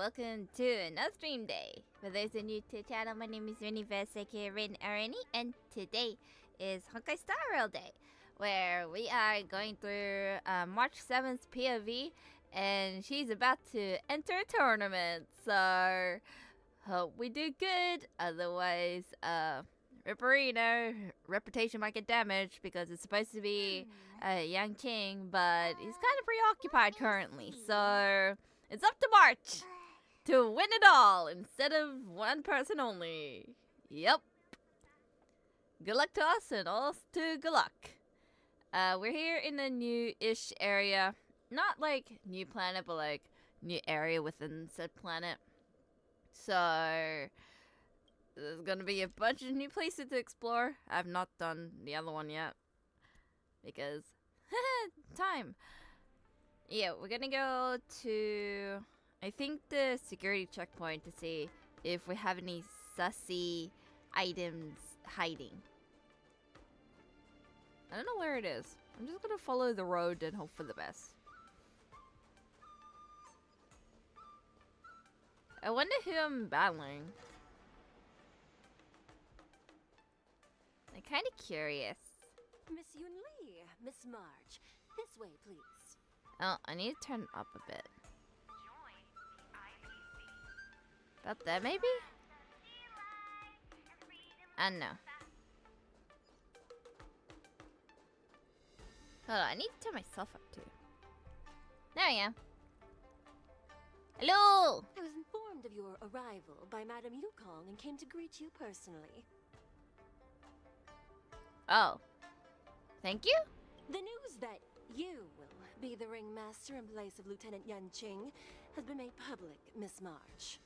welcome to another stream day. For those who are new to the channel, my name is Universe, aka Rin Arani, and today is Honkai Star Rail Day, where we are going through March 7th POV, and she's about to enter a tournament, so hope we do good, otherwise, Ripperino, reputation might get damaged because it's supposed to be Yang Qing, but he's kind of preoccupied currently, so it's up to March to win it all instead of one person only. Yep. Good luck to us and us to good luck. We're here in a new-ish area. Not like new planet, but like new area within said planet. So there's gonna be a bunch of new places to explore. I've not done the other one yet because time. Yeah, we're gonna go to, I think, the security checkpoint to see if we have any sussy items hiding. I don't know where it is. I'm just gonna follow the road and hope for the best. I wonder who I'm battling. I'm kind of curious. Miss Yunli, Miss March, this way, please. Oh, I need to turn up a bit. About that, maybe? I don't know. Hold on, I need to turn myself up too. There I am. Hello! I was informed of your arrival by Madame Yukong and came to greet you personally. Oh. Thank you? The news that you will be the ringmaster in place of Lieutenant Yan Qing has been made public, Miss March.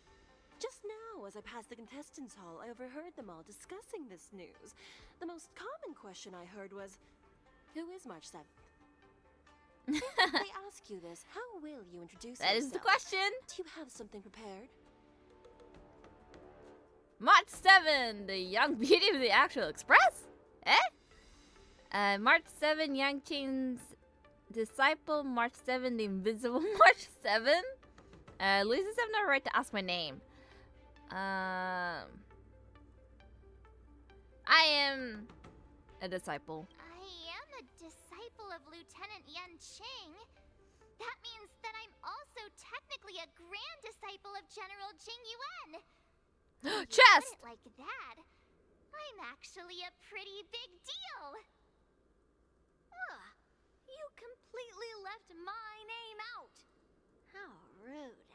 Just now, as I passed the contestants' hall, I overheard them all discussing this news. The most common question I heard was, who is March 7th? If they ask you this, how will you introduce yourself? That is the question. Do you have something prepared? March 7, the young beauty of the actual express? Eh? March 7, Yang Qing's disciple. March 7, the invisible March 7? Losers have no right to ask my name. I am a disciple. I am a disciple of Lieutenant Yan Qing. That means that I'm also technically a grand disciple of General Jing Yuan. Chest! Like that, I'm actually a pretty big deal. Ugh, you completely left my name out. How rude.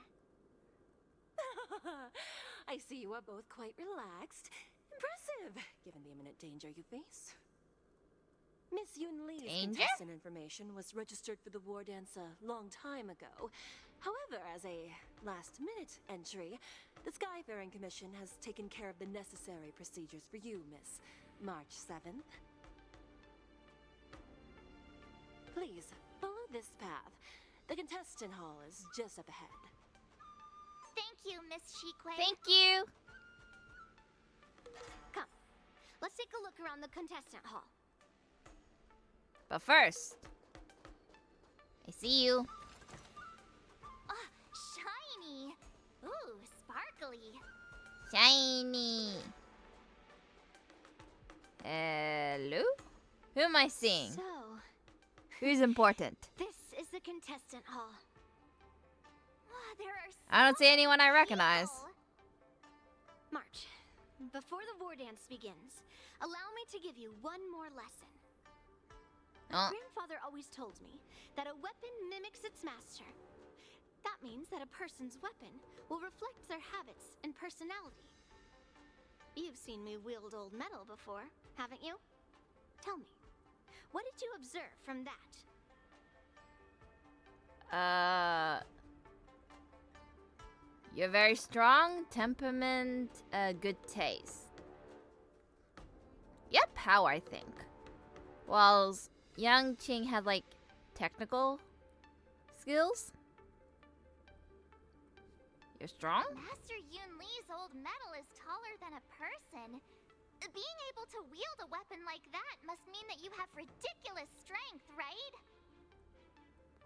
I see you are both quite relaxed. Impressive, given the imminent danger you face. Miss Yunli's contestant information was registered for the war dance a long time ago. However, as a last-minute entry, the Skyfaring Commission has taken care of the necessary procedures for you, Miss March 7th. Please, follow this path. The contestant hall is just up ahead. Thank you, Miss Shikwe. Thank you! Come, let's take a look around the contestant hall. But first, I see you. Ah, shiny. Ooh, sparkly. Shiny. Hello? Who am I seeing? So, Who's important? this is the contestant hall. There are I don't see so anyone I many recognize. people. March, before the war dance begins, allow me to give you one more lesson. My grandfather always told me that a weapon mimics its master. That means that a person's weapon will reflect their habits and personality. You've seen me wield old metal before, haven't you? Tell me, what did you observe from that? You're very strong, temperament, good taste. Yep, how I think. While Yang Qing had like technical skills. You're strong? Master Yunli's old metal is taller than a person. Being able to wield a weapon like that must mean that you have ridiculous strength, right?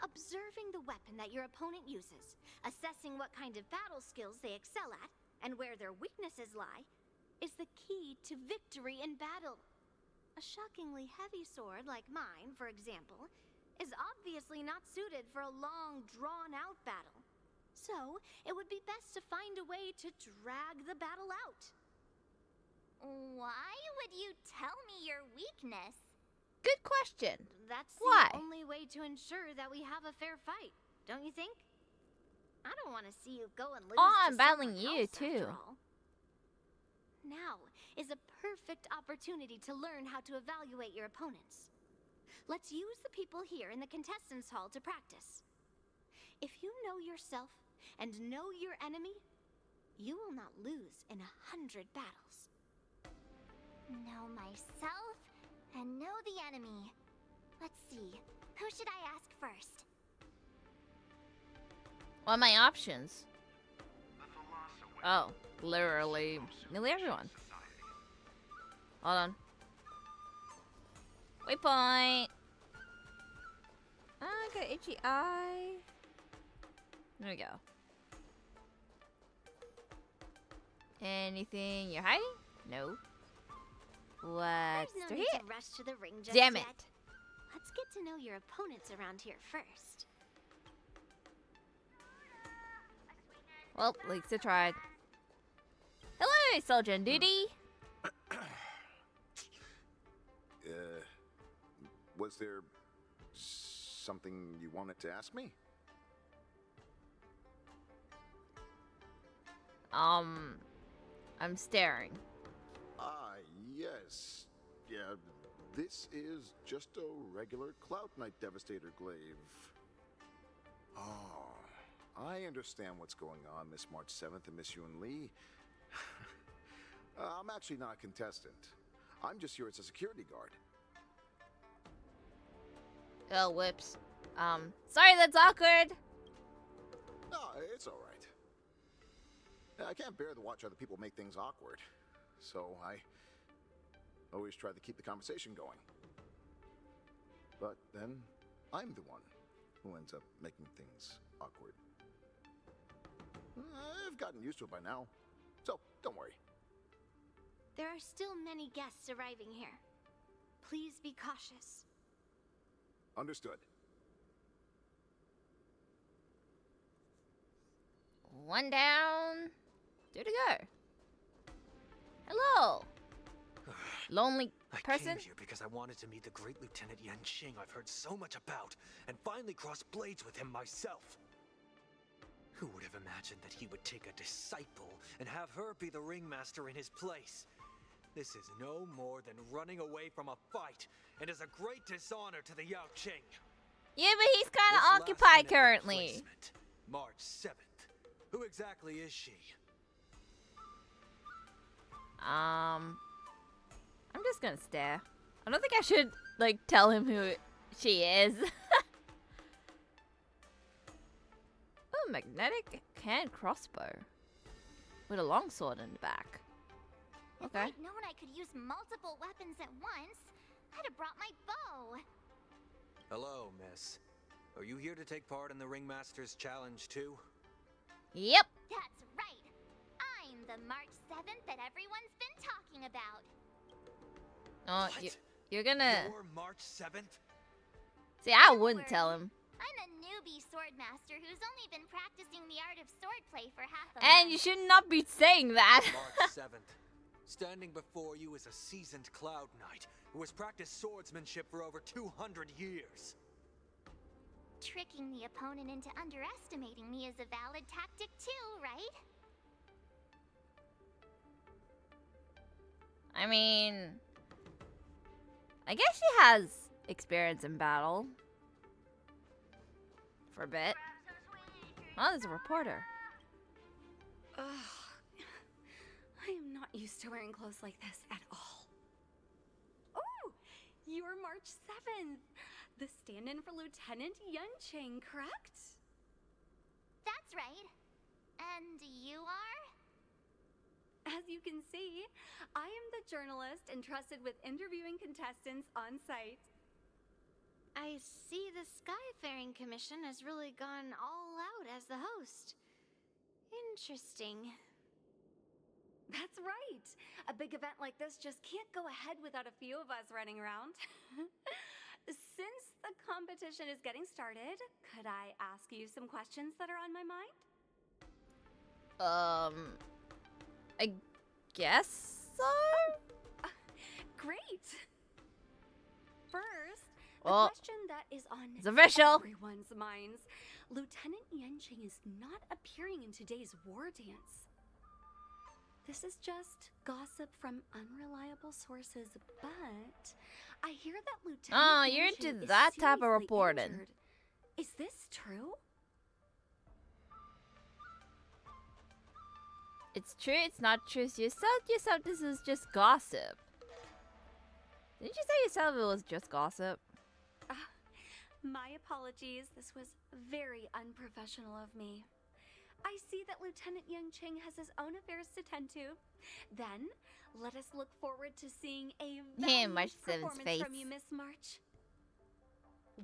observing the weapon that your opponent uses, assessing what kind of battle skills they excel at, and where their weaknesses lie, is the key to victory in battle. A shockingly heavy sword like mine, for example, is obviously not suited for a long, drawn-out battle. So, it would be best to find a way to drag the battle out. Why would you tell me your weakness? Good question. That's Why? the only way to ensure that we have a fair fight, don't you think? I don't want to see you go and lose Oh, to I'm battling someone you, else, too. after all. Now is a perfect opportunity to learn how to evaluate your opponents. Let's use the people here in the contestants' hall to practice. If you know yourself and know your enemy, you will not lose in 100 battles. Know myself and know the enemy. Let's see. Who should I ask first? What are my options? Oh, literally nearly everyone. Hold on. Waypoint. I got an itchy eye. There we go. Anything you're hiding? No. What's There's no through need here? to rush to the ring just Damn yet. it. Let's get to know your opponents around here first. Well, at least I tried. Hello, soldier on duty. Was there something you wanted to ask me? I'm staring. Ah, yes. Yeah, this is just a regular Cloud Knight Devastator glaive. Oh, I understand what's going on, Miss March 7th and Miss Yun Lee. I'm actually not a contestant. I'm just here as a security guard. Oh, whoops. Sorry, that's awkward. No, it's all right. I can't bear to watch other people make things awkward, so I always try to keep the conversation going. But then, I'm the one who ends up making things awkward. I've gotten used to it by now, so don't worry. There are still many guests arriving here. Please be cautious. Understood. One down. Two to go. Hello. Lonely person? I came here because I wanted to meet the great Lieutenant Yanqing I've heard so much about, and finally cross blades with him myself. Who would have imagined that he would take a disciple and have her be the ringmaster in his place? This is no more than running away from a fight, and is a great dishonor to the Yao Qing. Yeah, but he's kind This of occupied last-minute currently. replacement, March 7th. Who exactly is she? I'm just gonna stare. I don't think I should, like, tell him who she is. Oh, magnetic hand crossbow. With a longsword in the back. If Okay. I'd known I could use multiple weapons at once, I'd have brought my bow. Hello, miss. Are you here to take part in the Ringmaster's Challenge too? Yep. That's right. I'm the March 7th that everyone's been talking about. Oh, What? you're gonna... You're March 7th? See, I Don't wouldn't tell worry. him. I'm a newbie swordmaster who's only been practicing the art of swordplay for half a And month. you should not be saying that. March 7th. Standing before you is a seasoned Cloud Knight who has practiced swordsmanship for over 200 years. Tricking the opponent into underestimating me is a valid tactic too, right? I mean... I guess she has experience in battle. For a bit. Oh, there's a reporter. Ugh. I am not used to wearing clothes like this at all. Oh, you're March 7th. The stand-in for Lieutenant Yanqing, correct? That's right. And you are? As you can see, I am the journalist entrusted with interviewing contestants on site. I see the Skyfaring Commission has really gone all out as the host. Interesting. That's right. A big event like this just can't go ahead without a few of us running around. Since the competition is getting started, could I ask you some questions that are on my mind? I guess so? Great! First, the Well, question that is on it's official. everyone's minds. Lieutenant Yanqing is not appearing in today's war dance. This is just gossip from unreliable sources, but I hear that Lieutenant Oh, you're Yanqing into is that type of seriously reporting. injured. Is this true? It's true, it's not true. You said yourself this was just gossip. Didn't you say yourself it was just gossip? My apologies. This was very unprofessional of me. I see that Lieutenant Yanqing has his own affairs to tend to. Then, let us look forward to seeing a Yeah, March valiant 7's performance face. from you, Miss March.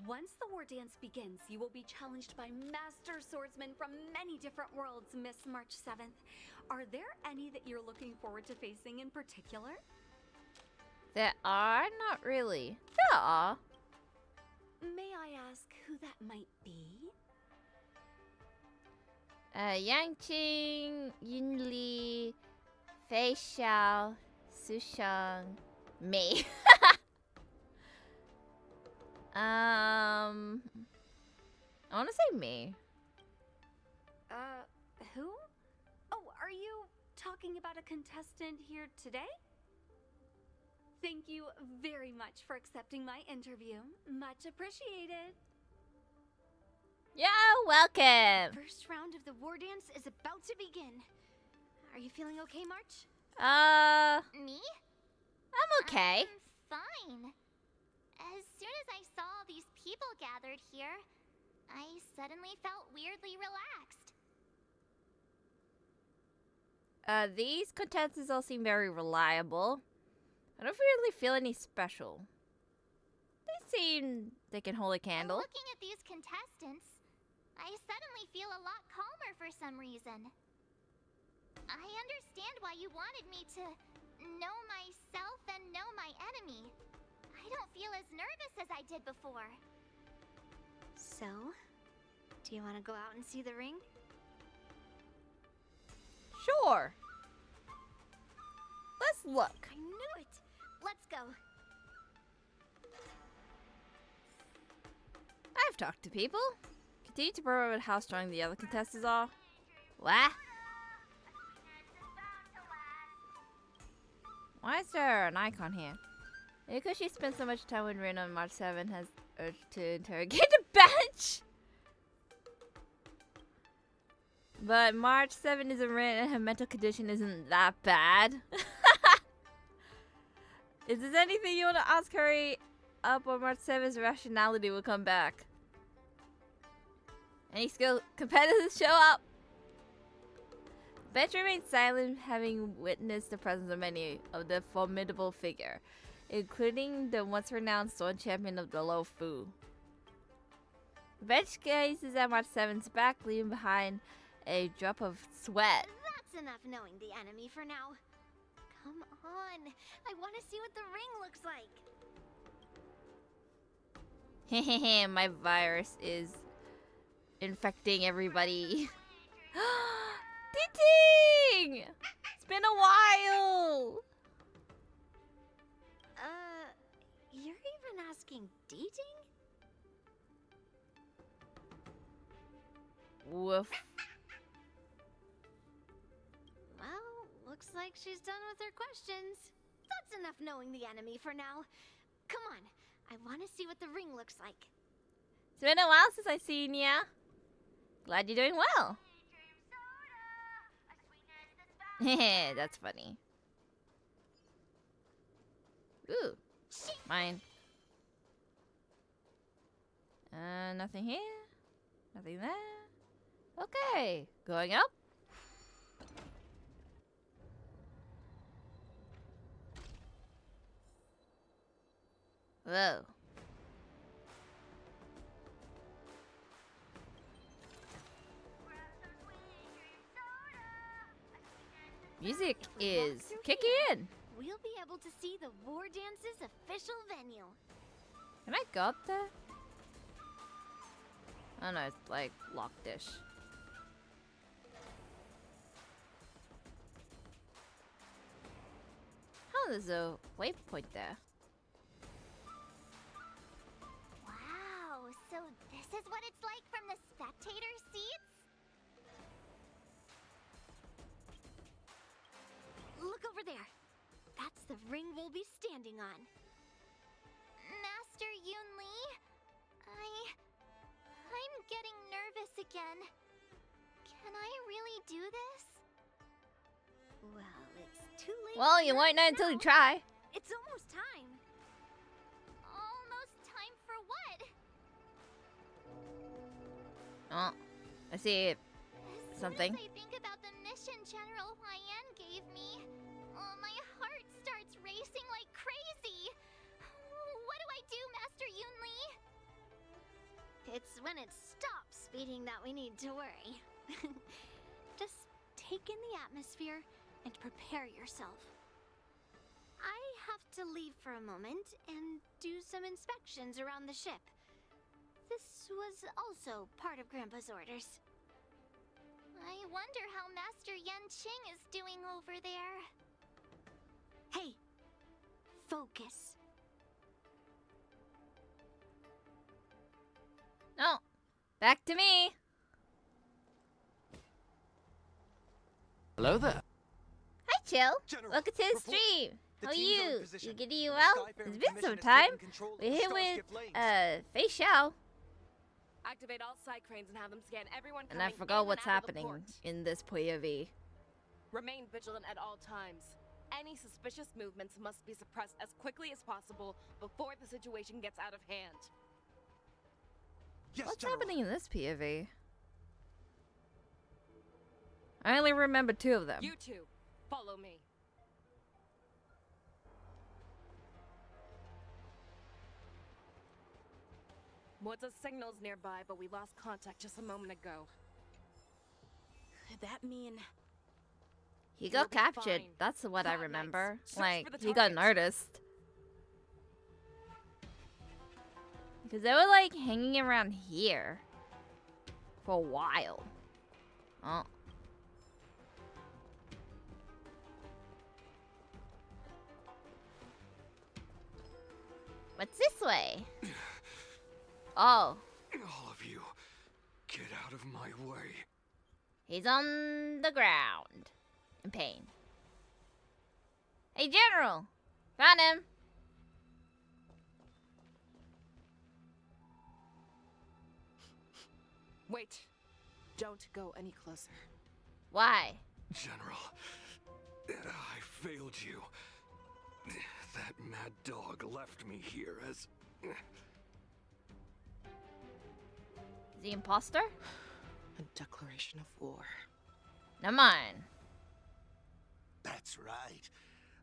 Once the war dance begins, you will be challenged by master swordsmen from many different worlds, Miss March 7th. Are there any that you're looking forward to facing in particular? There are? Not really. There are. May I ask who that might be? Yangqing, Yunli, Fei Xiao, Sushang, me. I want to say me. Who? Oh, are you talking about a contestant here today? Thank you very much for accepting my interview. Much appreciated. Yeah, welcome. First round of the war dance is about to begin. Are you feeling okay, March? Me? I'm okay. I'm fine. As soon as I saw all these people gathered here, I suddenly felt weirdly relaxed. These contestants all seem very reliable. I don't really feel any special. They seem they can hold a candle. Looking at these contestants, I suddenly feel a lot calmer for some reason. I understand why you wanted me to know myself and know my enemy. I don't feel as nervous as I did before. So, do you want to go out and see the ring? Sure. Let's look. I knew it! Let's go. I've talked to people. Continue to promote how strong the other contestants are. What? Why is there an icon here? Maybe because she spent so much time with Rin on March 7 has urged to interrogate the bench. But March 7 isn't Rin and her mental condition isn't that bad. Is there anything you want to ask Hurry up on March 7's rationality will come back? Any skill competitors show up? Bench remains silent, having witnessed the presence of many of the formidable figure, including the once renowned sword champion of the Low Fu. Bench gazes at March 7's back, leaving behind a drop of sweat. That's enough knowing the enemy for now. Come on, I want to see what the ring looks like. Hehehe, my virus is infecting everybody. Dating! It's been a while! You're even asking dating? Woof. Well, looks like she's done with her questions. That's enough knowing the enemy for now. Come on, I want to see what the ring looks like. It's been a while since I've seen ya. Glad you're doing well. Hehe, that's funny. Ooh, mine. Nothing here. Nothing there. Okay, going up. Whoa. Music If we walk is through kicking here, in. we'll be able to see the War Dance's official venue. Can I go up there? Oh no, it's like locked-ish. Oh, there's a waypoint there. Wow, so this is what it's like from the spectator seats? Look over there. That's the ring we'll be standing on. Master Yunli, I'm getting nervous again. Can I really do this? Well, it's too late. Well, you won't know until you try. It's almost time. Almost time for what? Oh, I see something. As soon as I think about the mission General Huayan gave me, my heart starts racing like crazy. What do I do, Master Yunli? It's when it stops speeding that we need to worry. Just take in the atmosphere and prepare yourself. I have to leave for a moment and do some inspections around the ship. This was also part of Grandpa's orders. I wonder how Master Yanqing is doing over there. Hey, focus. Oh, back to me. Hello there. Hi, Chill. General, Welcome to the report. stream. The How are teams are in you? position. You getting The well? Skyfaring It's been some Commission has time. taken control of We're the here with Starskip lanes. Fei Xiao, Activate all side cranes and have them scan everyone and coming I forgot in what's and out of the happening port. in this POV. Remain vigilant at all times. Any suspicious movements must be suppressed as quickly as possible before the situation gets out of hand. Yes, What's General. happening in this POV? I only remember 2 of them. You two, follow me. Moza's signal's nearby, but we lost contact just a moment ago. Could that mean He You'll got be captured. fine. That's what I Cloud remember. Knights, search Like, for the he got target. noticed. Because they were like hanging around here for a while. Oh. What's this way? Oh, All of you, get out of my way. he's on the ground in pain. Hey, General! Found him! Wait. Don't go any closer. Why? General, I failed you. That mad dog left me here as... The imposter? a declaration of war? Never mind. That's right.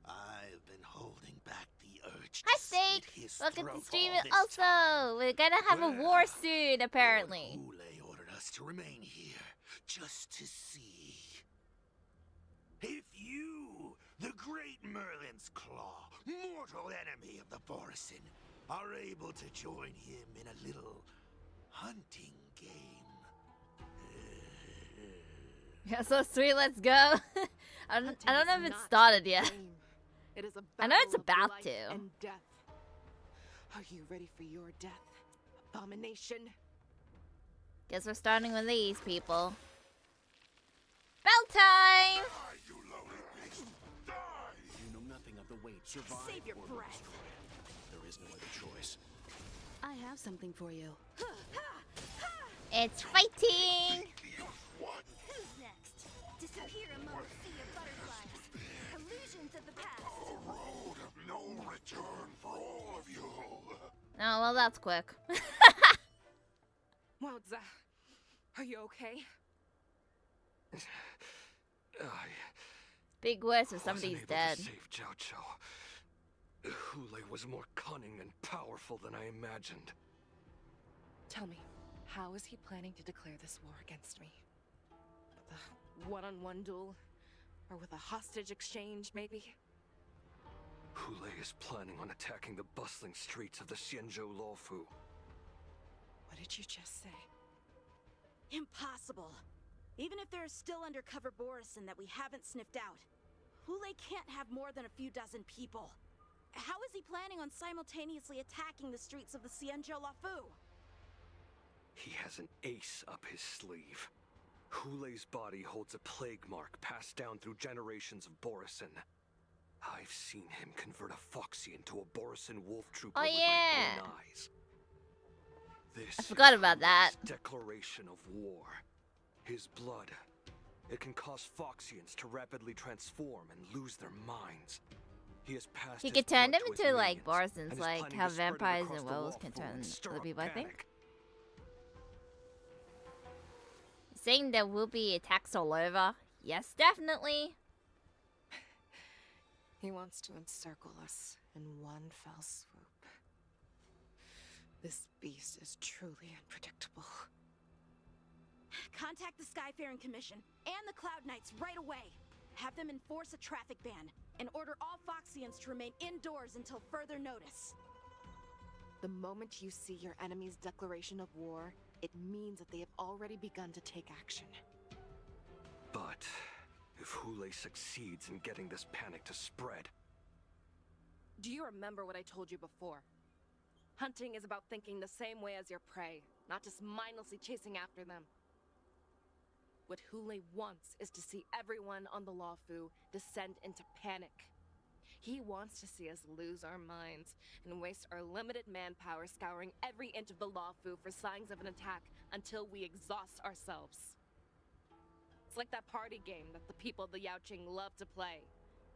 I've been holding back the urge Hi, to slit Steak! his Welcome throat to stream all it this also! time. We're gonna have a war soon, apparently. Lord Hoolay ordered us to remain here, just to see. If you, the great Merlin's Claw, mortal enemy of the Borison, are able to join him in a little hunting game. Yeah, so sweet, let's go. I don't know if it's started yet. It is a I know it's battle of about life to. and death. Are you ready for your death, abomination? Guess we're starting with these people. Bell time! You lowly beast, die! You know nothing of the weight, survive Save your or be breath. destroyed. There is no other choice. I have something for you. It's fighting! What? Who's next? Disappear among a sea of butterflies. Illusions of the past. A road of no return for all of you. Oh, well, that's quick. Moza, are you okay? Big worse if wasn't somebody's able dead. to save Jiao Chou. Hoolay was more cunning and powerful than I imagined. Tell me, how is he planning to declare this war against me? The one-on-one duel? Or with a hostage exchange, maybe? Hoolay is planning on attacking the bustling streets of the Xianzhou Luofu. What did you just say? Impossible. Even if there is still undercover Borison that we haven't sniffed out, Hoolay can't have more than a few dozen people. How is he planning on simultaneously attacking the streets of the Xianzhou Luofu? He has an ace up his sleeve. Hoolay's body holds a plague mark passed down through generations of Borison. I've seen him convert a Foxy into a Borison wolf trooper with my own eyes. This I forgot about that. Declaration of war. His blood. It can cause Foxians to rapidly transform and lose their minds. He has passed. He his could turn blood them to his into like minions, Borisons, and is like planning how to spread it vampires across and the werewolves can Luofu turn and stir other up people, I think. panic. Saying there will be attacks all over. Yes, definitely. He wants to encircle us in one fell swoop. This beast is truly unpredictable. Contact the Skyfaring Commission and the Cloud Knights right away. Have them enforce a traffic ban and order all Foxians to remain indoors until further notice. The moment you see your enemy's declaration of war, it means that they have already begun to take action. But if Hoolay succeeds in getting this panic to spread... Do you remember what I told you before? Hunting is about thinking the same way as your prey, not just mindlessly chasing after them. What Hoolay wants is to see everyone on the Luofu descend into panic. He wants to see us lose our minds and waste our limited manpower scouring every inch of the Luofu for signs of an attack until we exhaust ourselves. It's like that party game that the people of the Yaoqing love to play.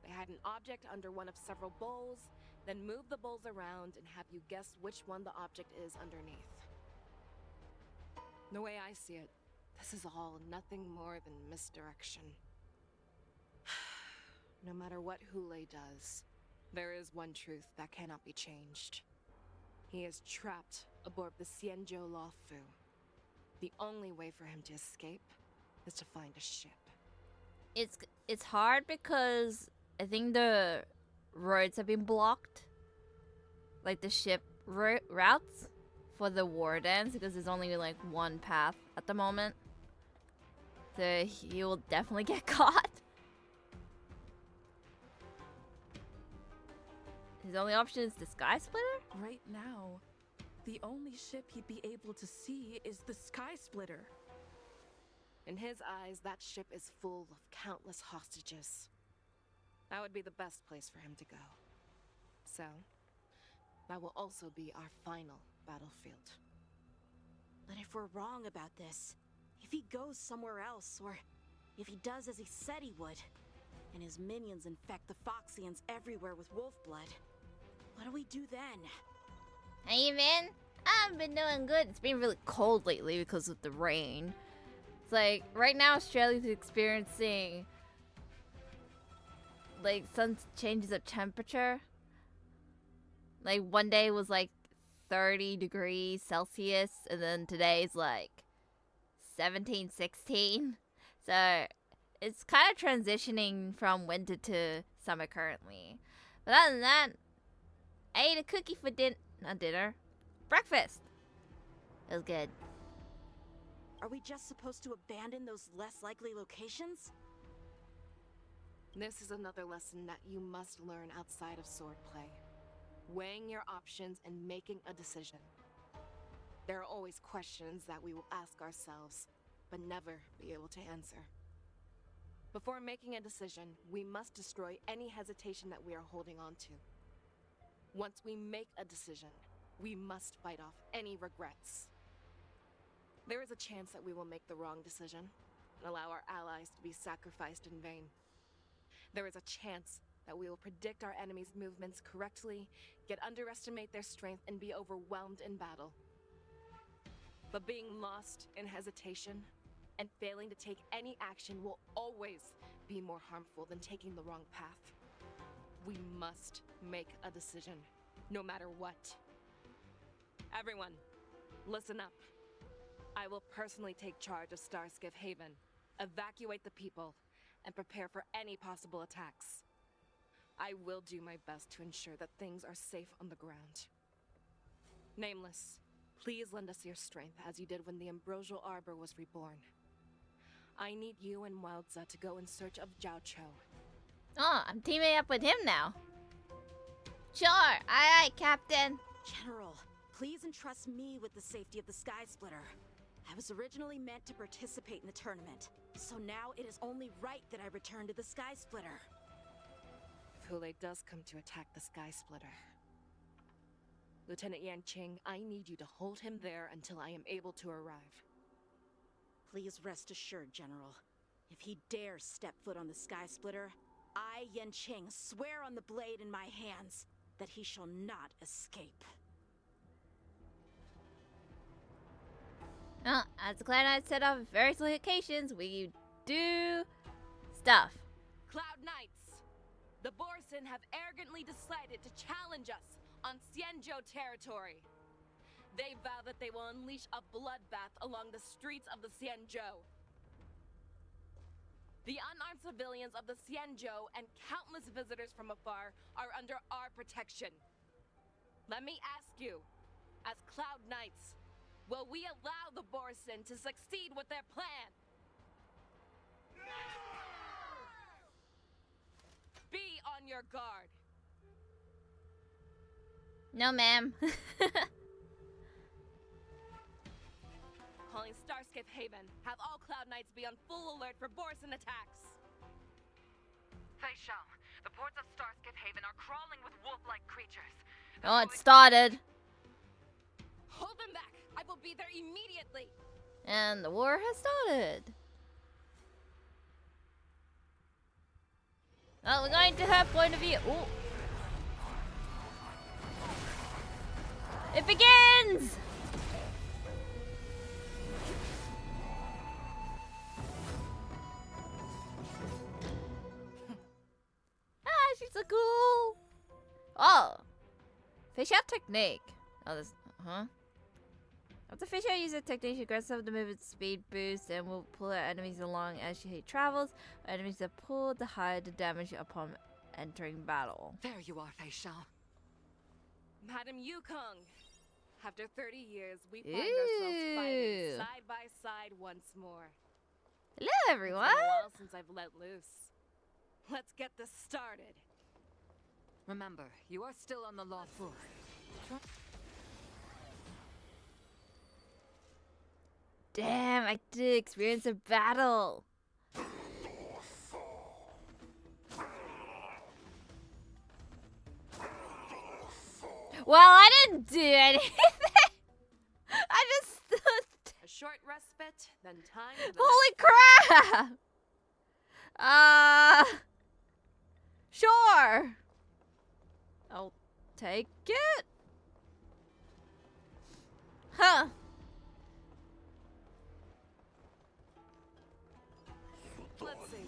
They hide an object under one of several bowls, then move the bowls around and have you guess which one the object is underneath. The way I see it, this is all nothing more than misdirection. No matter what Hoolay does, there is one truth that cannot be changed. He is trapped aboard the Xianzhou Luofu. The only way for him to escape is to find a ship. It's hard because I think the roads have been blocked, like the ship routes for the war dance, because there's only like one path at the moment. So he will definitely get caught. His only option is the Sky Splitter? Right now, the only ship he'd be able to see is the Sky Splitter. In his eyes, that ship is full of countless hostages. That would be the best place for him to go. So, that will also be our final battlefield. But if we're wrong about this, if he goes somewhere else, or if he does as he said he would, and his minions infect the Foxians everywhere with wolf blood, what do we do then? Hey man, I've been doing good. It's been really cold lately because of the rain. It's like, right now Australia's experiencing like some changes of temperature. Like one day was like 30 degrees Celsius, and then today's like 17, 16. So it's kind of transitioning from winter to summer currently. But other than that, I ate a cookie for breakfast. It was good. Are we just supposed to abandon those less likely locations? This is another lesson that you must learn outside of swordplay. Weighing your options and making a decision. There are always questions that we will ask ourselves, but never be able to answer. Before making a decision, we must destroy any hesitation that we are holding on to. Once we make a decision, we must fight off any regrets. There is a chance that we will make the wrong decision and allow our allies to be sacrificed in vain. There is a chance that we will predict our enemy's movements correctly, yet underestimate their strength and be overwhelmed in battle. But being lost in hesitation and failing to take any action will always be more harmful than taking the wrong path. We must make a decision, no matter what. Everyone, listen up. I will personally take charge of Starskiff Haven, evacuate the people, and prepare for any possible attacks. I will do my best to ensure that things are safe on the ground. Nameless, please lend us your strength as you did when the Ambrosial Arbor was reborn. I need you and Wildza to go in search of Zhao Cho. Oh, I'm teaming up with him now. Sure, aye, Captain. General, please entrust me with the safety of the Sky Splitter. I was originally meant to participate in the tournament, so now it is only right that I return to the Sky Splitter. If Hoolay does come to attack the Sky Splitter, Lieutenant Yanqing, I need you to hold him there until I am able to arrive. Please rest assured, General. If he dares step foot on the Sky Splitter, I, Yanqing, swear on the blade in my hands that he shall not escape. As the Cloud Knights set off at various locations, we do stuff. Cloud Knights! The Borson have arrogantly decided to challenge us on Xianzhou territory. They vow that they will unleash a bloodbath along the streets of the Xianzhou. The unarmed civilians of the Xianzhou and countless visitors from afar are under our protection. Let me ask you, as Cloud Knights, will we allow the Borson to succeed with their plan? Be on your guard. No, ma'am. Calling Starskip Haven. Have all Cloud Knights be on full alert for Borson attacks. Fei Shao, the ports of Starskip Haven are crawling with wolf-like creatures. Oh, it started. Hold them back. I will be there immediately. And the war has started. Oh, we're going to her point of view. Ooh. It begins! She's so cool. Oh. Fish out technique. Oh, this, After Fish out uses a technique, she grants up the movement speed boost and will pull her enemies along as she travels. Enemies are pulled to hide the damage upon entering battle. There you are, Fei Shao. Madam Yukong. After 30 years, we find ourselves fighting side by side once more. Hello, everyone. It's been a while since I've let loose. Let's get this started. Remember, you are still on the law force. Damn, I did experience a battle. Well, I didn't do anything. I just stood. A short respite, then time for the Holy crap! Sure. I'll take it. Huh. Let's see.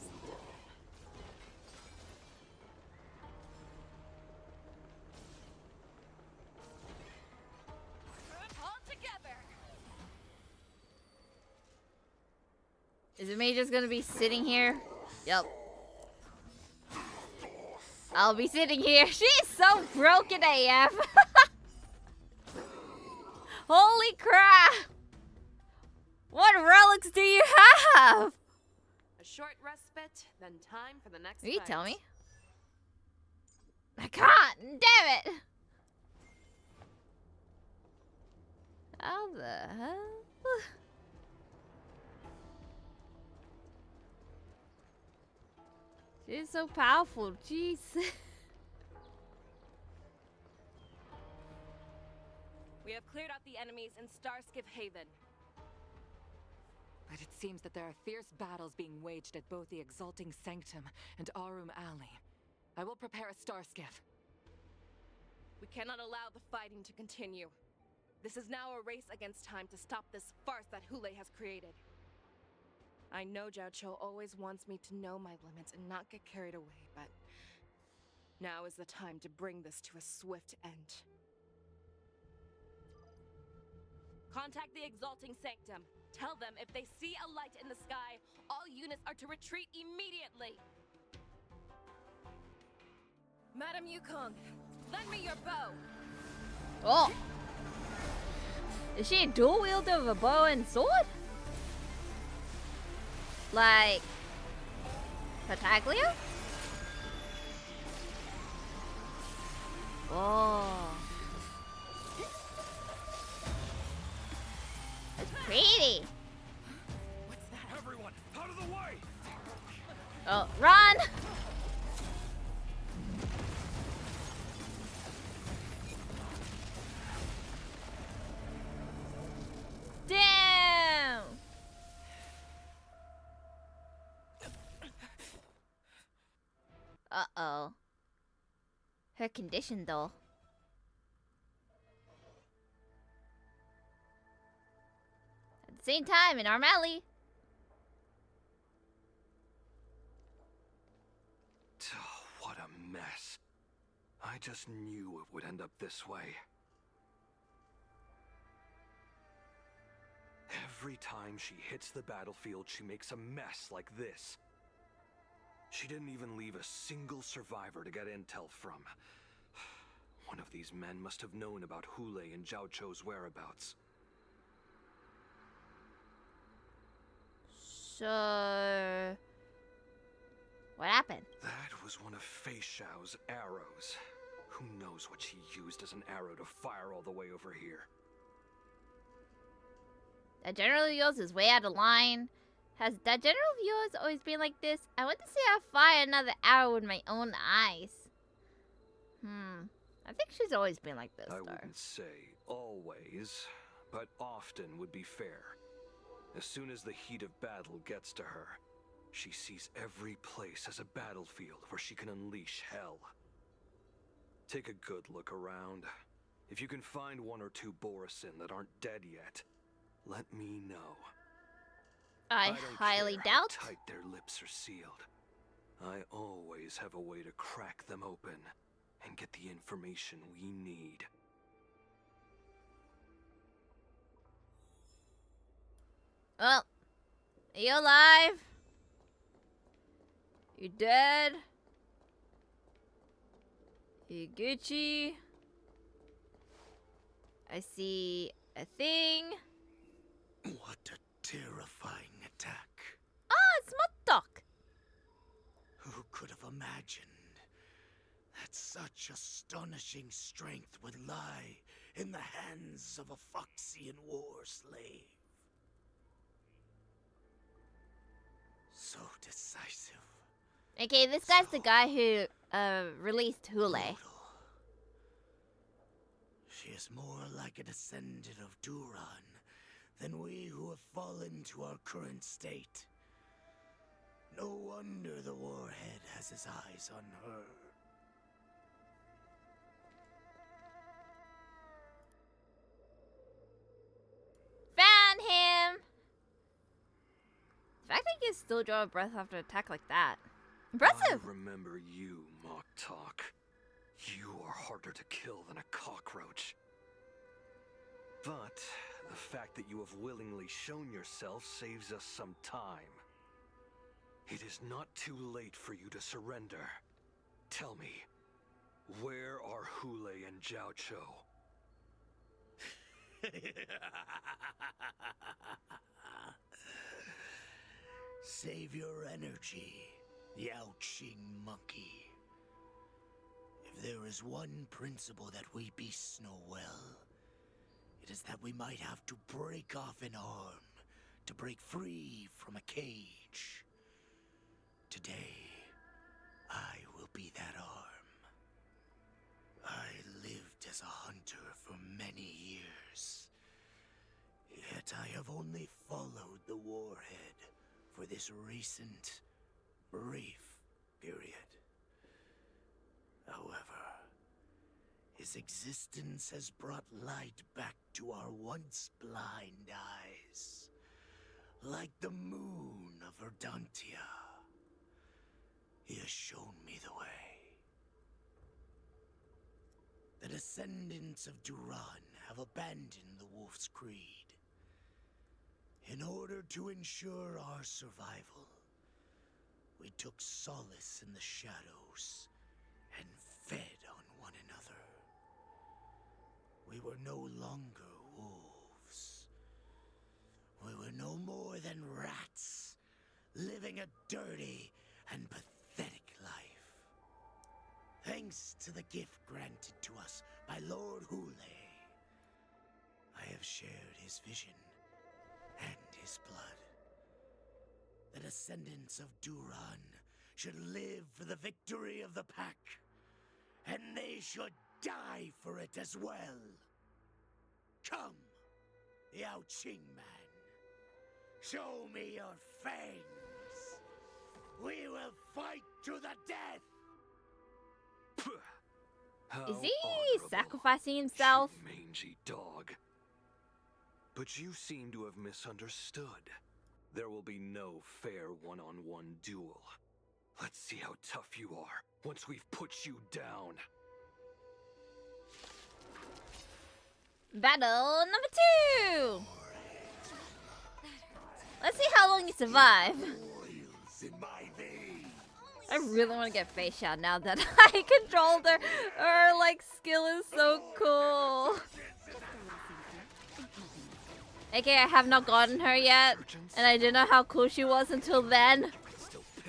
All together. Is it me just gonna be sitting here? Yep. I'll be sitting here. She's so broken AF. Holy crap! What relics do you have? A short respite, then time for the next Will you fight. tell me? I can't! Damn it! How the hell? She's so powerful, jeez. We have cleared out the enemies in Starskip Haven. But it seems that there are fierce battles being waged at both the Exalting Sanctum and Arum Alley. I will prepare a star skiff. We cannot allow the fighting to continue. This is now a race against time to stop this farce that Hoolay has created. I know Zhao Cho always wants me to know my limits and not get carried away, but now is the time to bring this to a swift end. Contact the Exalting Sanctum. Tell them if they see a light in the sky, all units are to retreat immediately. Madam Yukong, lend me your bow. Oh. Is she a dual wielder of a bow and sword? Like Pataglia? Oh. It's pretty. What's that? Everyone, out of the way! Oh, run! Damn! Uh-oh. Her condition, though. At the same time, in our alley. What a mess. I just knew it would end up this way. Every time she hits the battlefield, she makes a mess like this. She didn't even leave a single survivor to get intel from. One of these men must have known about Hoolay and Zhao Chou's whereabouts. So... what happened? That was one of Fei Xiao's arrows. Who knows what she used as an arrow to fire all the way over here. That general of yours is way out of line. Has that general of yours always been like this? I want to see her fire another arrow with my own eyes. I think she's always been like this, I though. wouldn't say always, but often would be fair. As soon as the heat of battle gets to her, she sees every place as a battlefield where she can unleash hell. Take a good look around. If you can find one or two Borisin that aren't dead yet, let me know. I don't highly care how doubt. tight their lips are sealed. I always have a way to crack them open and get the information we need. Well, are you alive? You dead? You Gucci? I see a thing. What a terrifying attack. Ah, it's Muddock. Who could have imagined that such astonishing strength would lie in the hands of a Foxian war slave? So decisive. Okay, this guy's the guy who released Hoolay. She is more like a descendant of Duran than we who have fallen to our current state. No wonder the warhead has his eyes on her. Found him! The fact that he can still draw a breath after an attack like that. Impressive! I remember you, Mock Talk. You are harder to kill than a cockroach. But the fact that you have willingly shown yourself saves us some time. It is not too late for you to surrender. Tell me, where are Hoolay and Zhao Chou? Save your energy, Yao Qing monkey. If there is one principle that we beasts know well, it is that we might have to break off an arm to break free from a cage. Today, I will be that arm. I lived as a hunter for many years, yet I have only followed the warhead for this recent, brief period. However, his existence has brought light back to our once blind eyes, like the moon of Verdantia. He has shown me the way. The descendants of Duran have abandoned the Wolf's Creed. In order to ensure our survival, we took solace in the shadows and fed on one another. We were no longer wolves. We were no more than rats, living a dirty and pathetic life. Thanks to the gift granted to us by Lord Hoolay, I have shared his vision and his blood. The descendants of Duran should live for the victory of the pack, and they should die for it as well. Come, Yao Qing man. Show me your fangs. We will fight to the death. Is he sacrificing himself? You mangy dog. But you seem to have misunderstood. There will be no fair one-on-one duel. Let's see how tough you are once we've put you down. Battle number 2! Let's see how long you survive. I really want to get face shot now that I controlled her. Her like skill is so cool. Okay, I have not gotten her yet, and I didn't know how cool she was until then.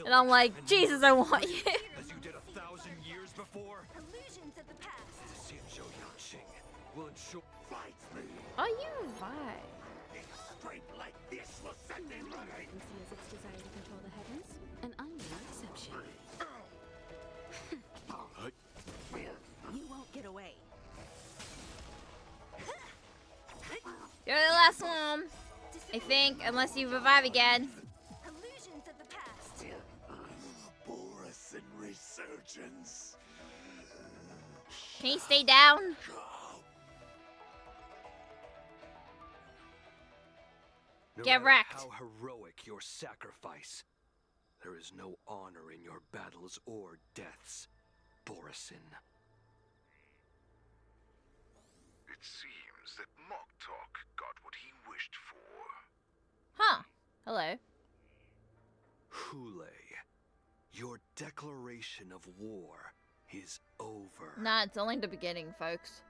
And I'm like, Jesus, I want you. As you did 1,000 years before. Illusions of the past. Will ensure. Oh, you right. Strength like this will set me right. And see as its desire to control the heavens, and I'm no exception. You won't get away. You're the last one, I think, unless you revive again. Illusions of the past. Boris and resurgence. Can you stay down? No Get matter wrecked. How heroic your sacrifice, there is no honor in your battles or deaths, Borisin. It seems that Moktok got what he wished for. Huh. Hello. Hoolay, your declaration of war is over. Nah, it's only the beginning, folks.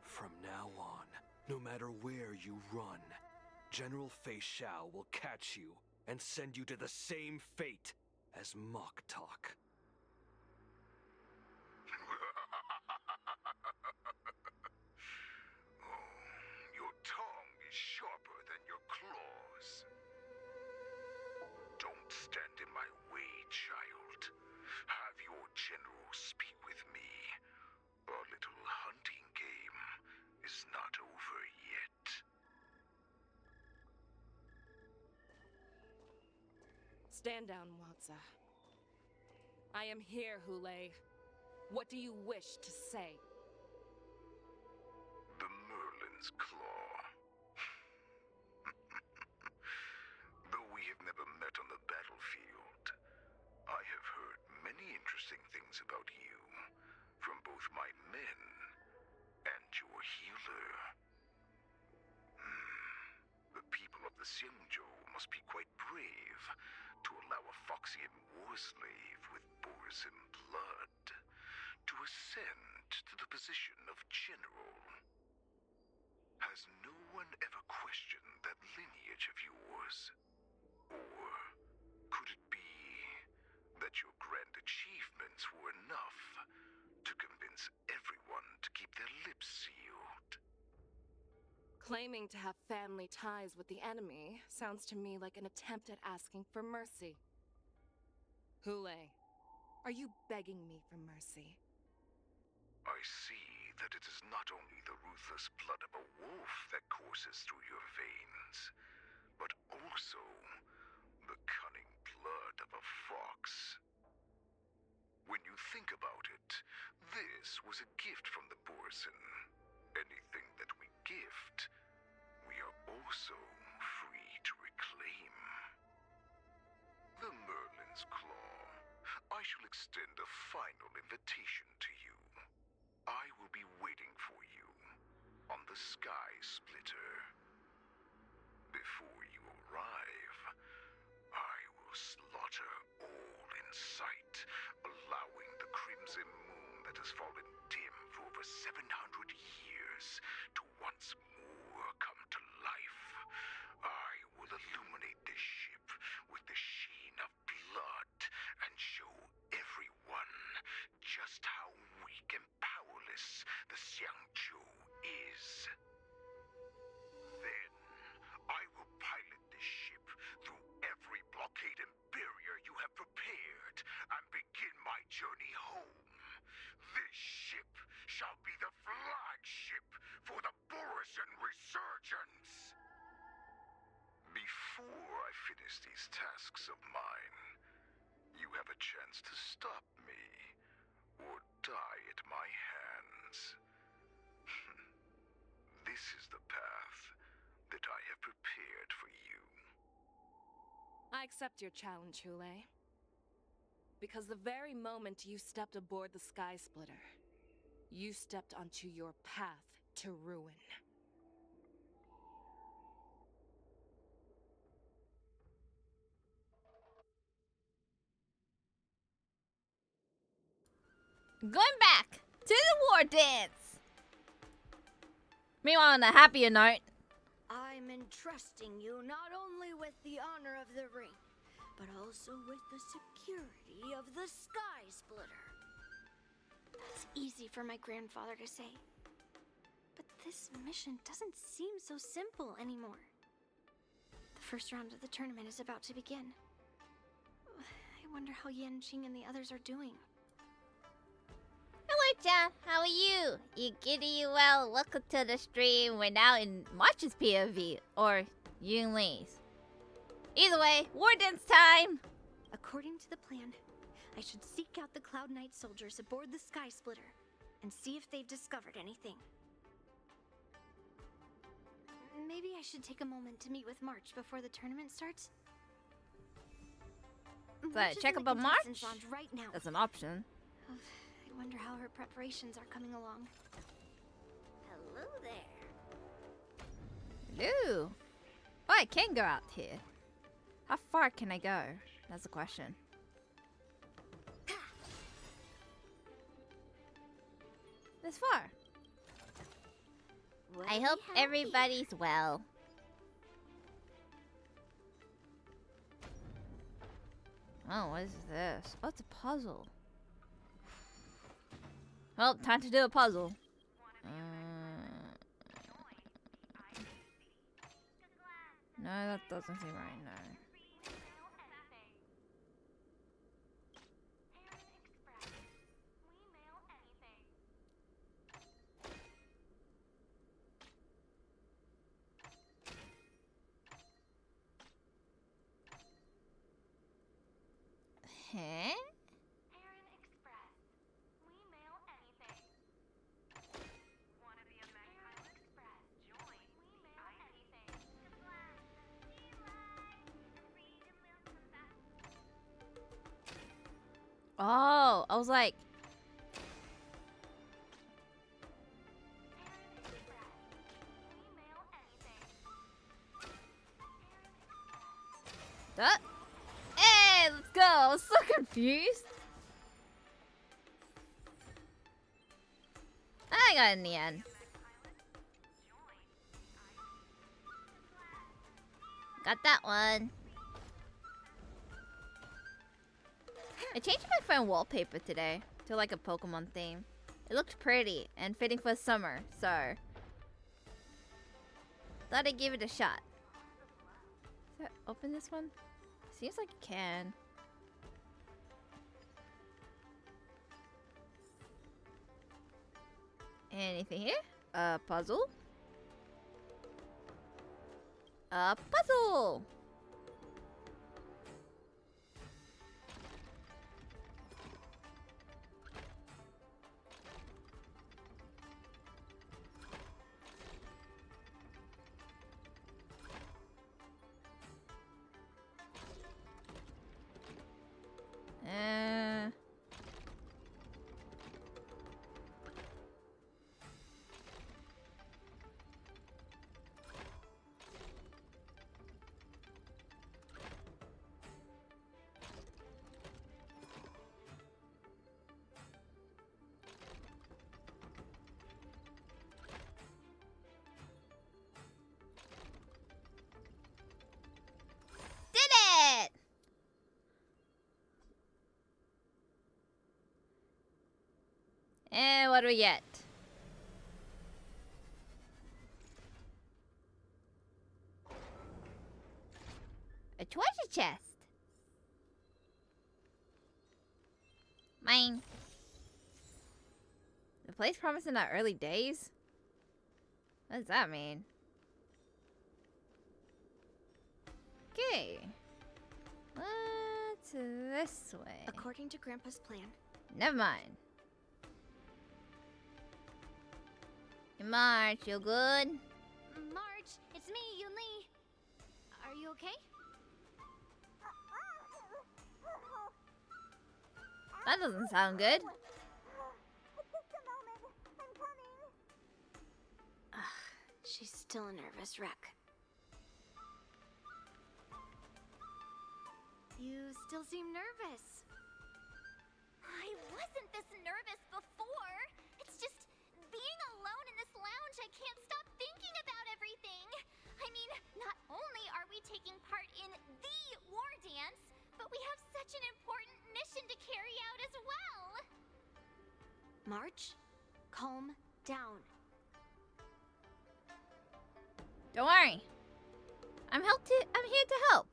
From now on, no matter where you run, General Fei Xiao will catch you and send you to the same fate as Moktok. Your tongue is sharper than your claws. Don't stand in my way, child. Have your general speak with me. Our little hunting game is not over yet. Stand down, Watsa. I am here, Hoolay. What do you wish to say? The Merlin's Claw. Though we have never met on the battlefield, I have heard many interesting things about you from both my men and your healer. The people of the Xiangzhou must be quite brave to allow a Foxian war slave with Borisin blood to ascend to the position of general. Has no one ever questioned that lineage of yours? Or could it be that your grand achievements were enough to convince everyone to keep their lips sealed? Claiming to have family ties with the enemy sounds to me like an attempt at asking for mercy. Hoolay, are you begging me for mercy? I see that it is not only the ruthless blood of a wolf that courses through your veins, but also the cunning blood of a fox. When you think about it, this was a gift from the Borisin. Anything that we gift, we are also free to reclaim. The Merlin's Claw. I shall extend a final invitation to you. I will be waiting for you on the Sky Splitter. Before you arrive, I will slaughter all in sight, allowing the crimson moon that has fallen dim for over 700 years to once more come to life. I will illuminate this ship with the sheen of blood and show everyone just how weak and powerless the Xiangqiu is. Then, I will pilot this ship through every blockade and barrier you have prepared and begin my journey home. This ship shall be the flagship for the Borisan Resurgence. Before I finish these tasks of mine, you have a chance to stop me or die at my hands. This is the path that I have prepared for you. I accept your challenge, Hoolay. Because the very moment you stepped aboard the Sky Splitter, you stepped onto your path to ruin. Going back to the war dance. Meanwhile, on a happier note, I'm entrusting you not only with the honor of the ring, but also with the security of the Sky Splitter. That's easy for my grandfather to say. But this mission doesn't seem so simple anymore. The first round of the tournament is about to begin. I wonder how Yanqing and the others are doing. hello, John. How are you? You giddy well? Welcome to the stream. We're now in March's POV or Yunli's. Either way, war dance time. According to the plan, I should seek out the Cloud Knight soldiers aboard the Sky Splitter and see if they've discovered anything. Maybe I should take a moment to meet with March before the tournament starts. But check up on March? Right now. That's an option. I wonder how her preparations are coming along. Hello there. Hello. Oh, I can go out here. How far can I go? That's the question. This far. What I do hope we have everybody's well. Oh, what is this? Oh, it's a puzzle. Well, time to do a puzzle. No, that doesn't seem right, no. Huh? Oh, I was like... That? Hey, let's go! I was so confused. I got it in the end. Got that one. I changed my phone wallpaper today to like a Pokemon theme. It looked pretty and fitting for summer, so thought I'd give it a shot. Does that open this one? Seems like it can. Anything here? A puzzle? A puzzle! And what do we get? A treasure chest. Mine. The place promised in the early days? What does that mean? Okay. What's this way? According to Grandpa's plan. Never mind. Hey, March, you good? March, it's me, Yunli. Are you okay? That doesn't sound good. She's still a nervous wreck. You still seem nervous. I wasn't this nervous before. It's just being alone in this lounge, I can't stop thinking about everything. I mean, not only are we taking part in the war dance, but we have such an important mission to carry out as well. March, calm down. Don't worry. I'm here to help.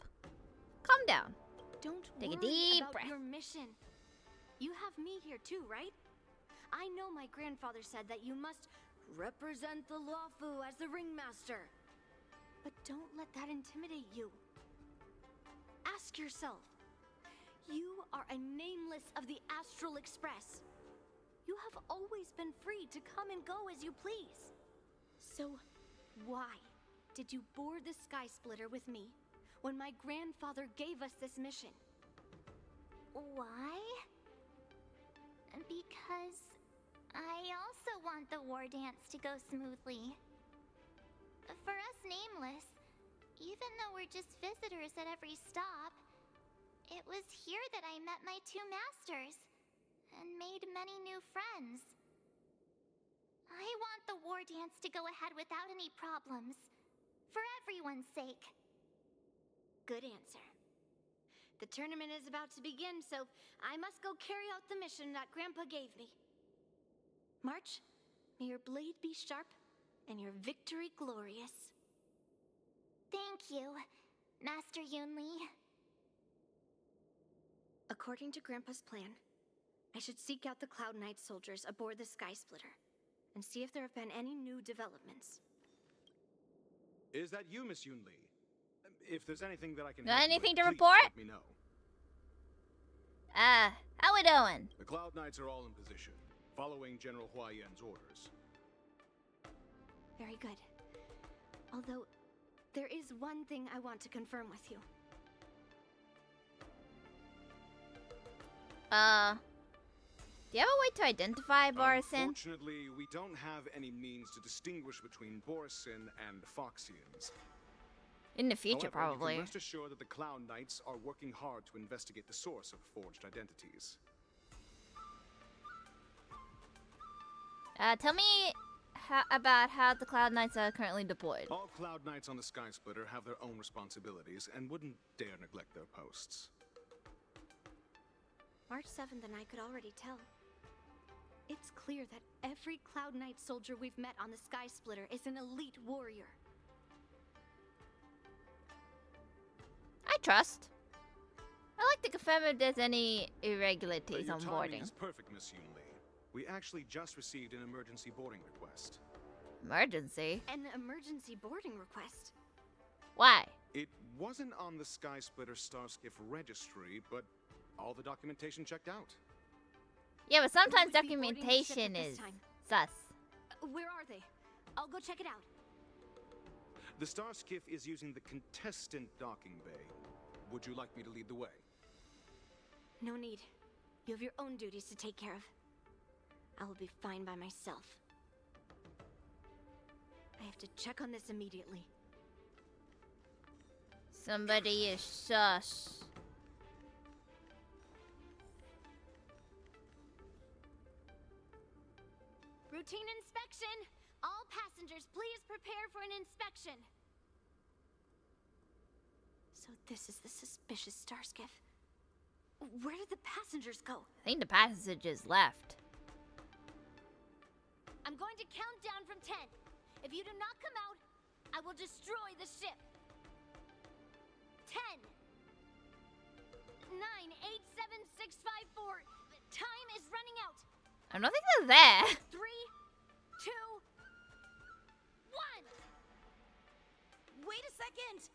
Calm down. Don't Take a worry deep about breath. your mission. You have me here too, right? I know my grandfather said that you must represent the Lawfu as the ringmaster. But don't let that intimidate you. Ask yourself. You are a nameless of the Astral Express. You have always been free to come and go as you please. So, why did you board the Sky Splitter with me when my grandfather gave us this mission? Why? Because I also want the war dance to go smoothly. For us Nameless, even though we're just visitors at every stop, it was here that I met my two masters and made many new friends. I want the war dance to go ahead without any problems, for everyone's sake. Good answer. The tournament is about to begin, so I must go carry out the mission that Grandpa gave me. March, may your blade be sharp and your victory glorious. Thank you, Master Yunli. According to Grandpa's plan, I should seek out the Cloud Knight soldiers aboard the Sky Splitter and see if there have been any new developments. Is that you, Miss Yunli? If there's anything that I can Got help you anything with, to please report? let me know. How we doing? The Cloud Knights are all in position, following General Hua Yan's orders. Very good. Although, there is one thing I want to confirm with you. Do you have a way to identify Borisin? Unfortunately, we don't have any means to distinguish between Borisin and Foxians. In the future, However, probably. You can rest assured that the Cloud Knights are working hard to investigate the source of forged identities. Tell me about how the Cloud Knights are currently deployed. All Cloud Knights on the Sky Splitter have their own responsibilities and wouldn't dare neglect their posts. March 7th and I could already tell. It's clear that every Cloud Knight soldier we've met on the Sky Splitter is an elite warrior. I trust. I like to confirm if there's any irregularities Your on timing boarding. is perfect, Miss Yunli. We actually just received an emergency boarding request. Emergency? An emergency boarding request? Why? It wasn't on the Sky Splitter Starskiff registry, but all the documentation checked out. Yeah, but sometimes Who would be boarding the ship documentation at this is time? sus. Where are they? I'll go check it out. The Starskiff is using the contestant docking bay. Would you like me to lead the way? No need. You have your own duties to take care of. I will be fine by myself. I have to check on this immediately. Somebody is sus. Routine inspection! All passengers, please prepare for an inspection! So this is the suspicious Starskiff. Where did the passengers go? I think the passengers left. I'm going to count down from 10. If you do not come out, I will destroy the ship. 10, 9, 8, 7, 6, 5, 4. Time is running out. I don't think they're there. 3, 2, 1. Wait a second!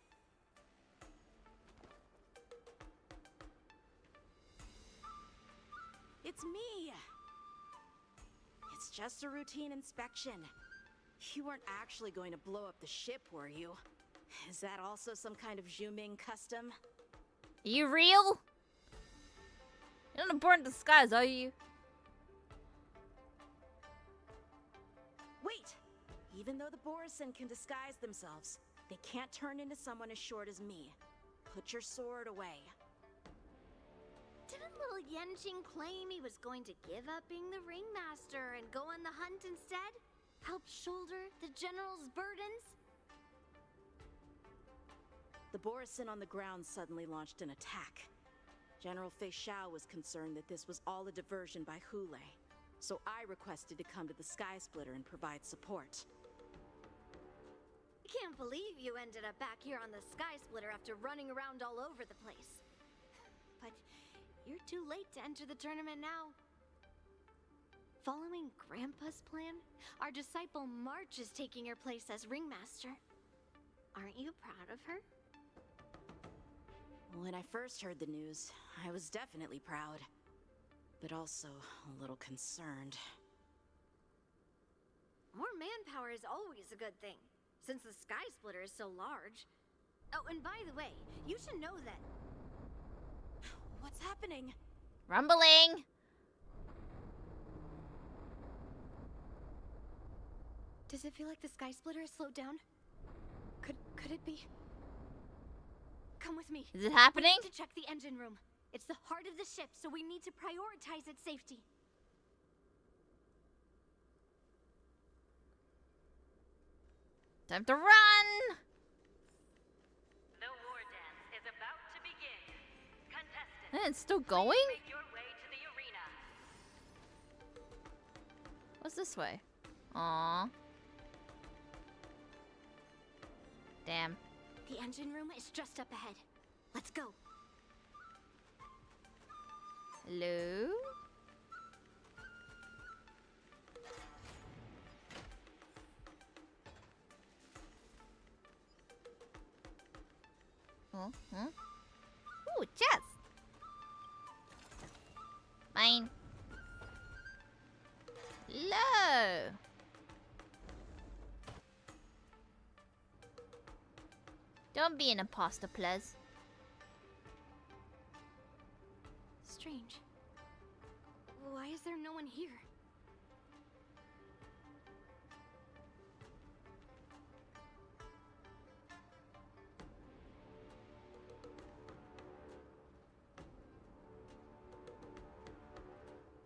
It's me! It's just a routine inspection. You weren't actually going to blow up the ship, were you? Is that also some kind of Zhuming custom? Are you real? You're not a born disguise, are you? Wait! Even though the Borisin can disguise themselves, they can't turn into someone as short as me. Put your sword away. Didn't little Yanqing claim he was going to give up being the ringmaster and go on the hunt instead? Help shoulder the general's burdens? The Borisin on the ground suddenly launched an attack. General Fei Xiao was concerned that this was all a diversion by Hoolay, so I requested to come to the Sky Splitter and provide support. I can't believe you ended up back here on the Sky Splitter after running around all over the place. But you're too late to enter the tournament now. Following Grandpa's plan, our disciple March is taking her place as ringmaster. Aren't you proud of her? When I first heard the news, I was definitely proud, but also a little concerned. More manpower is always a good thing, since the Sky Splitter is so large. Oh, and by the way, you should know that... What's happening? Rumbling! Does it feel like the Sky Splitter has slowed down? Could it be? Come with me. Is it happening? We need to check the engine room. It's the heart of the ship, so we need to prioritize its safety. Time to run! The war dance is about to begin. Contestants, And it's still going? make your way to the arena. What's this way? Aww. Damn. The engine room is just up ahead. Let's go. Hello? Huh? Ooh, chest! Mine. Low. Don't be an imposter, please. Strange. Why is there no one here?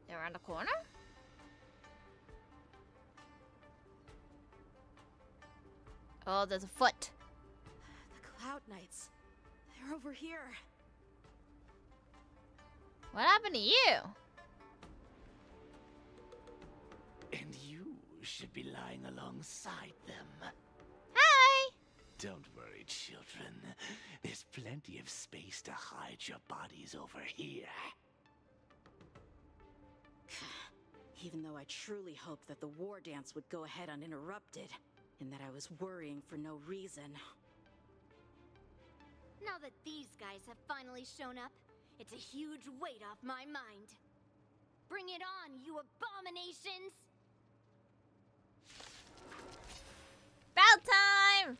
They're around the corner? Oh, there's a foot. The Cloud Knights. They're over here. What happened to you? And you should be lying alongside them. Hi! Don't worry, children. There's plenty of space to hide your bodies over here. Even though I truly hoped that the war dance would go ahead uninterrupted, and that I was worrying for no reason. Now that these guys have finally shown up, it's a huge weight off my mind. Bring it on, you abominations! About time!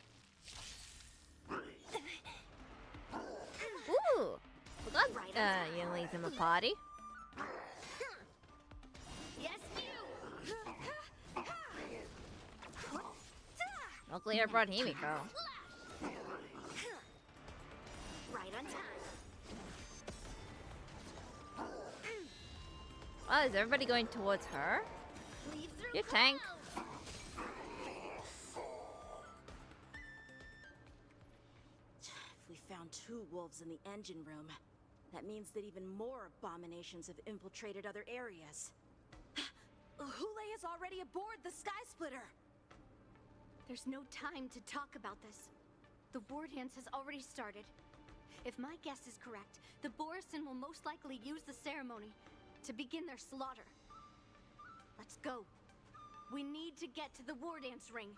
Ooh! Forgot you leave him a party. Yes, you! Luckily I brought Himi, girl. Right on time. Oh, is everybody going towards her? Your tank. If we found 2 wolves in the engine room, that means that even more abominations have infiltrated other areas. Hoolay is already aboard the Sky Splitter. There's no time to talk about this. The war dance has already started. If my guess is correct, the Borison will most likely use the ceremony to begin their slaughter. Let's go. We need to get to the war dance ring.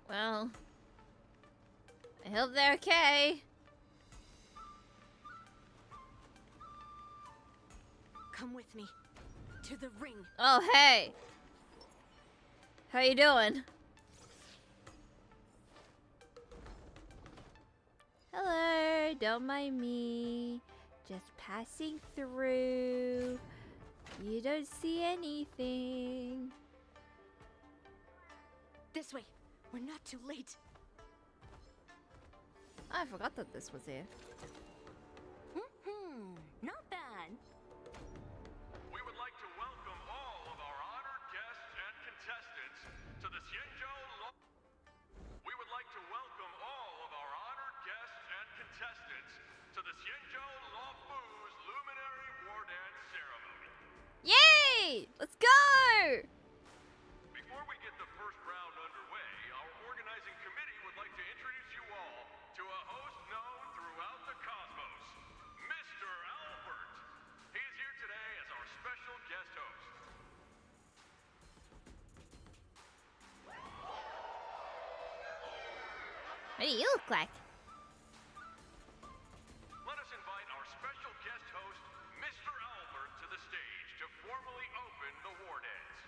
Well, I hope they're okay. Come with me to the ring. Oh, hey. How you doing? Hello, don't mind me. Just passing through. You don't see anything. This way. We're not too late. I forgot that this was here. Not bad. We would like to welcome all of our honored guests and contestants to the We would like to welcome all of our honored guests and contestants to the Luminary War Dance Ceremony. Yay! Let's go! Before we get the first round underway, our organizing committee would like to introduce you all to a host known throughout the cosmos, Mr. Albert. He is here today as our special guest host. What do you look like? Let us invite our special guest host, Mr. Albert, to the stage to formally open the war dance.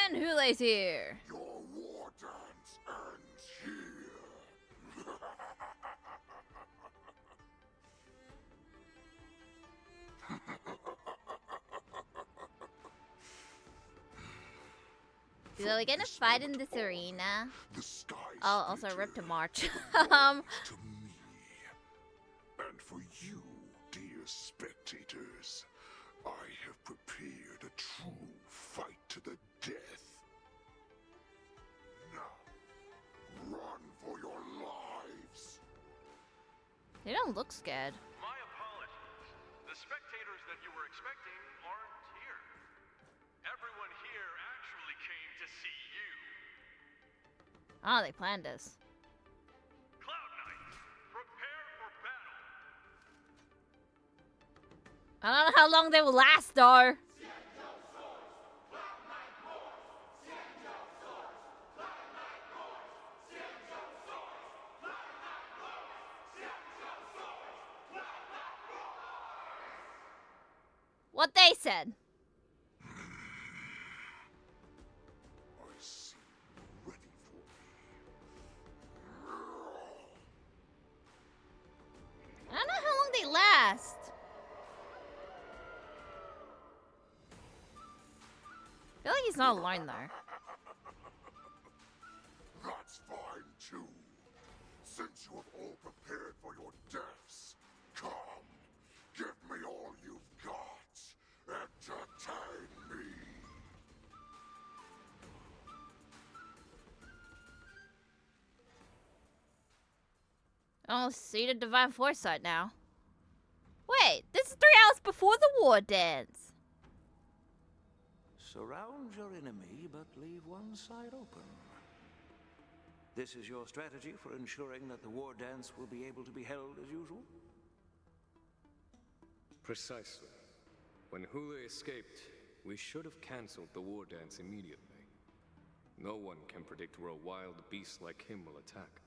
And Hoolay's here. Your war dance ends here. So we're gonna fight in this arena. The sky Oh, also rip to March. to me. And for you, dear spectators, I have prepared a true fight to the death. Now, run for your lives. They don't look scared. My apologies. The spectators that you were expecting aren't here. Everyone here actually came to see you. Oh, they planned this. Cloud Knights, prepare for battle. I don't know how long they will last, though. What they said. I see you ready for me. I don't know how long they last. I feel like he's not alone, though. That's fine too. Since you have all prepared for your deaths, come, give me all you've got. Entertain me. Oh, see the divine foresight now. Wait, this is 3 hours before the war dance. Surround your enemy, but leave one side open. This is your strategy for ensuring that the war dance will be able to be held as usual? Precisely. When Hoolay escaped, we should have cancelled the war dance immediately. No one can predict where a wild beast like him will attack.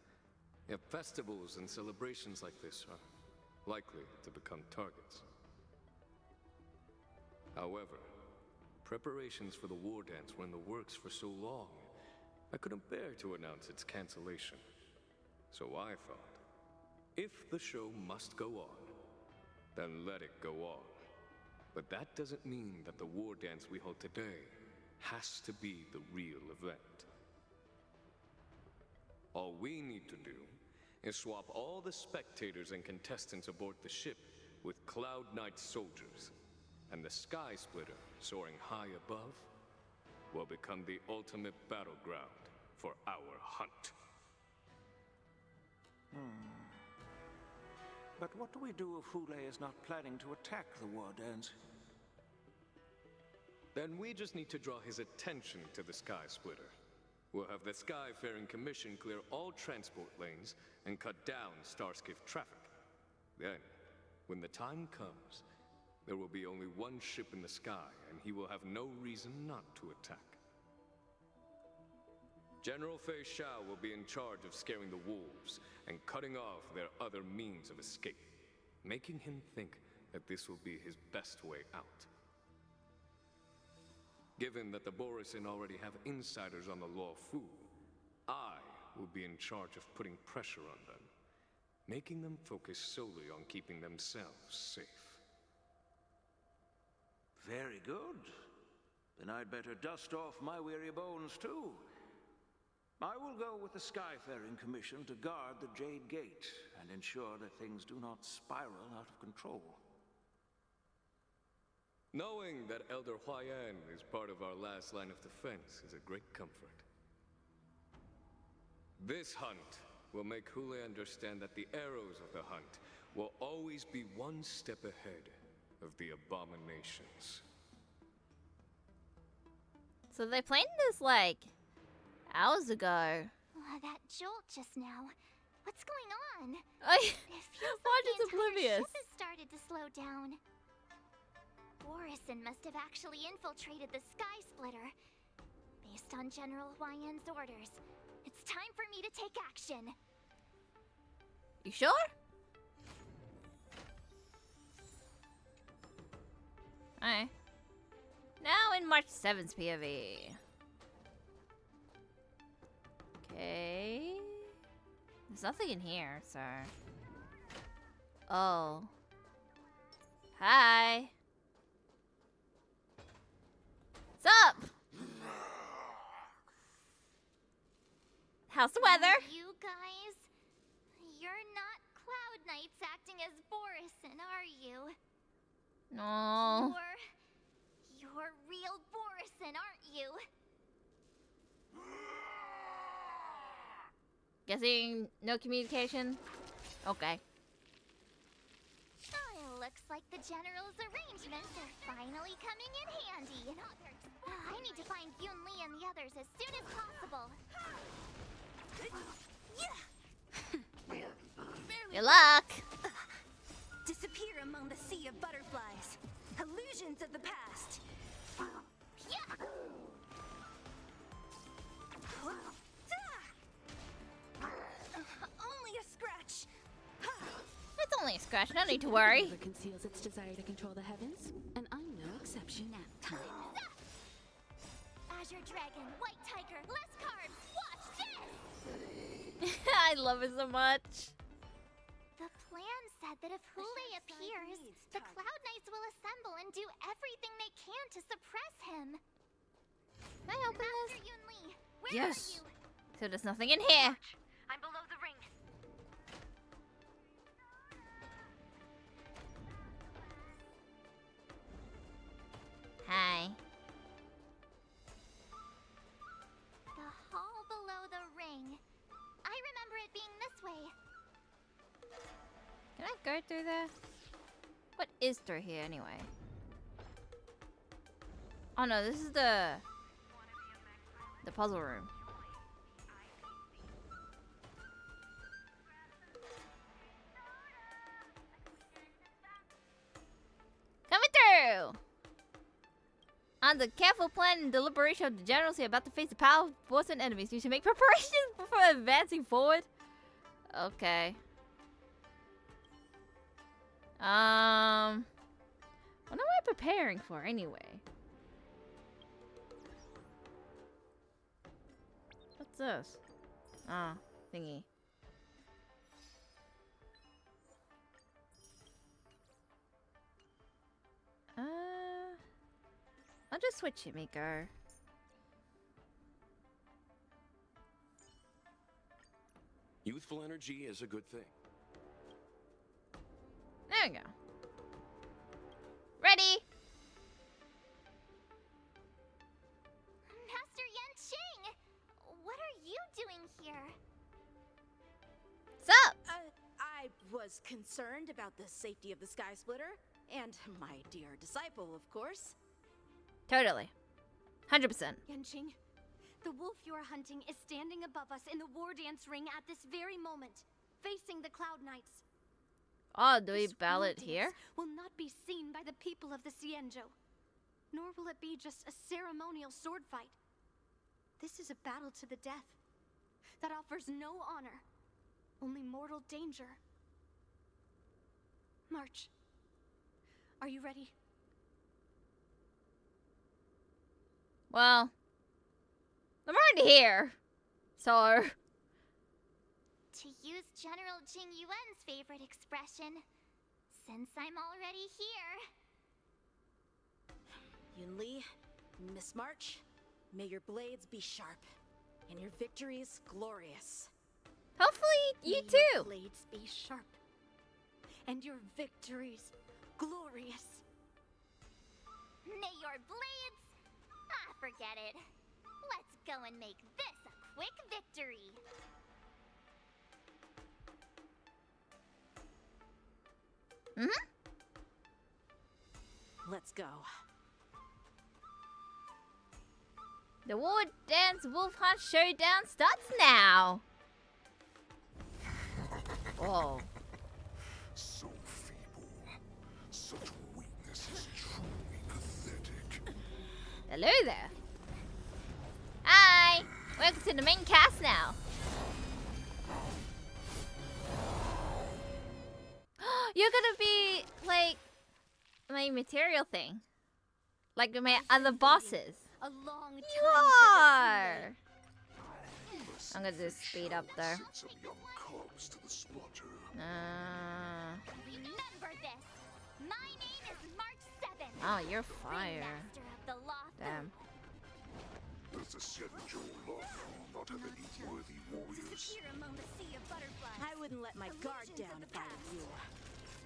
Yet festivals and celebrations like this are likely to become targets. However, preparations for the war dance were in the works for so long, I couldn't bear to announce its cancellation. So I thought, if the show must go on, then let it go on. But that doesn't mean that the war dance we hold today has to be the real event. All we need to do is swap all the spectators and contestants aboard the ship with Cloud Knight soldiers, and the Sky Splitter soaring high above will become the ultimate battleground for our hunt. But what do we do if Hoolay is not planning to attack the war dance? Then we just need to draw his attention to the Sky Splitter. We'll have the Skyfaring Commission clear all transport lanes and cut down Starskiff traffic. Then, when the time comes, there will be only one ship in the sky, and he will have no reason not to attack. General Fei Shao will be in charge of scaring the wolves and cutting off their other means of escape, making him think that this will be his best way out. Given that the Borisin already have insiders on the Law Fu, I will be in charge of putting pressure on them, making them focus solely on keeping themselves safe. Very good. Then I'd better dust off my weary bones too. I will go with the Skyfaring Commission to guard the Jade Gate and ensure that things do not spiral out of control. Knowing that Elder Huayan is part of our last line of defense is a great comfort. This hunt will make Hoolay understand that the arrows of the hunt will always be one step ahead of the abominations. So they planned this like hours ago. That jolt just now. What's going on? It feels Marge like is the entire oblivious. ship has started to slow down. Borisin must have actually infiltrated the Sky Splitter. Based on General Huayan's orders, it's time for me to take action. You sure? Alright. Now in March 7th POV. Okay. There's nothing in here, so. Oh. Hi. What's up? How's the weather? You guys, you're not Cloud Knights acting as Borisin, are you? No. You're real Borisin, aren't you? Guessing no communication? Okay. Oh, it looks like the General's arrangements are finally coming in handy. I need to find Yunli and the others as soon as possible. Good luck! Disappear among the sea of butterflies. Illusions of the past. Only a scratch. It's only a scratch, no need to worry. Never conceals its desire to control the heavens, and I'm no exception. Nap time. Azure Dragon, White Tiger, less carbs. Watch this! I love it so much. The plan said that if Hoolay appears, the Cloud Knights will assemble and do everything they can to suppress him. Can I open Master this? Yunli, where Yes. are you? So there's nothing in here. I'm below the ring. Hi. The hall below the ring. I remember it being this way. Can I go through there? What is through here anyway? Oh no, this is the puzzle room. Coming through! On the careful plan and deliberation of the generals who are about to face the powerful force and enemies, you should make preparations before advancing forward. Okay. What am I preparing for anyway? What's this? Ah, thingy. I'll just switch it, Miko. Youthful energy is a good thing. There we go. Ready? Master Yanqing! What are you I was concerned about the safety of the Sky Splitter, and my dear disciple, of course. Totally. 100%. Yanqing, the wolf you're hunting is standing above us in the war dance ring at this very moment, facing the Cloud Knights. Oh, do we This battle war it here? dance will not be seen by the people of the Xianzhou, nor will it be just a ceremonial sword fight. This is a battle to the death that offers no honor, only mortal danger. March, are you ready? Well, I'm already here. So... To use General Jing Yuan's favorite expression, since I'm already here. Yunli, Miss March, may your blades be sharp, and your victories glorious. Hopefully, you May too. your blades be sharp, and your victories glorious. May your blades... Ah, forget it. Let's go and make this a quick victory. Let's go. The War Dance Wolf Hunt Showdown starts now. Whoa. So feeble. Such weakness is truly pathetic. Hello there. Hi. Welcome to the main cast now. You're gonna be like my material thing, like my other bosses. A long time You are. I'm gonna just speed up there. Remember this. My name is March 7. Oh, you're fire. Master of the Law. Damn. Does the Xianzhou Law not have any worthy warriors? I wouldn't let my guard down if I were you.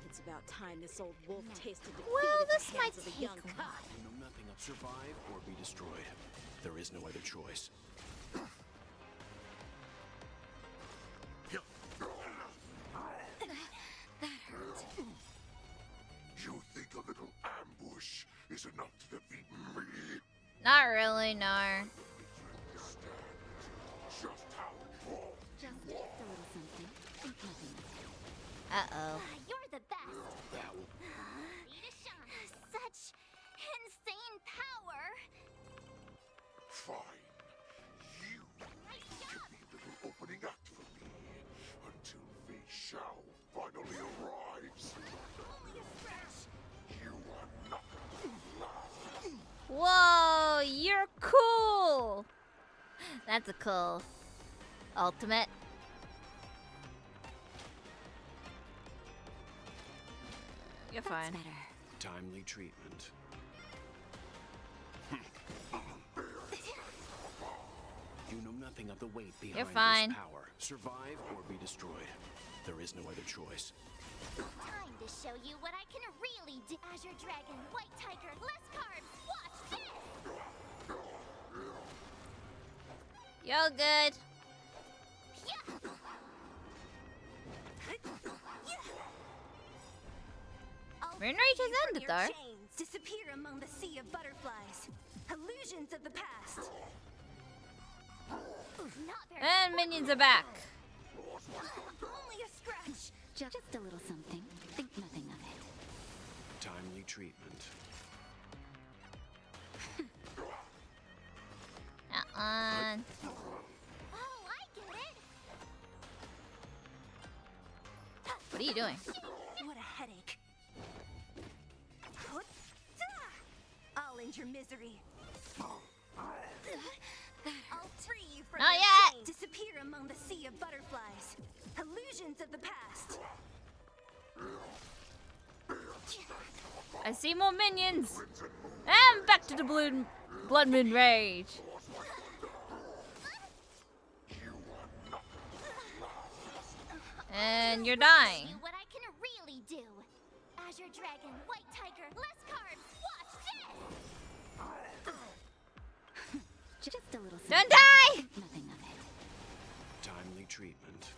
It's about time this old wolf tasted defeat Well, at the this might hands of a take young a cub. You know nothing of survive or be destroyed. There is no other choice. You think a little ambush is enough to defeat me? Not really, no. Just how wrong Just a little something. Think nothing. Uh-oh. You're the best. Such insane power. Fine. You give me a little opening act for me until Fei Xiao finally arrives. You are not allowed. Whoa, you're cool. That's a cool ultimate. You're fine. Timely treatment. You know nothing of the weight behind fine. this power. Survive or be destroyed. There is no other choice. Time to show you what I can really do. Azure Dragon, White Tiger, less carbs. Watch this. You're good. Moon Rage has ended though. Chains disappear among the sea of butterflies. Illusions of the past. And minions are back. Only a scratch. Just a little something. Think nothing of it. Timely treatment. Oh, I get it. What are you doing? What a headache. I'll end your misery. I'll free you from Not your yet. chains. Disappear among the sea of butterflies. Illusions of the past. I see more minions. And back to the Blood Moon Rage. And you're dying. Show you what I can really do. Azure Dragon, White Tiger, less carbs. Watch this. Just a little something. Don't die! Nothing of it. Timely treatment.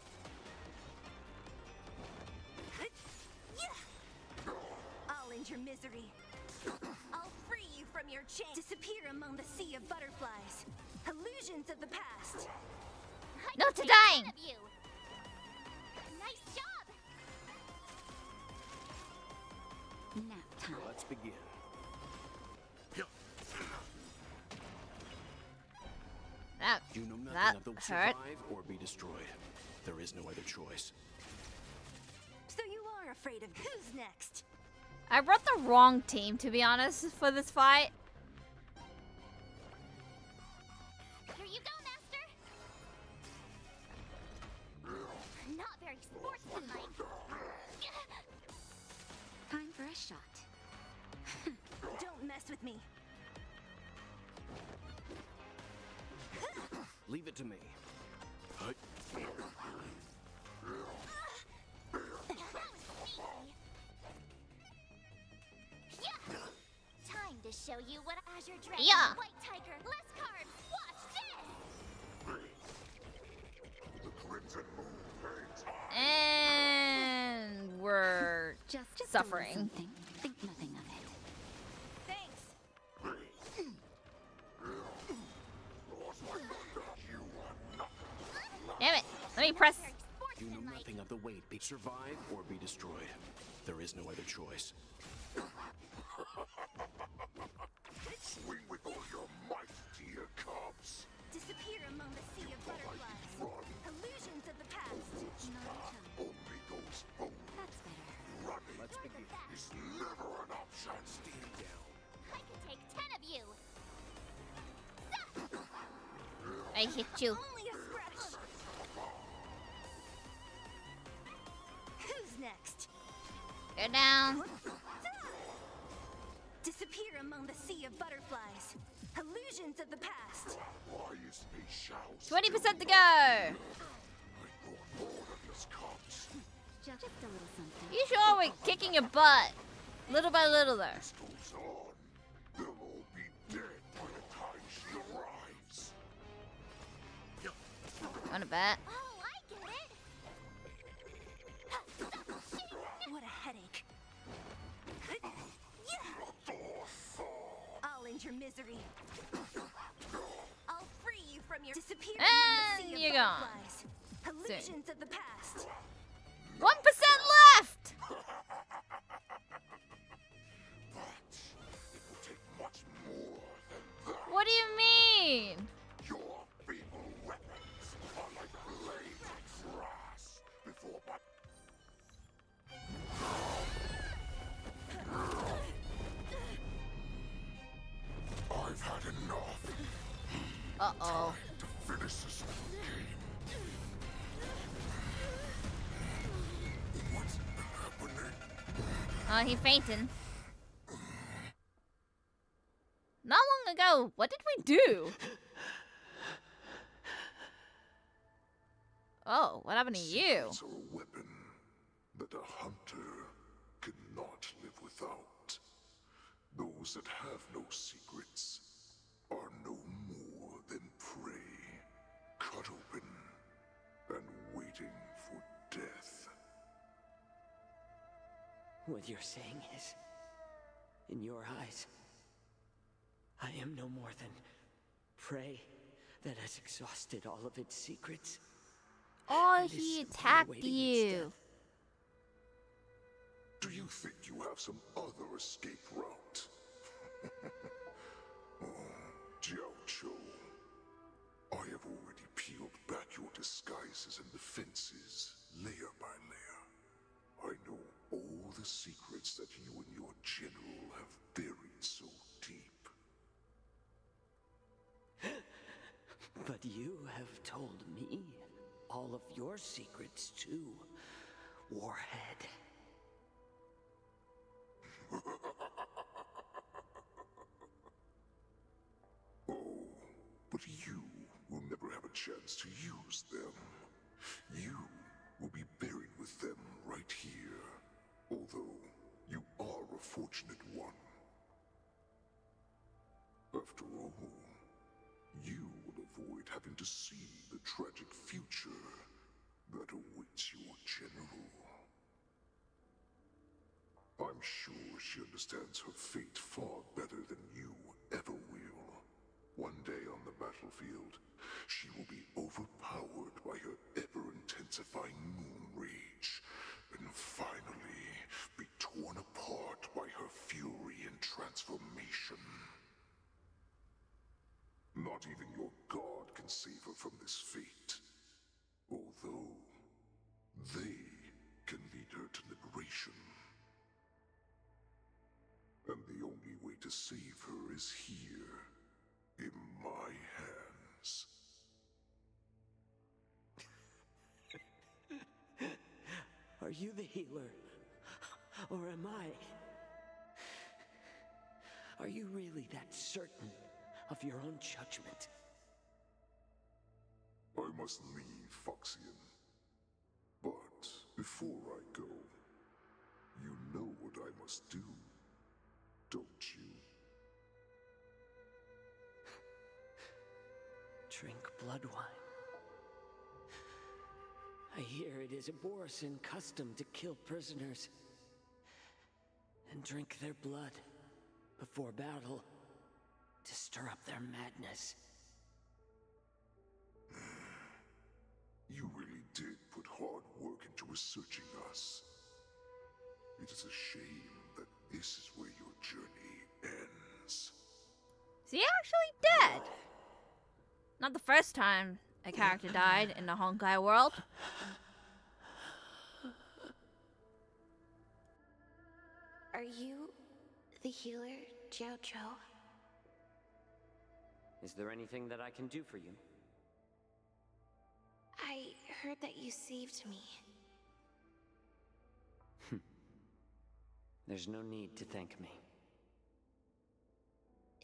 chance. Disappear among the sea of butterflies. Illusions of the past. No to dying. Nice job. Nap time. Let's begin. That, You know nothing that of the hurt. survive or be destroyed. There is no other choice. So you are afraid of who's next? I brought the wrong team, to be honest, for this fight. Here you go, Master. Not very sportsmanlike. Time for a shot. Don't mess with me. Leave it to me. Time to show you what Azure Dragon, Yeah. White Tiger, less carbs. Watch this. And we're Just suffering. something. Think nothing of it. Thanks. Damn it. Let me press. You know nothing of the weight. Be survive or be destroyed. There is no other choice. Swing with all your might, dear cubs. Disappear among the sea of butterflies. Illusions of the past. Only those bones. That's better. Running Let's begin. is never an option. Stand down. I can take 10 of you. I hit you. Only a scratch. Who's next? Go down. Disappear among the sea of butterflies. Illusions of the past. Why is a shall 20% to go. Just a little something. You sure we're kicking your butt. Little by little though. goes on? They'll all be dead by the time she arrives. Wanna bet? Oh, I get it. What a headache. I'll end your misery. I'll free you from your disappear among the sea And of you're gone. butterflies. Illusions of the past. 1% left. Much more than that. What do you mean? Your feeble weapons are like blades of grass before my... I've had enough. Uh-oh. To finish this game. What's happening? He fainting. Not long ago, what did we do? Oh, what happened to you? Secrets are a weapon that a hunter cannot live without. Those that have no secrets are no more than prey, cut open and waiting for death. What you're saying is, in your eyes, I am no more than prey that has exhausted all of its secrets. Oh, and is he simply attacked awaiting its you. death. Do you think you have some other escape route? Oh, Jiao Cho, I have already peeled back your disguises and defenses, layer by layer. I know all the secrets that you and your general have buried so deep. But you have told me all of your secrets too, Warhead. Oh, but you will never have a chance to use them. You will be buried with them right here, although you are a fortunate one. After all, you will avoid having to see the tragic future that awaits your general. I'm sure she understands her fate far better than you ever will. One day on the battlefield, she will be overpowered by her ever-intensifying moon rage, and finally be torn apart by her fury and transformation. Not even your god can save her from this fate, although they can lead her to liberation. And the only way to save her is here, in my hands. Are you the healer? Or am I? Are you really that certain of your own judgment? I must leave, Foxian. But before I go, you know what I must do, don't you? Drink blood wine. I hear it is a Borisin custom to kill prisoners and drink their blood before battle to stir up their madness. You really did put hard work into researching us. It is a shame that this is where your journey ends. Is he actually dead? Not the first time a character died in the Honkai world. Are you the healer, Jiao Cho? Is there anything that I can do for you? I heard that you saved me. There's no need to thank me.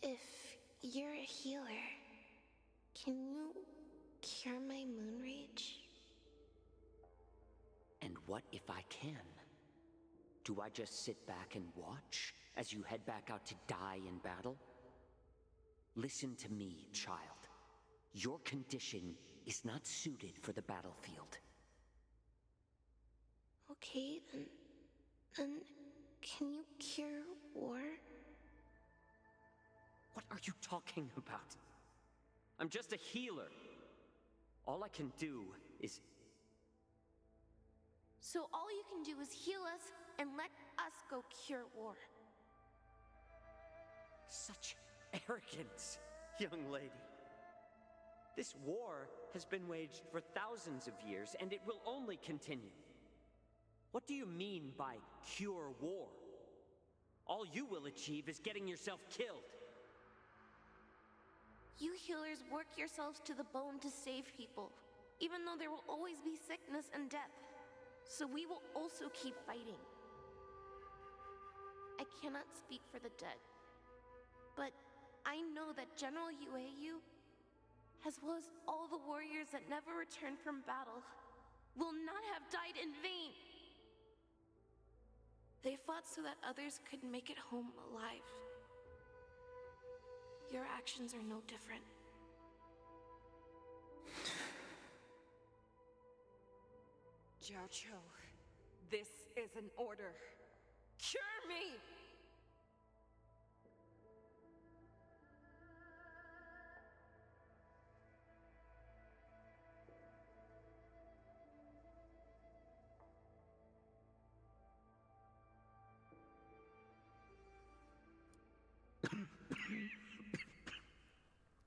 If you're a healer, can you cure my moon rage? And what if I can? Do I just sit back and watch as you head back out to die in battle? Listen to me, child. Your condition is not suited for the battlefield. Okay, then can you cure war? What are you talking about? I'm just a healer. All I can do is... So all you can do is heal us and let us go cure war. Such arrogance, young lady. This war has been waged for thousands of years, and it will only continue. What do you mean by cure war? All you will achieve is getting yourself killed. You healers work yourselves to the bone to save people, even though there will always be sickness and death. So we will also keep fighting. I cannot speak for the dead, but I know that General Yueyu, as well as all the warriors that never returned from battle, will not have died in vain. They fought so that others could make it home alive. Your actions are no different. Jiao Cho, this is an order. Cure me!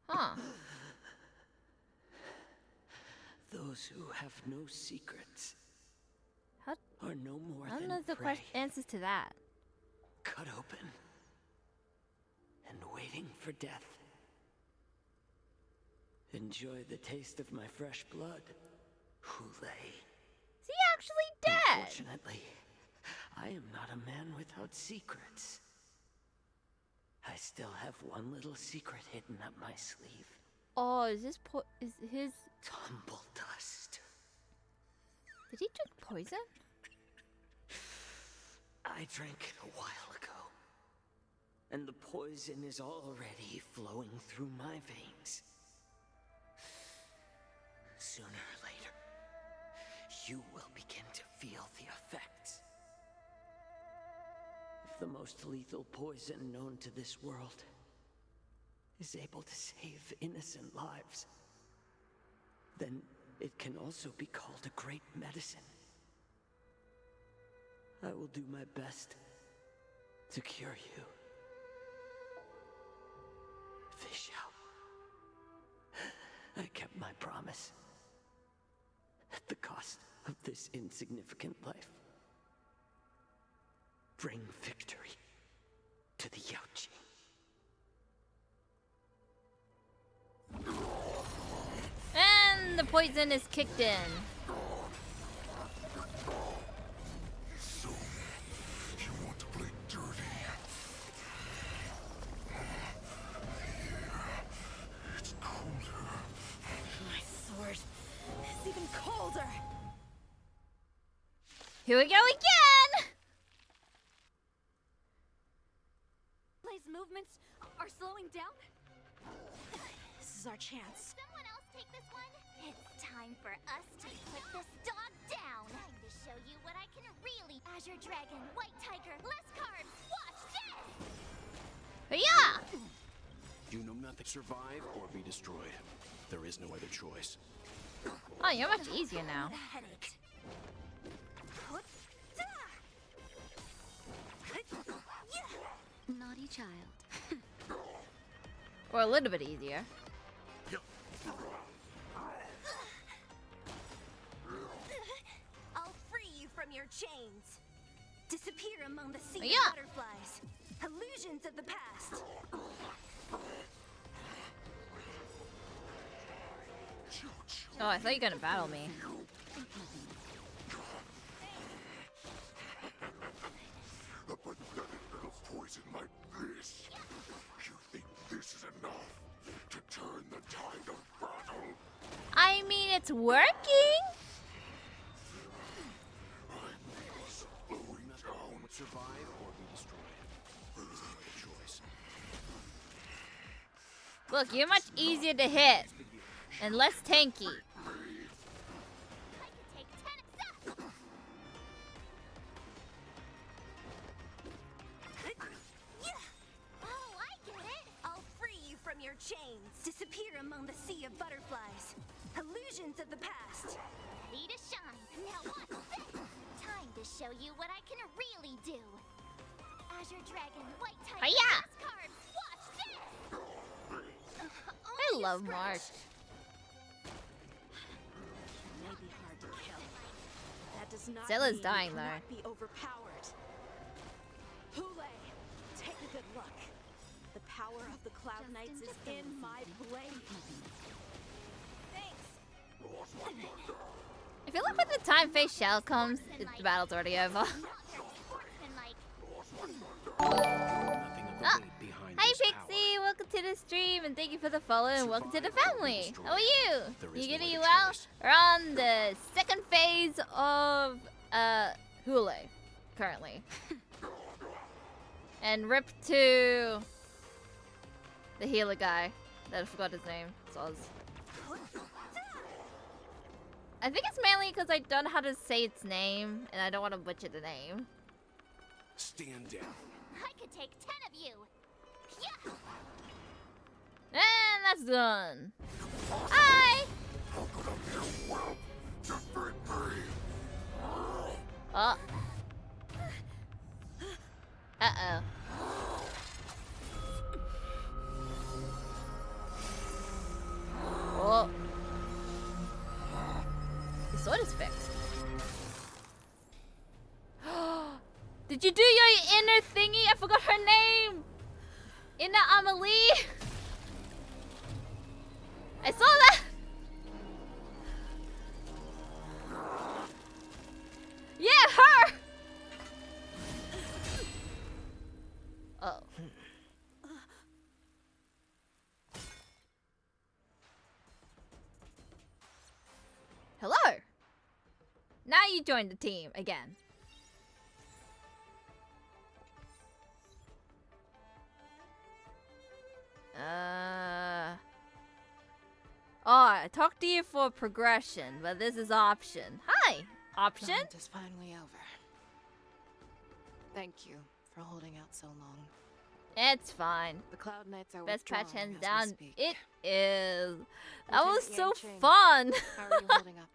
Huh. Those who have no secrets How, are no more I don't than know the prey. answers to that. Cut open and waiting for death. Enjoy the taste of my fresh blood, Hoolay. Is he actually dead? Unfortunately, I am not a man without secrets. I still have one little secret hidden up my sleeve. Oh, is his tumble dust? Did he drink poison? I drank it a while ago, and the poison is already flowing through my veins. Sooner or later, you will begin to feel the effects. If the most lethal poison known to this world is able to save innocent lives, then it can also be called a great medicine. I will do my best to cure you. Fish out. I kept my promise. At the cost of this insignificant life. Bring victory to the Yaoqing. And the poison is kicked in. So, you want to play dirty? Here, it's colder. My sword is even colder. Here we go again! Play's movements are slowing down. This is our chance. Someone else take this one? It's time for us to put this dog down. Time to show you what I can really. Azure Dragon, White Tiger, less carbs. Watch this! Yeah! You know nothing. Survive or be destroyed. There is no other choice. Oh, you're much easier now. Headache. Naughty child. Or a little bit easier. I'll free you from your chains. Disappear among the sea Yeah. of butterflies. Illusions of the past. Oh, I thought you were gonna battle me. A pathetic little poison like this. You think this is enough to turn the tide of battle? I mean, it's working! Slowing down. Survive or be destroyed. There is no other choice. Look, you're much easier to hit. And less tanky. Oh, I get it. I'll free you from your chains. Disappear among the sea of butterflies. Illusions of the past. Ready to shine. Now watch this. Time to show you what I can really do. Azure Dragon, White Tiger, Hiya! less carbs. Watch this! I love March. May be hard to kill. That does not Zella's mean dying, you though. cannot be overpowered. Hoolay, take a good look. The power of the Cloud Knights is in my blade. I feel like by the time Face Shell comes, the battle's already over. Ah. Hi Pixie, welcome to the stream and thank you for the follow and welcome to the family. How are you? You getting you well? We're on the second phase of Hoolay currently. And rip to the healer guy that I forgot his name. Soz. I think it's mainly because I don't know how to say its name and I don't want to butcher the name. Stand down. I could take 10 of you. Yeah. And that's done. Hi! Oh. Uh-oh. Oh. The sword is fixed. Did you do your inner thingy? I forgot her name! Inner Amelie? I saw that! Yeah, her! Oh. Hello! Now you joined the team again. Oh, I talked to you for progression, but this is option. Hi! Option? The hunt is finally over. Thank you for holding out so long. It's fine. The Cloud Knights are Best patch withdrawing hands as we down. speak. It is. That was Lieutenant so Yanqing, fun. How are you holding up?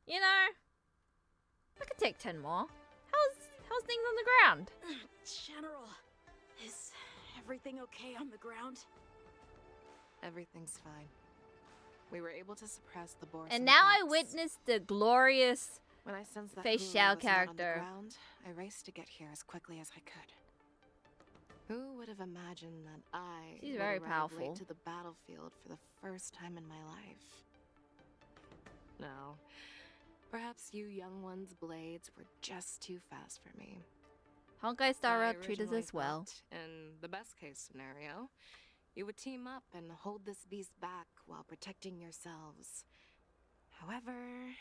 You know, I could take 10 more. How's things on the ground? General, is everything okay on the ground? Everything's fine. We were able to suppress the boar. And now I witnessed the glorious when I sensed that Fei Hoolay Xiao was not on the character. ground, I raced to get here as quickly as I could. Who would have imagined that I She's would very arrive powerful. late to the battlefield for the first time in my life? No. Perhaps you young ones' blades were just too fast for me. Honkai Star I Rail treated originally us well. thought, in the best case scenario, you would team up and hold this beast back while protecting yourselves. However,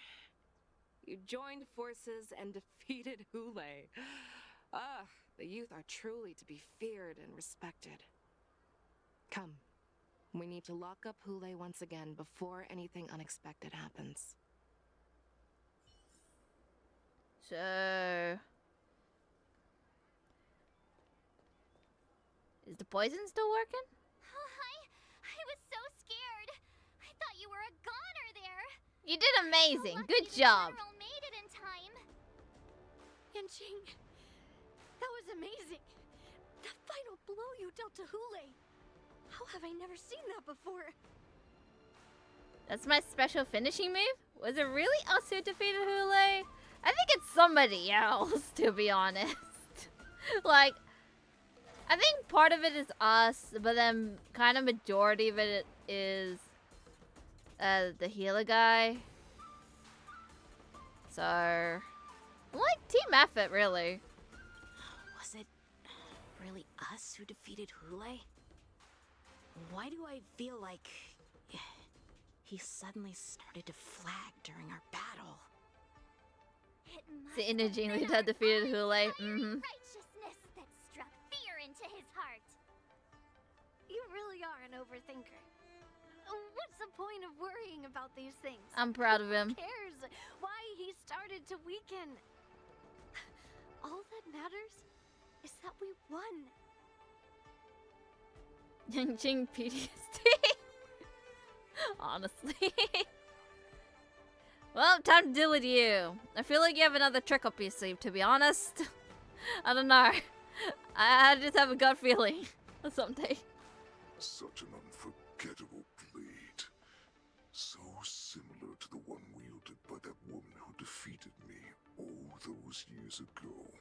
you joined forces and defeated Hoolay. Ah, the youth are truly to be feared and respected. Come, we need to lock up Hoolay once again before anything unexpected happens. So, is the poison still working? Oh, I was so scared. I thought you were a goner there. You did amazing. So Good lucky job. The general made it in time. Yanqing, that was amazing. The final blow you dealt to Hoolay. How have I never seen that before? That's my special finishing move? Was it really us who defeated Hoolay? I think it's somebody else, to be honest. Like, I think part of it is us, but then kind of majority of it is the healer guy. So, like team effort, really. Was it really us who defeated Hoolay? Why do I feel like he suddenly started to flag during our battle? The Inaging leader defeated Hoolay. Righteousness that struck fear into his heart. You really are an overthinker. What's the point of worrying about these things? I'm proud of him. Who cares why he started to weaken? All that matters is that we won. Yanqing PTSD. Honestly. Well, time to deal with you. I feel like you have another trick up your sleeve, to be honest. I don't know. I just have a gut feeling. Someday. Such an unforgettable blade. So similar to the one wielded by that woman who defeated me all those years ago.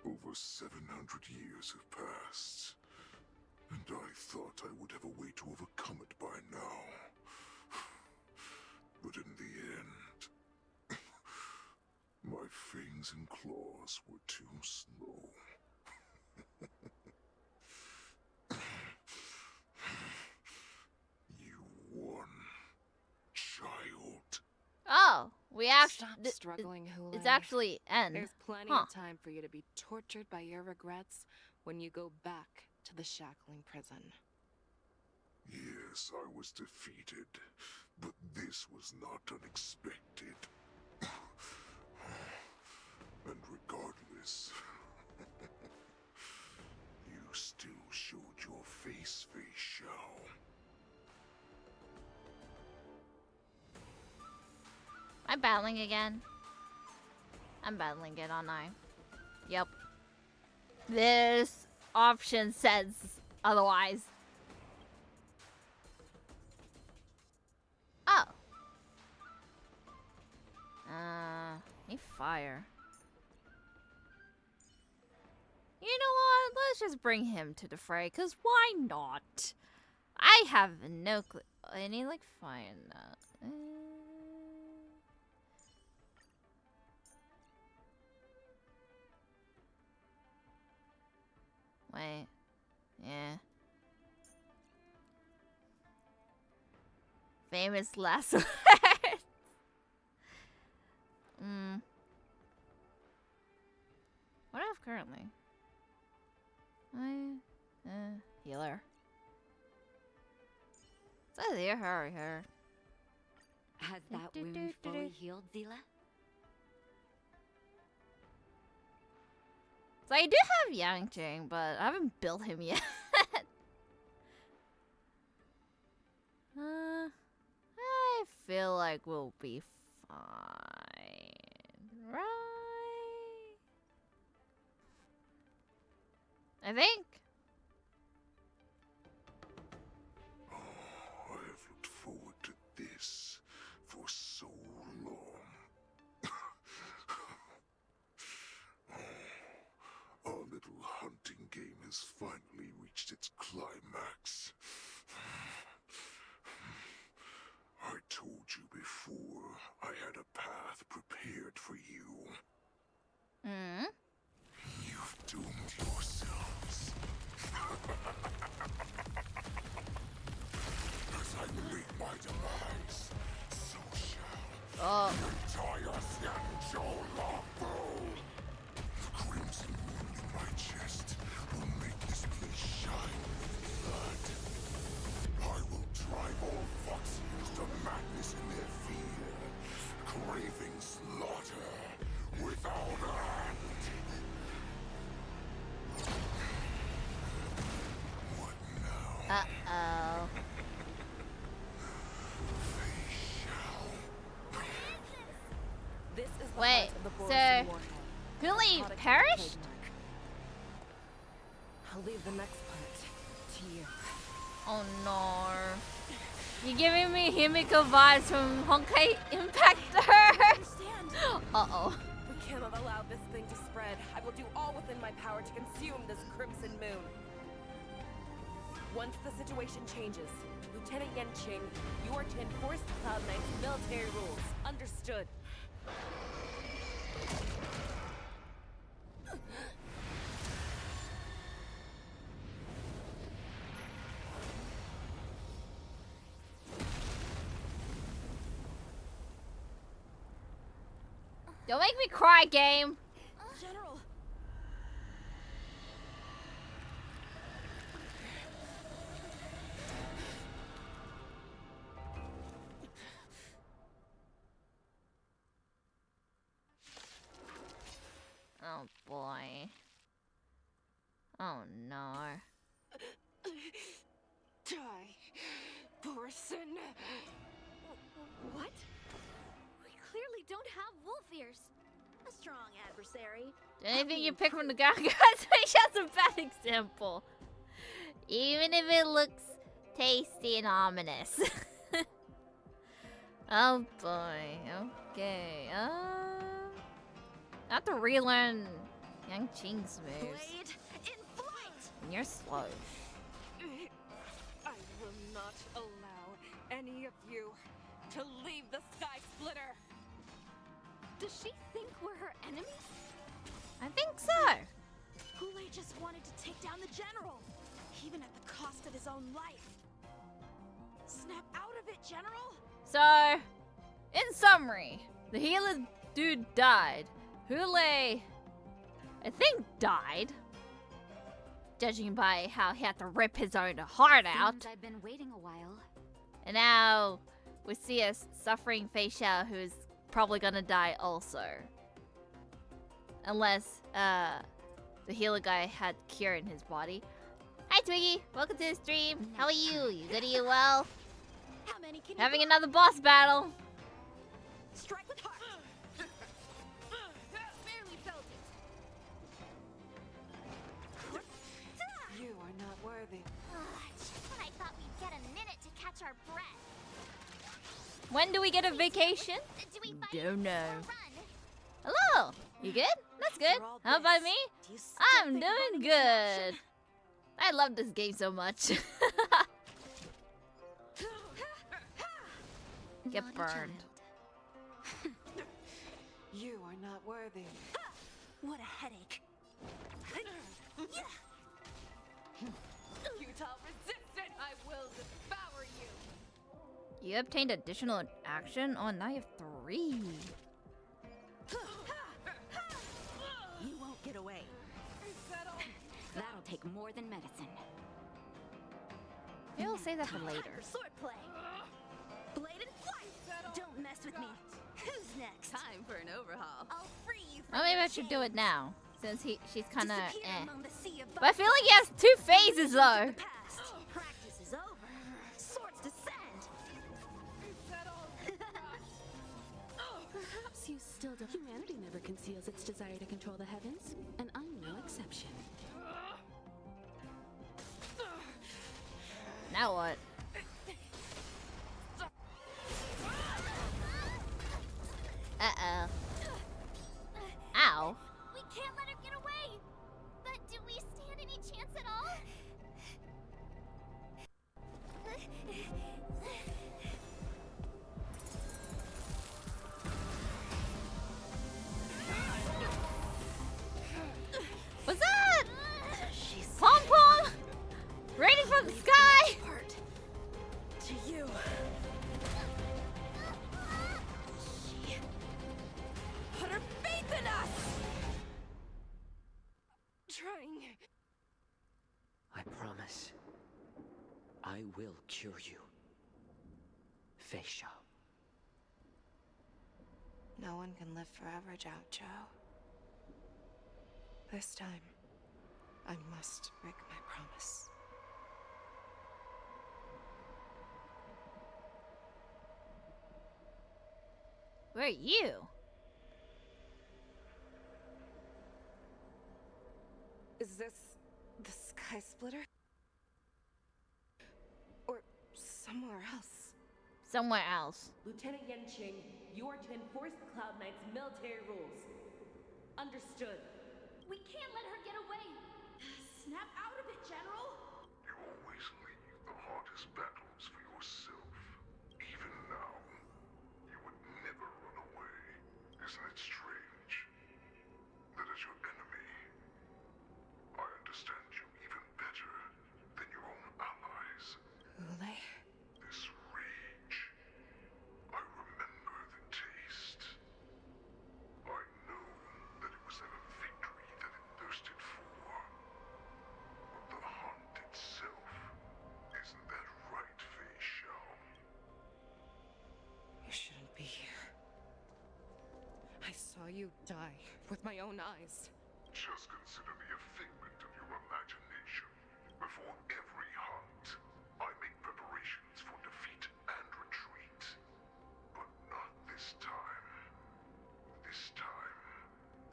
Over 700 years have passed, and I thought I would have a way to overcome it by now. But in the end, my fangs and claws were too slow. You won, child. Oh, we actually. Stop struggling, Hoolay. It's actually N. There's plenty Huh. of time for you to be tortured by your regrets when you go back to the shackling prison. Yes, I was defeated, but this was not unexpected. And regardless, you still showed your face, Fei Xiao. I'm battling again. I'm battling again, aren't I? Yep. This option says otherwise. Oh. Need fire. You know what? Let's just bring him to the fray, cause why not? I have no clue. I need like fire now. Wait. Yeah. Famous last words. What do I have currently? Healer. Is that there? Her. Has that wound fully healed, Zila? So I do have Yangcheng, but I haven't built him yet. I feel like we'll be fine, right? I think. I have looked forward to this for so long. Our little hunting game has finally reached its climax. I told you before I had a path prepared for you. Hmm? You've doomed yourselves. As I meet my demise, so shall the entire Xianzhou longbow. The crimson wound in my chest will make this place shine with blood. I will drive all Foxians to madness in their fear, craving slaughter without end. What now? Uh-oh. This is the Wait, heart of the so Boris warhead. Hoolay perished? I'll leave the next part to you. Oh no. You're giving me Himiko vibes from Honkai Impactor. Uh-oh. We cannot allow this thing to spread. I will do all within my power to consume this crimson moon. Once the situation changes, Lieutenant Yanqing, you are to enforce the Cloud Knight's military rules. Understood. Don't make me cry, game. General. Oh boy. Oh no. Die, Borison. What? We clearly don't have wolf ears. A strong adversary. Anything you pick from the guy, guys, that's a bad example. Even if it looks tasty and ominous. Oh boy. Okay. I have to relearn Yangqing's moves. Blade in flight. And you're slow. I will not allow any of you to leave the Sky Splitter. Does she think we're her enemies? I think so. Hoolay just wanted to take down the general, even at the cost of his own life. Snap out of it, General. So, in summary, the healer dude died. Hoolay, I think, died. Judging by how he had to rip his own heart out. Seems I've been waiting a while. And now we see a suffering Fei Xiao who's probably gonna die also. Unless the healer guy had cure in his body. Hi Twiggy, welcome to the stream. How are you? You good? Are you well? How many can Having another boss battle. Strike with heart. Barely felt it. You are not worthy. Just when I thought we'd get a minute to catch our breath. When do we get a vacation? Do we fight Don't know. or run? Hello. You good? That's good. How about me? I'm doing good. I love this game so much. Get burned. You are not worthy. What a headache. Utah resistant, I will devour you. You obtained additional action? Oh, now you have 3. You won't get away. That'll take more than medicine. Maybe we'll save that for later. Swordplay. Blade and flight. Don't mess with me. Who's next? Time for an overhaul. I'll free you from Oh, maybe your I should do it now. Since she's kind of eh. among the sea of But I feel like he has two phases though. Practice is over. Swords descend. Perhaps you still don't. Humanity never conceals its desire to control the heavens, and I'm no exception. Now what? Uh-oh. Ow. We can't let her get away! But do we stand any chance at all? What's that? Pom pom? Raining from the sky? To you. She put her faith in us. Trying. I promise. I will cure you. Fei Shao. No one can live forever, Zhao Zhou. This time, I must break my promise. Where are you? Is this the Sky Splitter? Or somewhere else? Somewhere else. Lieutenant Yanqing, you are to enforce the Cloud Knight's military rules. Understood. We can't let her get away! Snap out of it, General! You always leave the hardest battles for yourself. Even now, you would never run away. Isn't it strange? That as your enemy, I understand you even better than your own allies. Hoolay? This rage, I remember the taste. I know that it was never victory that it thirsted for. But the hunt itself, isn't that right, Fei Shao? You shouldn't be here. I saw you die with my own eyes. Just consider me a figment of your imagination. Before every hunt, I make preparations for defeat and retreat. But not this time. This time,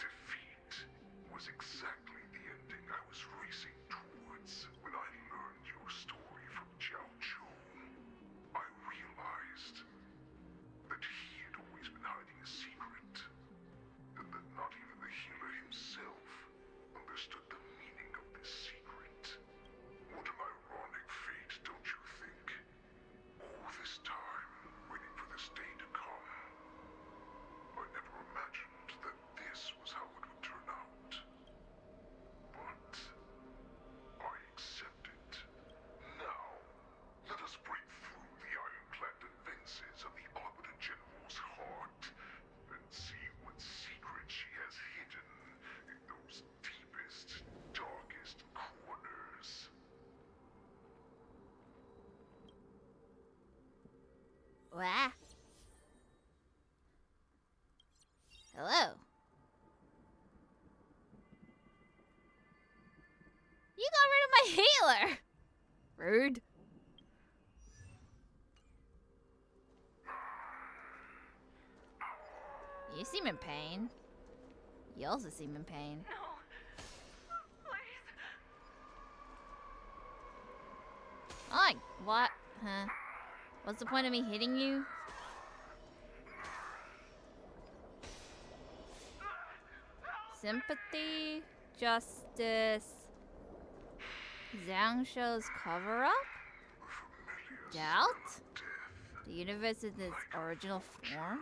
defeat was exactly the ending I was racing towards when I learned your story from Zhao Zhou. I realized that he had always been hiding a secret, and that not even the healer himself understood the meaning of this secret. What an ironic fate, don't you think? All this time, waiting for this day to come. I never imagined that this was how it would turn out. But I accept it. Now, let us break through the ironclad defenses of the Arbiter General's heart and see what secret she has hidden in those deepest, darkest corners. Wah. Hello. You got rid of my healer. Rude. You seem in pain. You also seem in pain. Oh, what? Huh? What's the point of me hitting you? Sympathy, justice, Zhang Shou's cover-up? Doubt? The universe in its original form?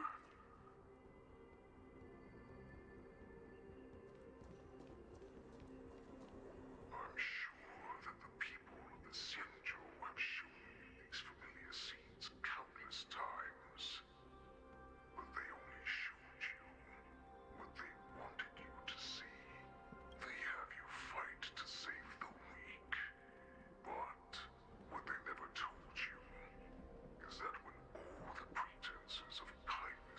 I'm sure that the people of the Xianzhou have shown you these familiar scenes countless times. But they only showed you what they wanted you to see. They have you fight to save the weak. But what they never told you is that when all the pretenses of kindness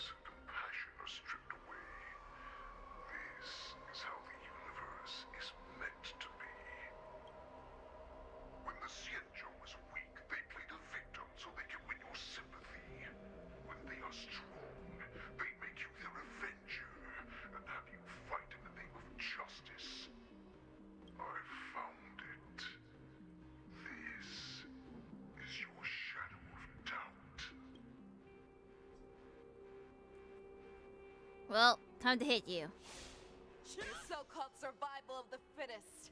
Well, time to hit you. Your so-called survival of the fittest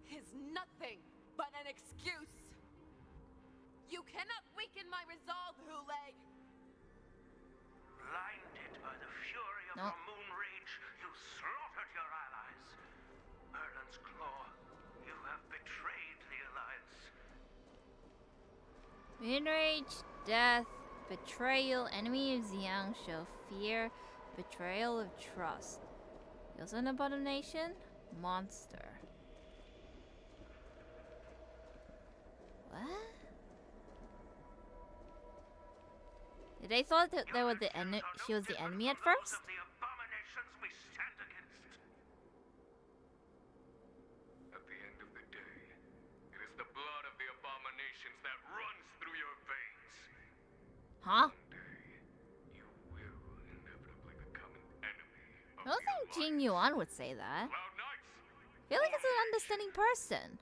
is nothing but an excuse. You cannot weaken my resolve, Hoolay. Blinded by the fury of your moon rage, you slaughtered your allies. Merlin's Claw, you have betrayed the Alliance. Moon rage, death, betrayal, enemy of Xiang show fear, betrayal of trust. He also an abomination? Monster. What? They thought that they were the she was the enemy at first? The abominations we stand against. At the end of the day, it is the blood of the abominations that runs through your veins. Huh? One day, you will inevitably become an enemy I don't think Jing Yuan would say that. I feel like it's an understanding person.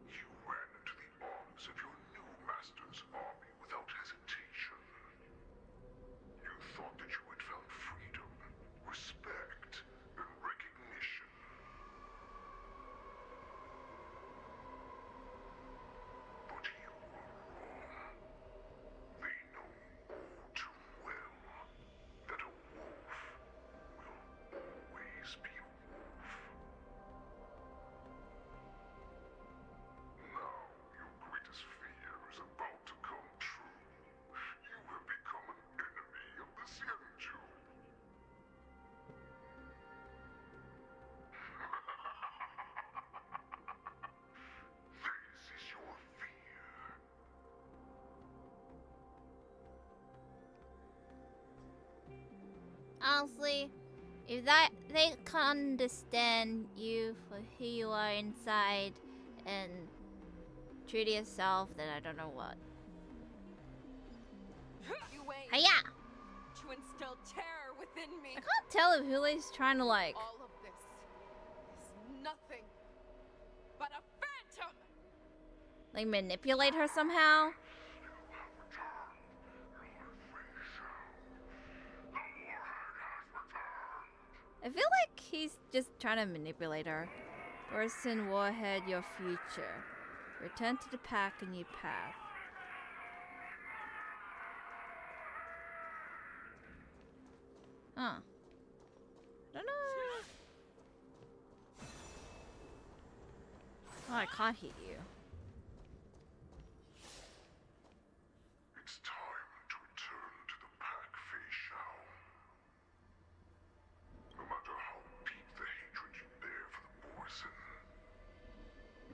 You ran into the arms of your new master's army without hesitation. You thought that you had found freedom, respect, and recognition. But you were wrong. They know all too well that a wolf will always be a wolf. Now your greatest fear is about to come true. You have become an enemy of the Xianzhu. This is your fear. Honestly, if that they can't understand you for who you are inside and true to yourself, then I don't know what. You aim Hiya! to instill terror within me. I can't tell if Hulay's trying to like. All of this is nothing but a phantom. Like manipulate her somehow. I feel like he's just trying to manipulate her. Person, Warhead, your future. Return to the pack, a new path. Huh. I don't know. Oh, I can't hit you. It's time to return to the pack, Fei Shao. No matter how deep the hatred you bear for the Borson,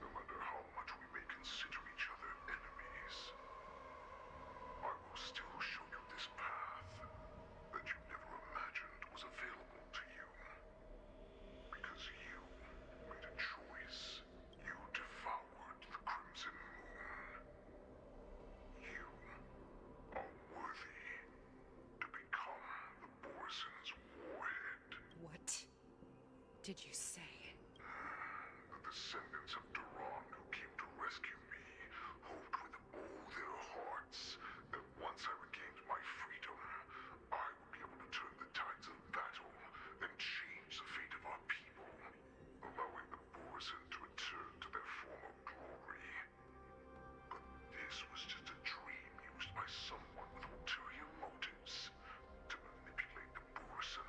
no matter how much we may consider each other enemies, I will still show you this path that you never imagined was available to you. Because you made a choice. You devoured the Crimson Moon. You are worthy to become the Borson's warhead. What did you say? The descendants of Duran who came to rescue me hoped with all their hearts that once I regained my freedom, I would be able to turn the tides of battle and change the fate of our people, allowing the Borson to return to their former glory. But this was just a dream used by someone with ulterior motives to manipulate the Borson.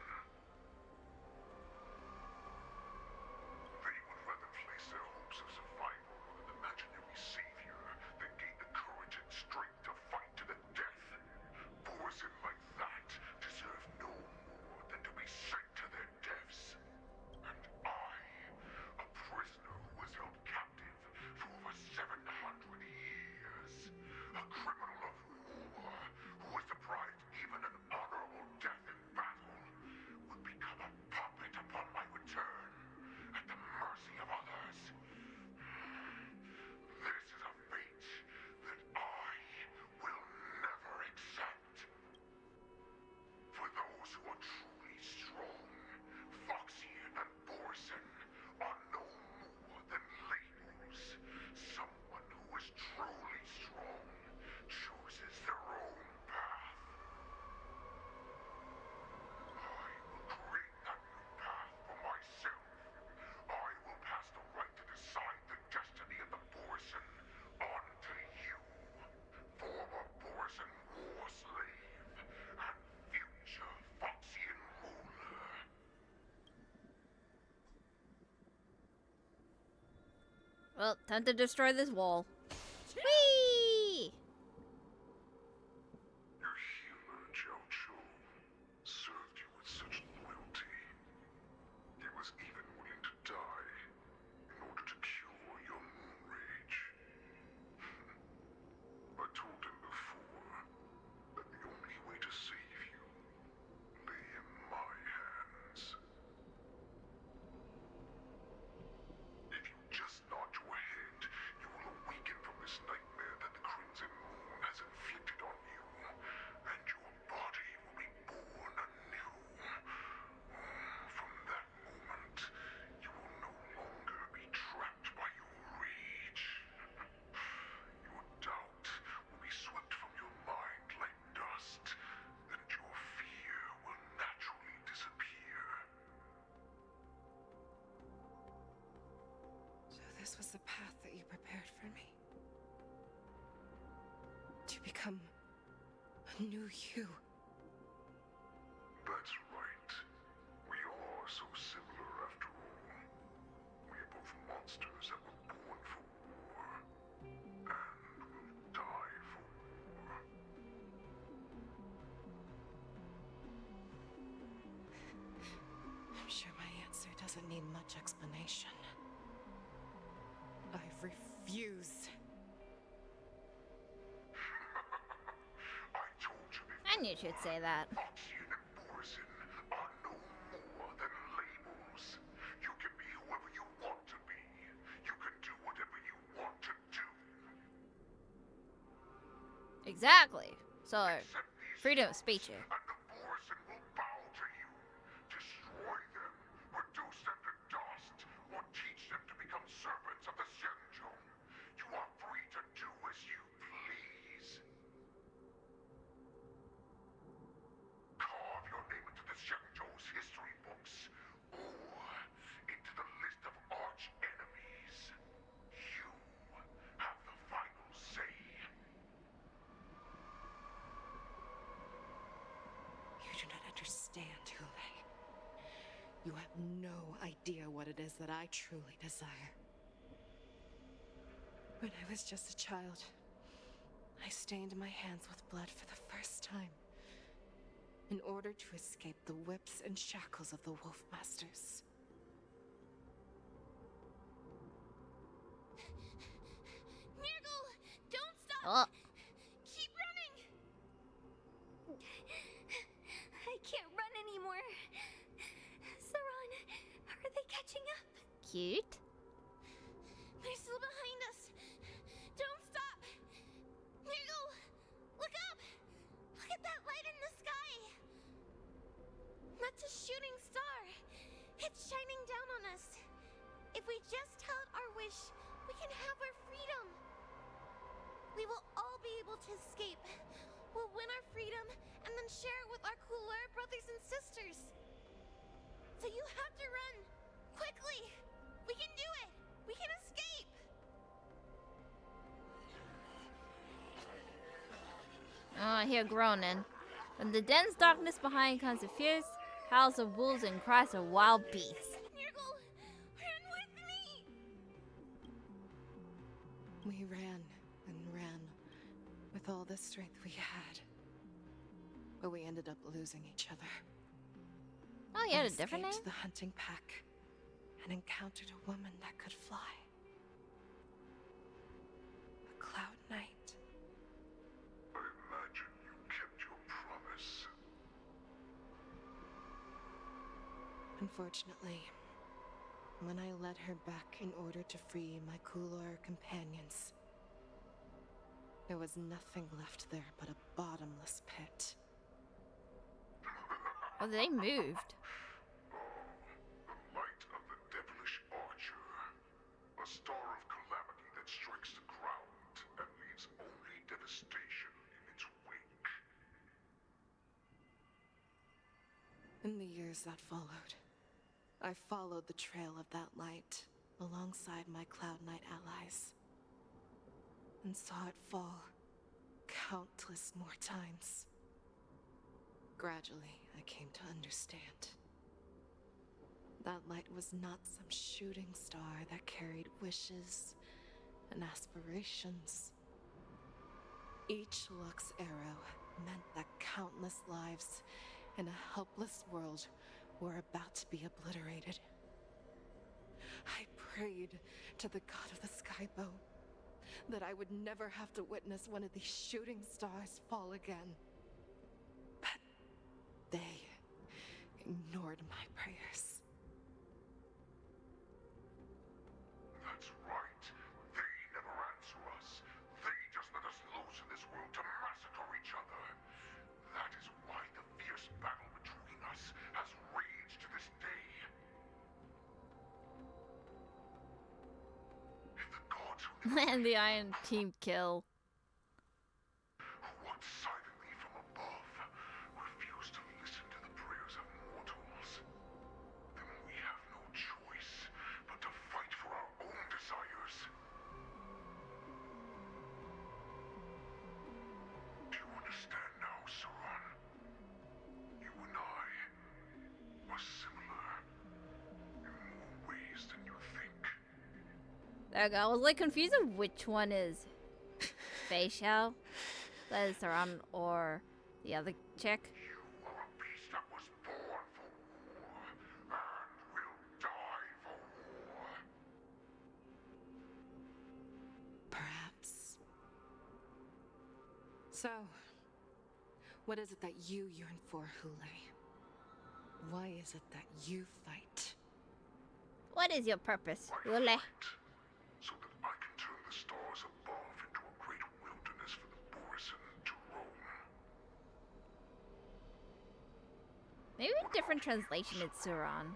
Well, time to destroy this wall. Whee! Your healer, Jiao Chu, served you with such loyalty. He was even willing to die in order to cure your moon rage. I told him before that the only way to save you lay in my hands. If you just nod your head, you will awaken from this nightmare that the Crimson Moon has inflicted on you, and your body will be born anew. From that moment, you will no longer be trapped by your rage. Your doubt will be swept from your mind like dust, and your fear will naturally disappear. So this was the path that you prepared for me? To become a new you? That's right. We are so similar after all. We are both monsters that were born for war, and will die for war. I'm sure my answer doesn't need much explanation. I refuse. I knew she'd say that. Oxygen and Borison are no more than labels. You can be whoever you want to be. You can do whatever you want to do. Exactly. So, freedom of speech here. And the Borison will bow to you. Destroy them, reduce them to dust, or teach them to become servants of the Xianzhou. You are free to do as you please. Carve your name into the Xianzhou's history books, or into the list of arch enemies. You have the final say. You do not understand, Hoolay. You have no idea what it is that I truly desire. When I was just a child, I stained my hands with blood for the first time, in order to escape the whips and shackles of the Wolf Masters. Nurgle, don't stop! Oh. Keep running! I can't run anymore. Saran, are they catching up? Cute. They're still behind us. Don't stop! Nurgle, look up! Look at that light in the sky! That's a shooting star. It's shining down on us. If we just tell it our wish, we can have our freedom. We will all be able to escape. We'll win our freedom and then share it with our cooler brothers and sisters. So you have to run. Quickly! We can do it! We can escape! Oh, I hear groaning. From the dense darkness behind comes the fierce howls of wolves and cries of wild beasts. Nurgle, run with me! We ran and ran with all the strength we had. But we ended up losing each other. Oh, you had I a different name? escaped the hunting pack and encountered a woman that could fly. A Cloud Knight. I imagine you kept your promise. Unfortunately, when I led her back in order to free my Coulor companions, there was nothing left there but a bottomless pit. Oh, they moved. The light of the devilish archer. A star of calamity that strikes the ground and leaves only devastation in its wake. In the years that followed, I followed the trail of that light alongside my Cloud Knight allies, and saw it fall countless more times. Gradually, I came to understand. That light was not some shooting star that carried wishes and aspirations. Each Lux arrow meant that countless lives in a helpless world were about to be obliterated. I prayed to the god of the skybow that I would never have to witness one of these shooting stars fall again. But they ignored my prayers. That's right. They never answer us. They just let us loose in this world to massacre each other. That is why the fierce battle between us has raged to this day. If the gods who And the Iron Team kill. watch silently from above refuse to listen to the prayers of mortals, then we have no choice but to fight for our own desires. Do you understand now, Saran? You and I are similar in more ways than you think. There we go. I was like confused of which one is Fei Xiao. That is Saran or the other chick. You are a beast that was born for war and will die for war. Perhaps. So, what is it that you yearn for, Hoolay? Why is it that you fight? What is your purpose, Hoolay? So that I can turn the stars above into a great wilderness for the Borison to roam. Maybe a different translation it's Sauron.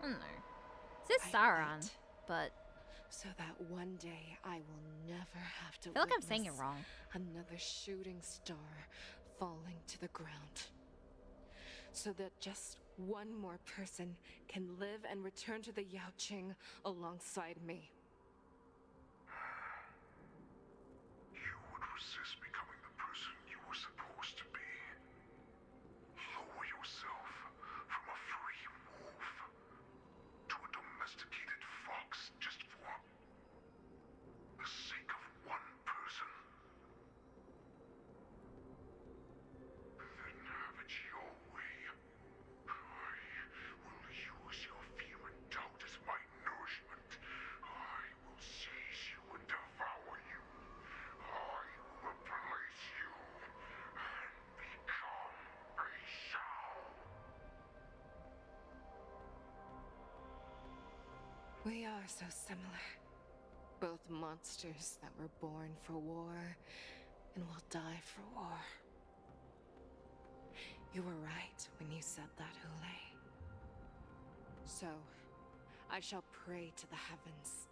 I don't know. It says Sauron, but so that one day I will never have to I feel like I'm saying it wrong. Another shooting star falling to the ground. So that just one more person can live and return to the Yaoqing alongside me. You would resist becoming the person you were supposed to be. Lower yourself from a free wolf to a domesticated fox just for the sake of one person. Then have it your way. I will use your fear and doubt as my nourishment. I will seize you and devour you. I will replace you and become a Shao. We are so similar. Both monsters that were born for war and will die for war. You were right when you said that, Hoolay. So, I shall pray to the heavens.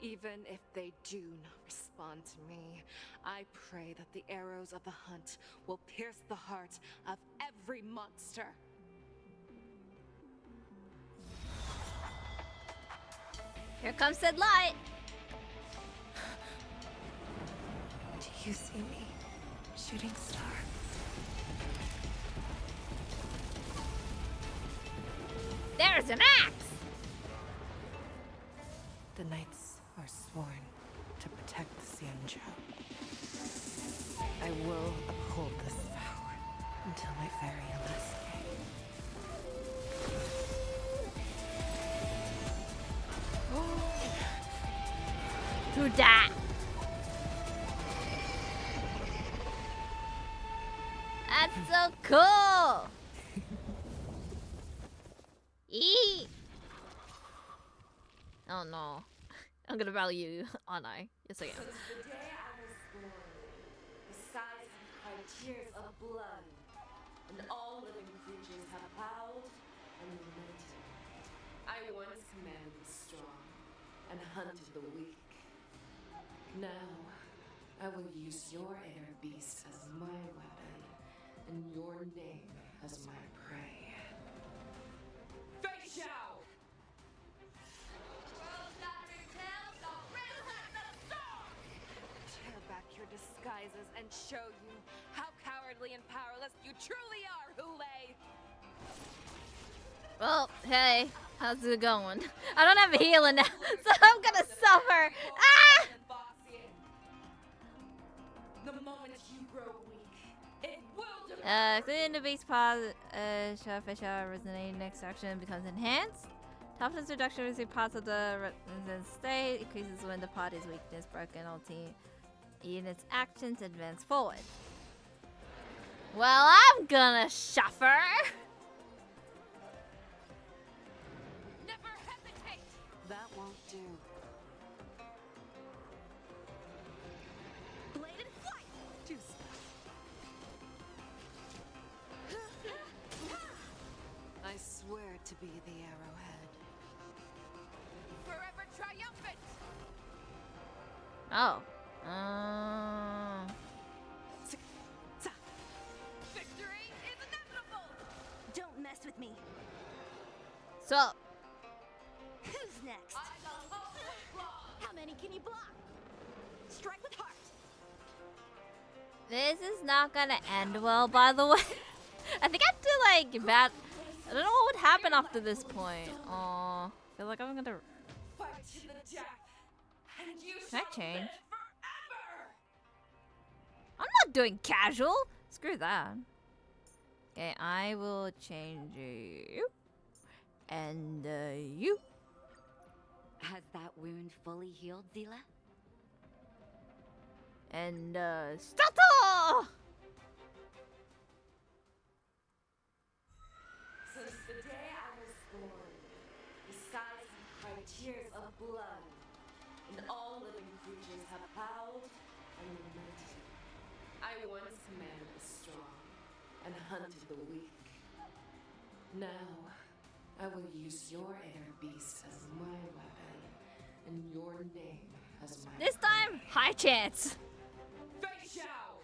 Even if they do not respond to me, I pray that the arrows of the hunt will pierce the heart of every monster. Here comes said light. Do you see me, shooting star? There's an axe! The knights are sworn to protect the Xianzhou. I will uphold this vow until my very last day. To die. That's so cool! Eee! Oh no. I'm gonna battle you, aren't I? Yes, I am. Since the day I was born, the skies have cried tears of blood, and all living creatures have howled and lamented. I once commanded the strong and hunted the weak. Now, I will use your air beast as my weapon, and your name as my prey. Fei Xiao! Tear back your disguises and show you how cowardly and powerless you truly are, Hoolay! Well, hey. How's it going? I don't have a healer now, so I'm gonna suffer. Ah! The moment you grow weak, it will Clearing the base pod, shell resonating next action becomes enhanced. Toughness reduction is a part of the resonant state. Increases when the pod is weakness broken. All team units actions advance forward. Well, I'm gonna suffer. never hesitate. That won't do. Bladed flight! Juice. I swear to be the arrowhead. Forever triumphant. Oh. Victory is inevitable. Don't mess with me. So. Who's next? How many can you block? Strike with heart. This is not gonna end well, by the way. I think I have to like bat. I don't know what would happen after this point. Aw, I feel like I'm gonna. Fight to the death, and you Can I shall change? live forever. I'm not doing casual. Screw that. Okay, I will change you. And you. Has that wound fully healed, Zila? And Stato! Since the day I was born, the skies have cried tears of blood, and all living creatures have howled and lamented. I once commanded the strong and hunted the weak. Now, I will use your air beast as my weapon, and your name as my This time, high chance. Fei Xiao!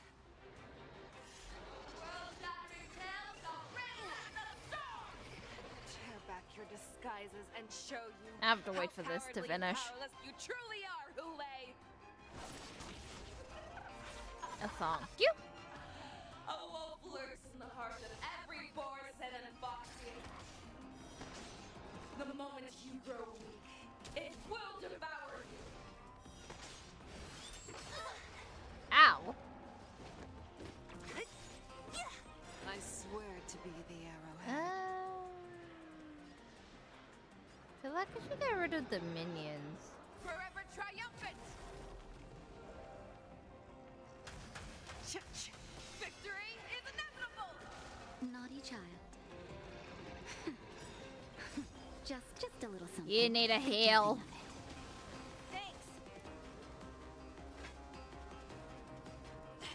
Tear back your disguises and show you. I have to wait for this to Cowardly and finish. powerless you truly are, Hoolay! Thank you. A wolf lurks in the heart of every Borison and Foxy. The moment you grow weak, it will devour you. Ow. I swear to be the arrowhead. I feel like I should get rid of the minions. Forever triumphant! Victory is inevitable! Naughty child. just a little something. You need a heal. Thanks.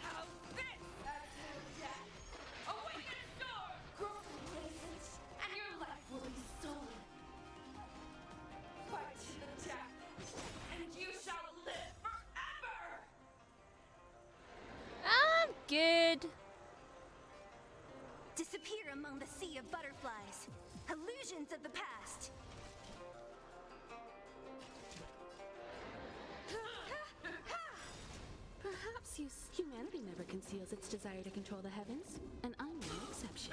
How's this? Absolute death! Awaken storm! Grow complacent, and your life will be stolen. Fight to the death, and you shall live forever! I'm good. Disappear among the sea of butterflies. Illusions of the past. Perhaps humanity never conceals its desire to control the heavens, and I'm no exception.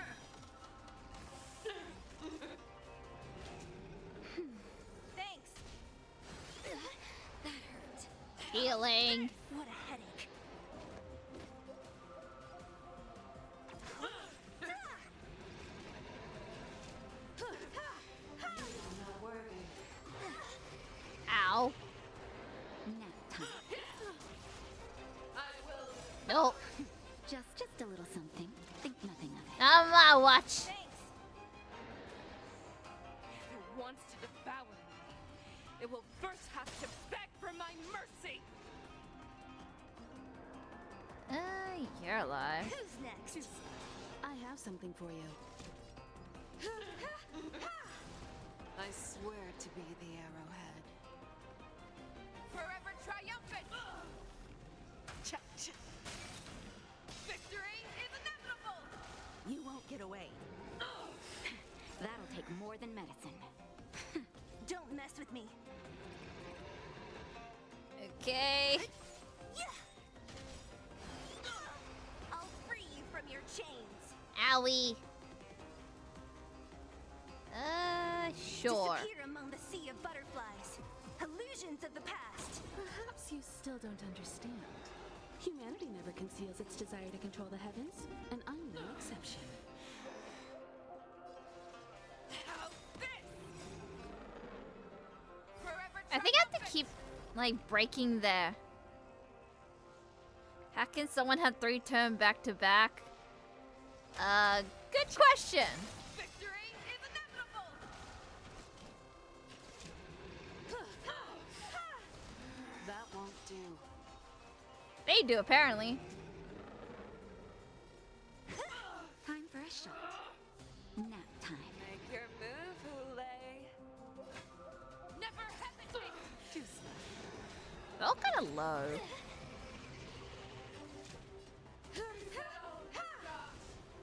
Thanks. That hurt. Healing. What a headache. Not worthy. Ow. Nap time. I will. Nope. Just a little something. Think nothing of it. On my watch. Thanks. If it wants to devour me, it will first have to beg for my mercy! You're alive. Who's next? I have something for you. I swear to be the arrowhead. Forever triumphant! Victory is inevitable! You won't get away. That'll take more than medicine. Don't mess with me. Okay. I'll free you from your chains. Owie. Sure. Disappear among the sea of butterflies. Illusions of the past. Perhaps you still don't understand. Humanity never conceals its desire to control the heavens, and I'm no exception. I think I have to keep, like, breaking the... How can someone have 3 turn back to back? Good question. Victory is inevitable. That won't do. They do, apparently. Time for a shot. Nap time. Make your move, Hoolay. Never hesitate. Too slow. Felt kind of low.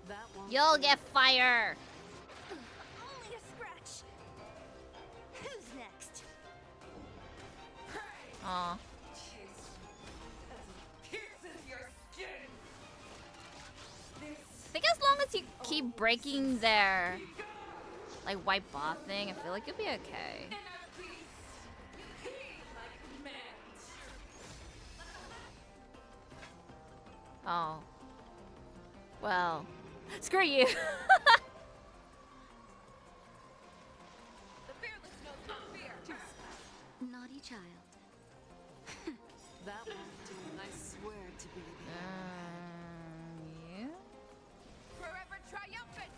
That won't You'll do. get fire. Only a scratch. Who's next? Aw. Pierces your skin. I think as long as you keep breaking their, like, white bar thing, I feel like you'll be okay. Oh. Well. Screw you. The fearless knows no fear. Naughty child. That won't do. I swear to be the Yeah. Forever triumphant.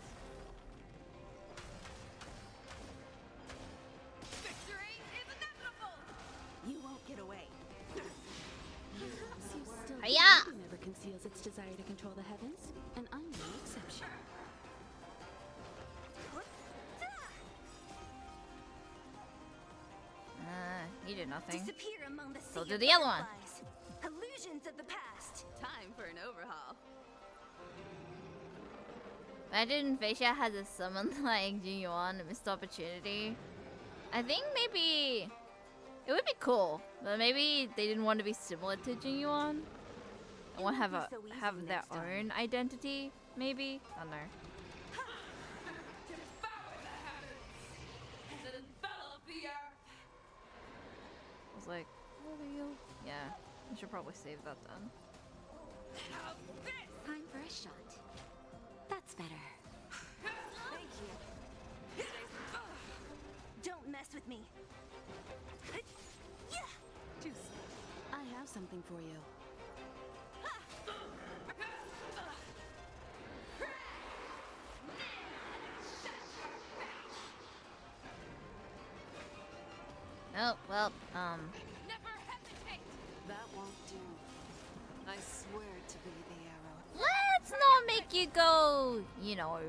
Victory is inevitable. You won't get away. Perhaps you still Hiya! humanity never conceals its desire to control the heavens, and I'm no exception. You did nothing. Disappear among the sea So of did the other one. butterflies. Illusions of the past. Time for an overhaul. Imagine Feisha has a summon like Jinyuan, a missed opportunity. I think maybe it would be cool, but maybe they didn't want to be similar to Jinyuan. I want to have their own identity, maybe. I don't know. Devour the heavens. And envelop the earth. I was like, what are you? Yeah, I should probably save that then. Time for a shot. That's better. Thank you. Don't mess with me. Too slow. I have something for you. Oh, well, Never hesitate. That won't do. I swear to be the arrow. let's not make you go, you know.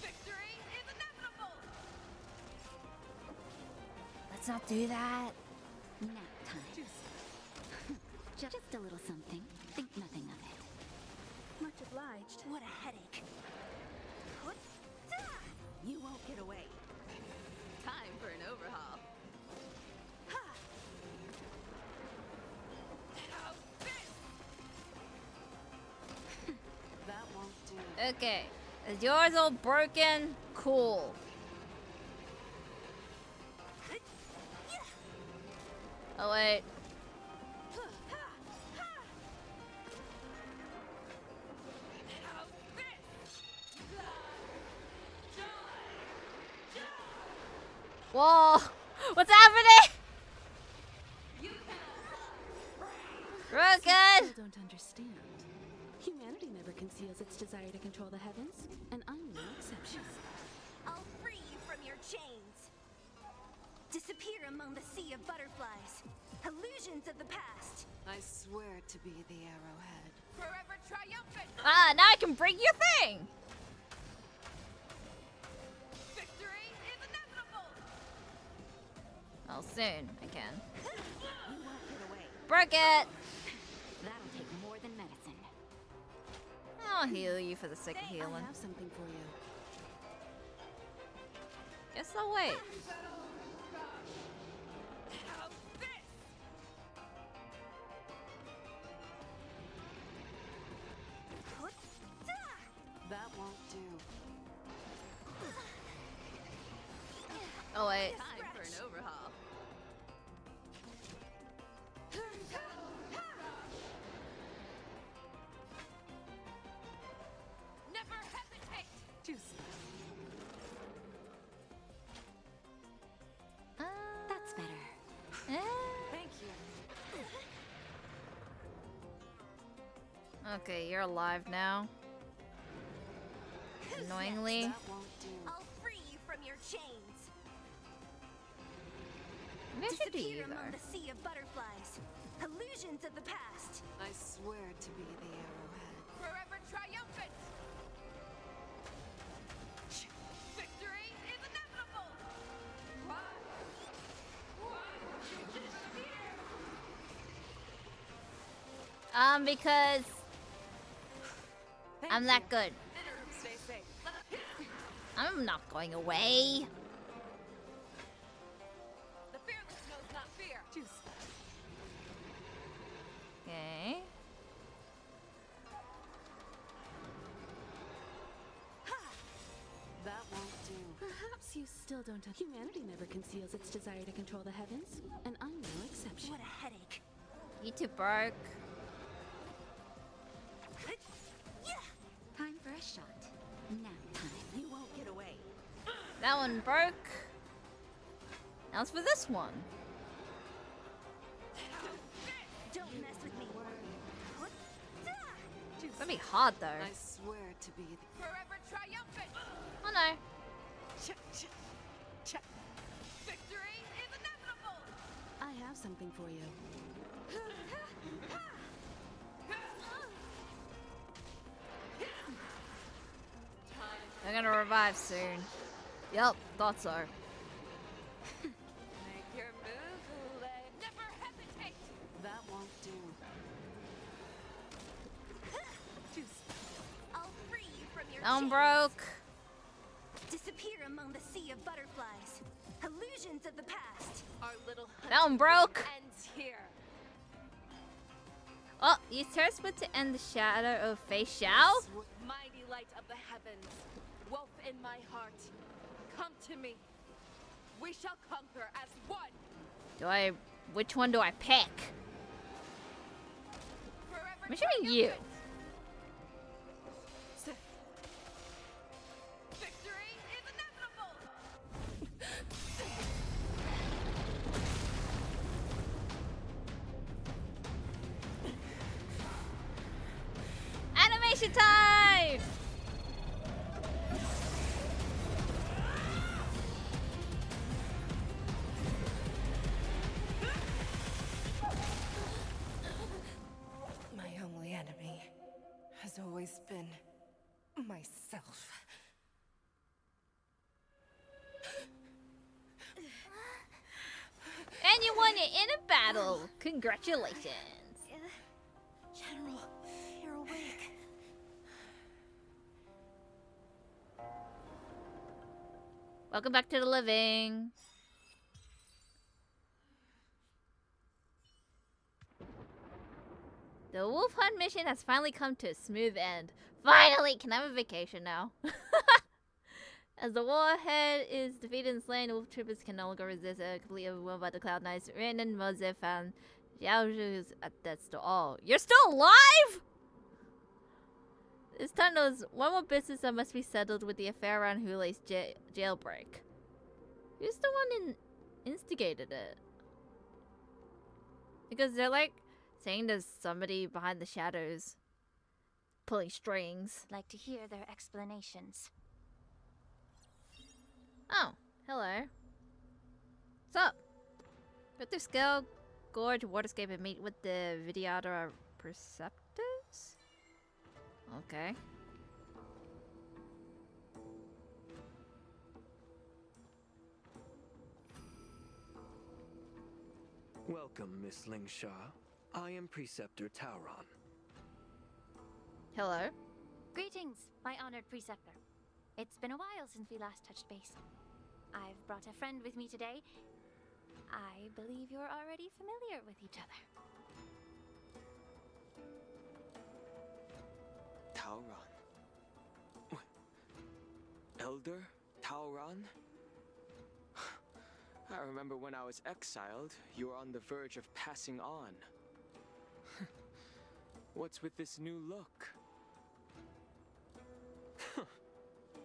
Victory is inevitable. Let's not do that. Nap time. Just a little something. Think nothing of it. Much obliged. What a headache. You won't get away. Time for an overhaul. That won't do. Okay, is yours all broken? Cool. Oh wait. Whoa! What's happening? We're good. Still don't understand. Humanity never conceals its desire to control the heavens, and I'm no exception. I'll free you from your chains. Disappear among the sea of butterflies. Illusions of the past. I swear to be the arrowhead. Forever triumphant. Ah, now I can break your thing. Victory is inevitable. Oh, soon I can. You won't get away. Broke it. That'll take more than medicine. I'll heal you for the sake of I healing. have something for you. Guess I'll wait. That won't do. Alright. Time for an overhaul. Never hesitate. That's better. Thank you. Okay, you're alive now. Annoyingly. I'll free you from your chains. Maybe I should do Disappear either. among the sea of butterflies. Illusions of the past. I swear to be the arrowhead. Forever triumphant. Victory is inevitable. Because I'm that good. Stay safe. I'm not going away. The fearless knows not fear. Okay. That won't do. Perhaps you still don't. Humanity never conceals its desire to control the heavens, and I'm no exception. What a headache. You too broke. Time for a shot. Now time. You won't get away. That one broke. Now it's for this one. Don't mess with me. That'd be hard though. I swear to be the Forever triumphant. Oh no. Victory is inevitable. I have something for you. They're gonna revive soon. Yep, thought so. Make your move, Hoolay. Never hesitate. That won't do. I'll free you from your Now I'm chains. broke. Disappear among the sea of butterflies. Illusions of the past. Our little Now I'm broke. ends here. Oh, use turret split to end the shadow of Fei Xiao. Mighty light of the heavens, wolf in my heart, come to me. We shall conquer as one. Which one do I pick? I'm showing you. Victory is inevitable. Animation time! My only enemy has always been myself. And you won it in a battle. Congratulations. General, you're awake. Welcome back to the living. The wolf hunt mission has finally come to a smooth end. Finally! Can I have a vacation now? As the warhead is defeated and slain, the wolf troopers can no longer resist a completely overwhelmed by the Cloud Knights. Rin and Mose found Xiaozhu's at death's door. Oh, you're still alive?! This time there's one more business that must be settled with the affair around Hoolay's jailbreak. Who's the one instigated it? Because they're like saying there's somebody behind the shadows pulling strings. Like to hear their explanations. Oh, hello. What's up? Go through Scale Gorge Waterscape and meet with the Vidyadhara Preceptors? Okay. Welcome, Miss Lingsha. I am Preceptor Tauron. Hello. Greetings, my honored preceptor. It's been a while since we last touched base. I've brought a friend with me today. I believe you're already familiar with each other. Tauron. Elder Tauron? I remember when I was exiled, you were on the verge of passing on. What's with this new look?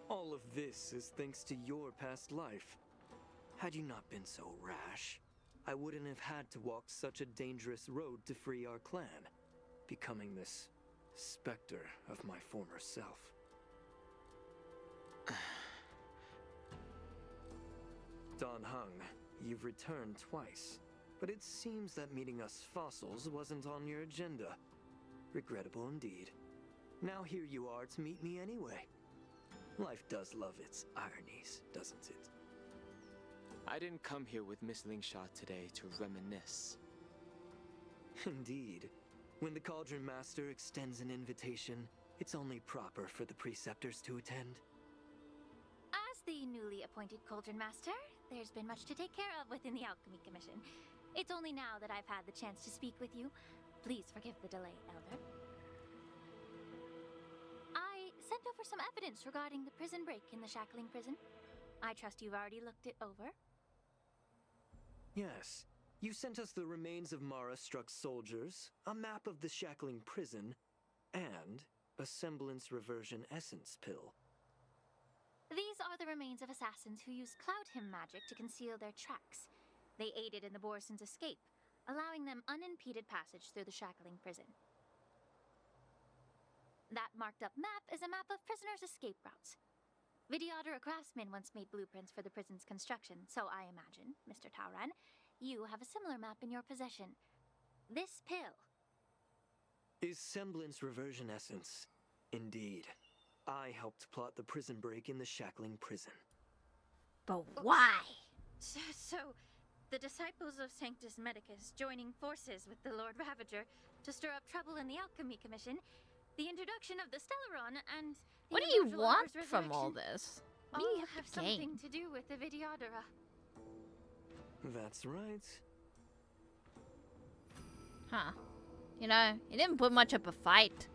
All of this is thanks to your past life. Had you not been so rash, I wouldn't have had to walk such a dangerous road to free our clan, becoming this specter of my former self. Don Hung, you've returned twice, but it seems that meeting us fossils wasn't on your agenda. Regrettable indeed. Now here you are to meet me anyway. Life does love its ironies, doesn't it? I didn't come here with Miss Lingsha today to reminisce. Indeed. When the Cauldron Master extends an invitation, it's only proper for the preceptors to attend. As the newly appointed Cauldron Master, there's been much to take care of within the Alchemy Commission. It's only now that I've had the chance to speak with you. Please forgive the delay, Elder. I sent over some evidence regarding the prison break in the Shackling Prison. I trust you've already looked it over. Yes. You sent us the remains of Mara-struck soldiers, a map of the Shackling Prison, and a semblance reversion essence pill. These are the remains of assassins who used Cloud Hymn magic to conceal their tracks. They aided in the Borisons' escape, allowing them unimpeded passage through the Shackling Prison. That marked-up map is a map of prisoners' escape routes. Vidyadhara craftsmen once made blueprints for the prison's construction, so I imagine, Mr. Tauran, you have a similar map in your possession. This pill is semblance reversion essence. Indeed. I helped plot the prison break in the Shackling Prison. But why? So, the disciples of Sanctus Medicus joining forces with the Lord Ravager to stir up trouble in the Alchemy Commission, the introduction of the Stellaron, and the what do you Immortal want Lover's from all resurrection this? all What do you have have to gain? something to do with the Vidyadhara. That's right. Huh. You know, he didn't put much up a fight.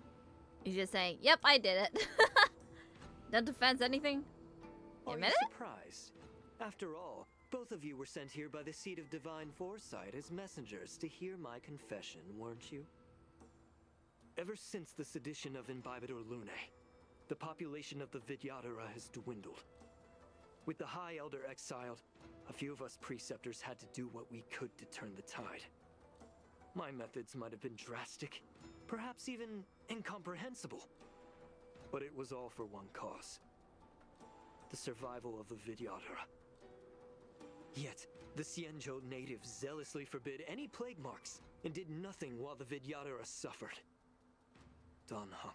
He's just saying, yep, I did it. Don't defense anything? You admit it? Surprised. After all, both of you were sent here by the seat of divine foresight as messengers to hear my confession, weren't you? Ever since the sedition of Imbibitor Lunae, the population of the Vidyadhara has dwindled. With the High Elder exiled, a few of us preceptors had to do what we could to turn the tide. My methods might have been drastic, perhaps even incomprehensible. But it was all for one cause. The survival of the Vidyadhara. Yet, the Xianzhou natives zealously forbid any plague marks and did nothing while the Vidyadhara suffered. Don Hung,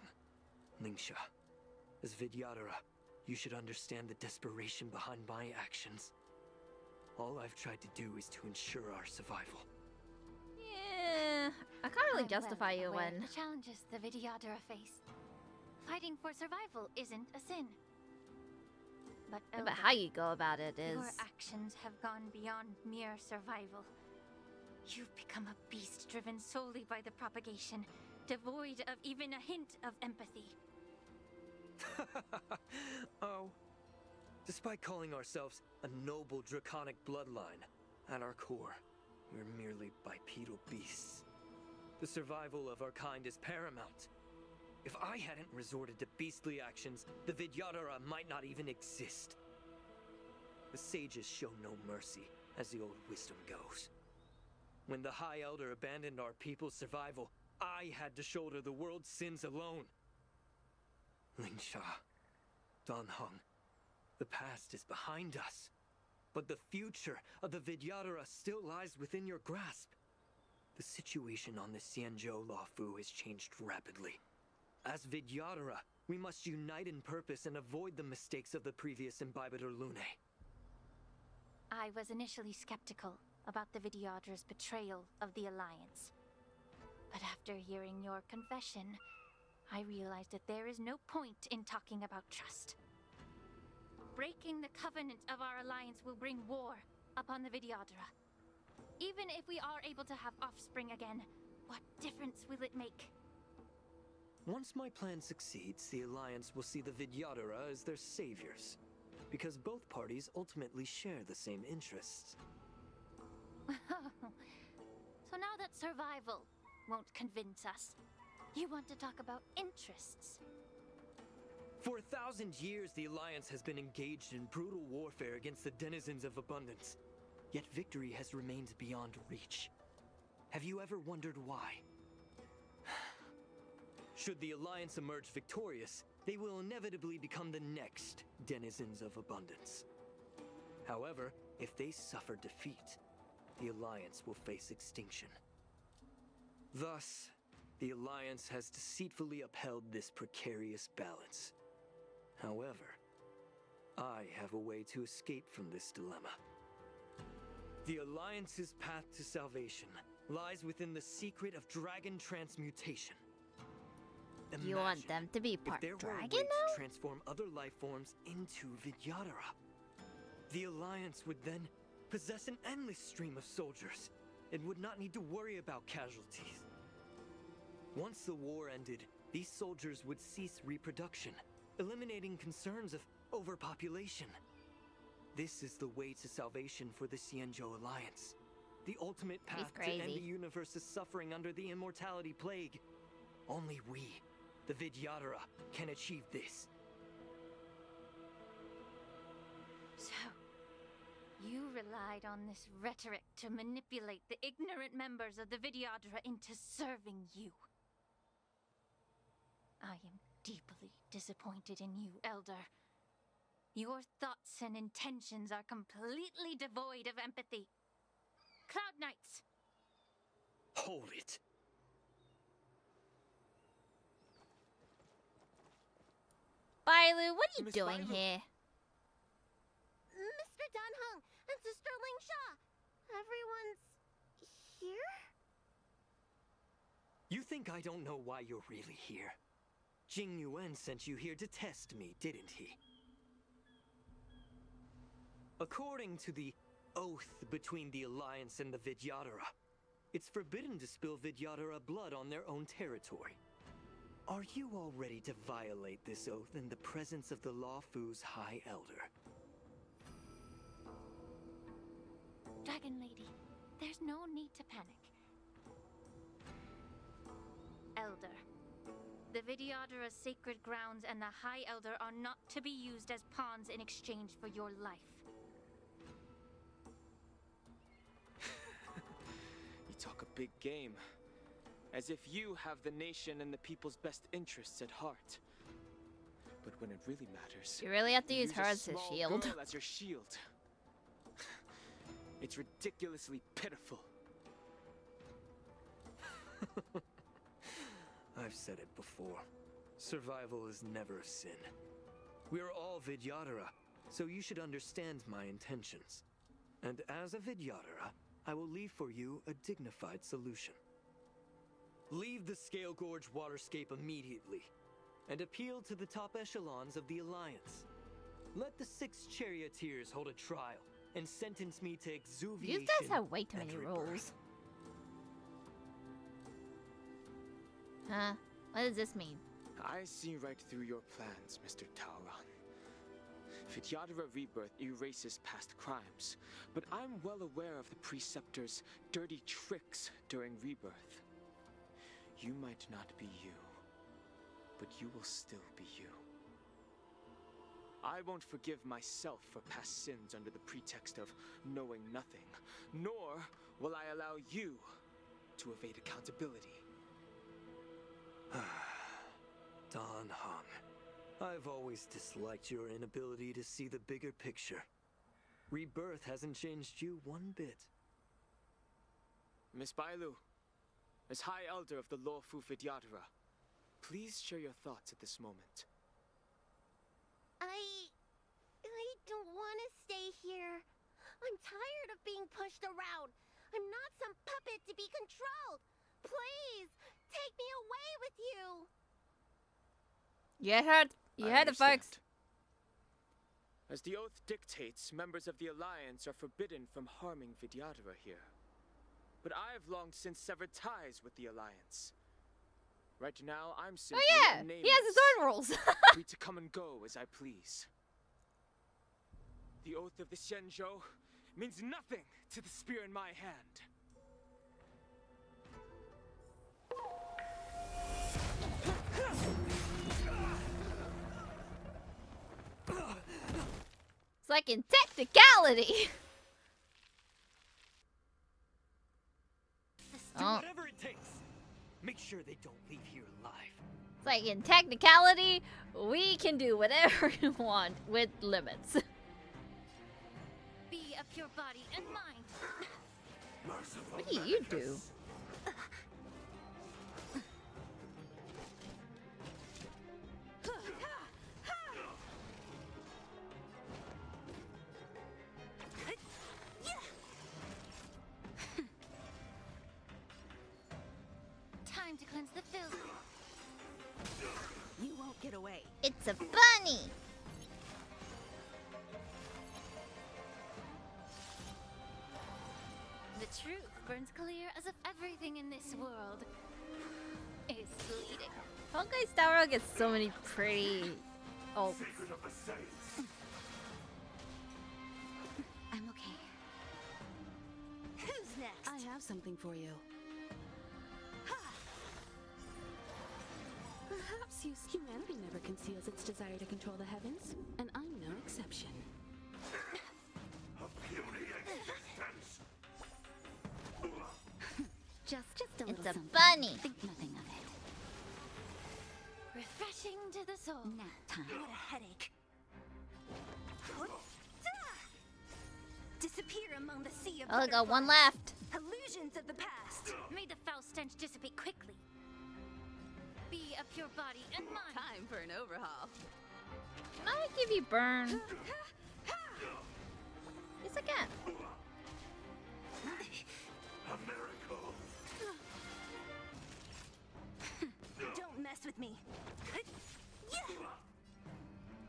Lingsha, as Vidyadhara, you should understand the desperation behind my actions. All I've tried to do is to ensure our survival. Yeah, I can't really justify you aware of when... the challenges the Vidyadhara face. Fighting for survival isn't a sin. But, But how you go about it is... your actions have gone beyond mere survival. You've become a beast driven solely by the propagation, devoid of even a hint of empathy. Oh. Despite calling ourselves a noble draconic bloodline, at our core, we're merely bipedal beasts. The survival of our kind is paramount. If I hadn't resorted to beastly actions, the Vidyadhara might not even exist. The sages show no mercy, as the old wisdom goes. When the High Elder abandoned our people's survival, I had to shoulder the world's sins alone. Lingsha, Don Hung, the past is behind us. But the future of the Vidyadhara still lies within your grasp. The situation on the Xianzhou Luofu has changed rapidly. As Vidyadhara, we must unite in purpose and avoid the mistakes of the previous Imbibitor Lunae. I was initially skeptical about the Vidyadhara's betrayal of the Alliance. But after hearing your confession, I realized that there is no point in talking about trust. Breaking the covenant of our alliance will bring war upon the Vidyadhara. Even if we are able to have offspring again, what difference will it make? Once my plan succeeds, the Alliance will see the Vidyadhara as their saviors, because both parties ultimately share the same interests. survival won't convince us. You want to talk about interests. For 1,000 years, the Alliance has been engaged in brutal warfare against the denizens of abundance. Yet victory has remained beyond reach. Have you ever wondered why? Should the Alliance emerge victorious, they will inevitably become the next denizens of abundance. However, if they suffer defeat, the Alliance will face extinction. Thus, the Alliance has deceitfully upheld this precarious balance. However, I have a way to escape from this dilemma. The Alliance's path to salvation lies within the secret of dragon transmutation. You want them to be part dragon dragon now? To transform other life forms into Vidyadhara. The Alliance would then possess an endless stream of soldiers and would not need to worry about casualties. Once the war ended, these soldiers would cease reproduction, eliminating concerns of overpopulation. This is the way to salvation for the Xianzhou Alliance. The ultimate path to end the universe's suffering under the immortality plague. Only we, the Vidyadhara, can achieve this. So, you relied on this rhetoric to manipulate the ignorant members of the Vidyadhara into serving you. I am deeply disappointed in you, Elder. Your thoughts and intentions are completely devoid of empathy. Cloud Knights! Hold it. Bailu, what are you doing here? Mr. Danheng and Sister Ling Sha, everyone's here? You think I don't know why you're really here? Jing Yuan sent you here to test me, didn't he? According to the oath between the Alliance and the Vidyadhara, it's forbidden to spill Vidyadhara blood on their own territory. Are you all ready to violate this oath in the presence of the Luofu's High Elder? Dragon Lady, there's no need to panic. Elder, the Vidyadhara's sacred grounds and the High Elder are not to be used as pawns in exchange for your life. You talk a big game. As if you have the nation and the people's best interests at heart. But when it really matters, You really have to use her as a shield. Girl as your shield. It's ridiculously pitiful. I've said it before. Survival is never a sin. We're all Vidyadhara, so you should understand my intentions. And as a Vidyadhara, I will leave for you a dignified solution. Leave the Scale Gorge waterscape immediately, and appeal to the top echelons of the Alliance. Let the 6 charioteers hold a trial, and sentence me to exuviation. You guys have way too many rules. Huh? What does this mean? I see right through your plans, Mr. Taoran. Vidyadhara Rebirth erases past crimes, but I'm well aware of the Preceptor's dirty tricks during Rebirth. You might not be you, but you will still be you. I won't forgive myself for past sins under the pretext of knowing nothing, nor will I allow you to evade accountability. Dan Heng, I've always disliked your inability to see the bigger picture. Rebirth hasn't changed you one bit. Miss Bailu, as High Elder of the Luofu Vidyadhara, please share your thoughts at this moment. I don't want to stay here. I'm tired of being pushed around. I'm not some puppet to be controlled. Please, take me away with you. You heard it, folks. As the oath dictates, members of the Alliance are forbidden from harming Vidyadhara here. But I've long since severed ties with the Alliance. Right now, I'm simply he has his own rules. free to come and go as I please. The oath of the Xianzhou means nothing to the spear in my hand. It's like in technicality. Do whatever it takes. Make sure they don't leave here alive. It's like in technicality, we can do whatever we want with limits. Be a pure body and mind. What do you do? Time to cleanse the filth. You won't get away. It's a bunny. The truth burns clear as if everything in this world is bleeding. Honkai Star Rail gets so many pretty. Oh. I'm okay. Who's next? I have something for you. Perhaps humanity never conceals its desire to control the heavens, and I'm no exception. Just a little It's a something. bunny. Think nothing of it. Refreshing to the soul. Nap time. What a headache. Disappear among the sea of Oh, I got one left. illusions of the past. May the foul stench dissipate quickly. Be a pure body and mind. Time for an overhaul. Can I give you burn? Yes, I can. A miracle. Don't mess with me.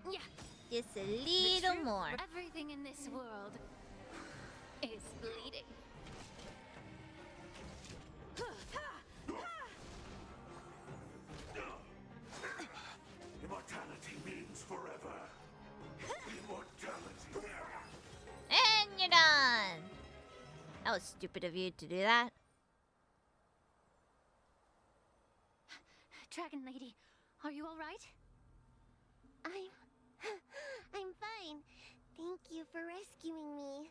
Yeah. Just a The little truth, more. Everything in this world is bleeding. Immortality means forever. Immortality. And you're done. That was stupid of you to do that. Dragon Lady, are you all right? I'm fine. Thank you for rescuing me.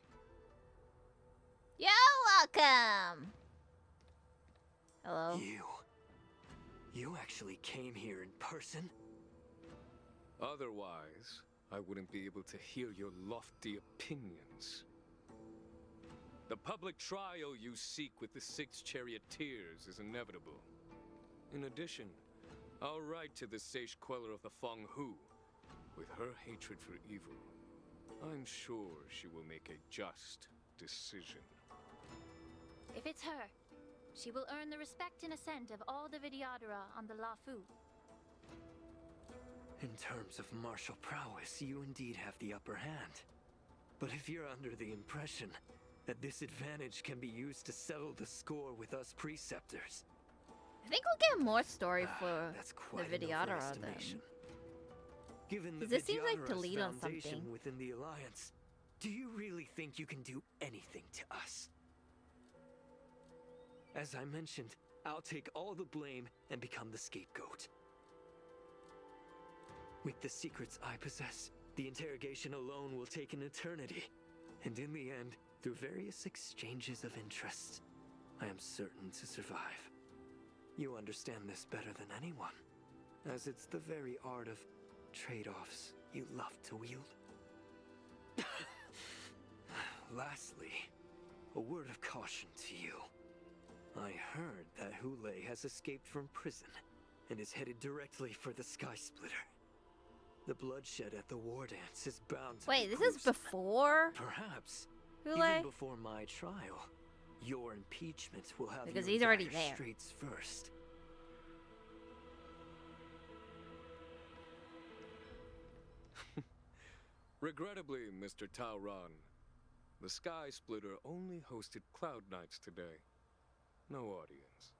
You're welcome. Hello. You actually came here in person? Otherwise, I wouldn't be able to hear your lofty opinions. The public trial you seek with the 6 charioteers is inevitable. In addition, I'll write to the sage queller of the Feng Hu. With her hatred for evil, I'm sure she will make a just decision. If it's her, she will earn the respect and assent of all the Vidyadhara on the Lafu. In terms of martial prowess, you indeed have the upper hand. But if you're under the impression that this advantage can be used to settle the score with us preceptors, I think we'll get more story for that's the quite an Vidyadhara then. overestimation. Given the This seems like to Vidyadhara's lead on foundation something. within the Alliance, do you really think you can do anything to us? As I mentioned, I'll take all the blame and become the scapegoat. With the secrets I possess, the interrogation alone will take an eternity. And in the end, through various exchanges of interest, I am certain to survive. You understand this better than anyone, as it's the very art of trade-offs you love to wield. Lastly, a word of caution to you. I heard that Hoolay has escaped from prison and is headed directly for the Sky Splitter. The bloodshed at the war dance is bound to Wait, be this is gruesome. before Perhaps Hoolay? even before my trial. Your impeachment will have Because you in he's already dire there. straits first. Regrettably, Mr. Taoran, the Sky Splitter only hosted Cloud Nights today. No audience.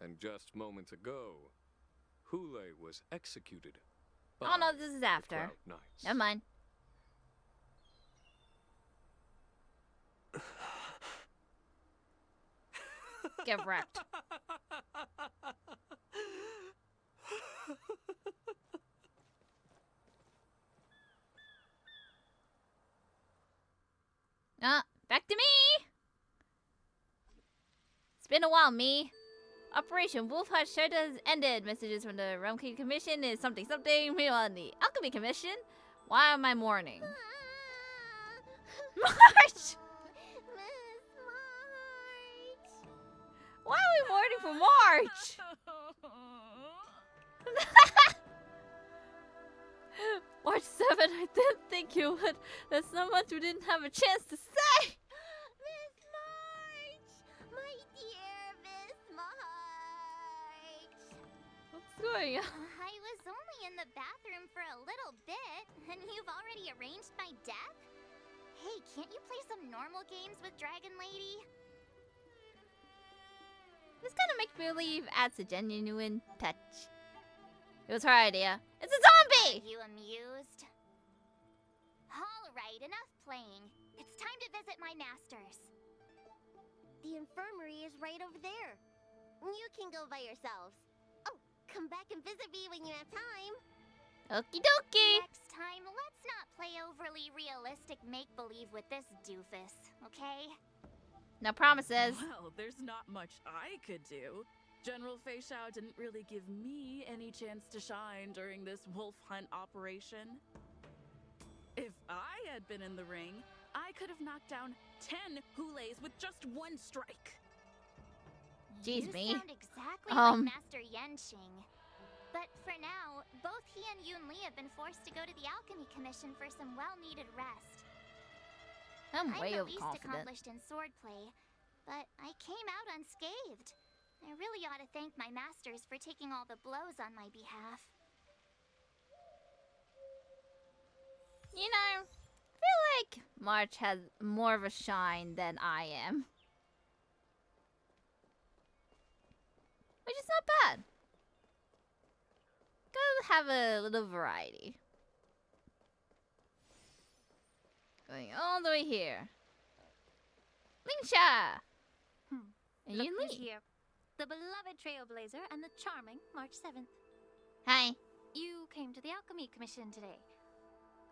And just moments ago, Hoolay was executed. Oh no, by this is the after. Cloud Knights. Never mind. Get wrecked. Back to me! It's been a while, me. Operation Wolf Hut Shirt has ended. Messages from the Realm King Commission is something something. Meanwhile, the Alchemy Commission? Why am I mourning? March! Why are we mourning for March? March 7, I didn't think you would. There's so much we didn't have a chance to say. Miss March! My dear Miss March! What's going on? I was only in the bathroom for a little bit, and you've already arranged my death? Hey, can't you play some normal games with Dragon Lady? This kind of make-believe adds a genuine touch. It was her idea. It's a zombie! Are you amused? Alright, enough playing. It's time to visit my masters. The infirmary is right over there. You can go by yourselves. Oh, come back and visit me when you have time. Okie dokie. Next time, let's not play overly realistic make-believe with this doofus, okay? No promises. Well, there's not much I could do. General Fei Xiao didn't really give me any chance to shine during this wolf hunt operation. If I had been in the ring, I could have knocked down 10 Hoolays with just one strike. Jeez, me. You sound exactly like Master Yenshing. But for now, both he and Yun Li have been forced to go to the Alchemy Commission for some well-needed rest. I'm way the least overconfident. accomplished in swordplay, but I came out unscathed. I really ought to thank my masters for taking all the blows on my behalf. You know, I feel like March has more of a shine than I am. Which is not bad. Gotta have a little variety. Going all the way here. Lingsha! And Look Yun who's Li. here. The beloved Trailblazer and the charming March 7th. Hi. You came to the Alchemy Commission today.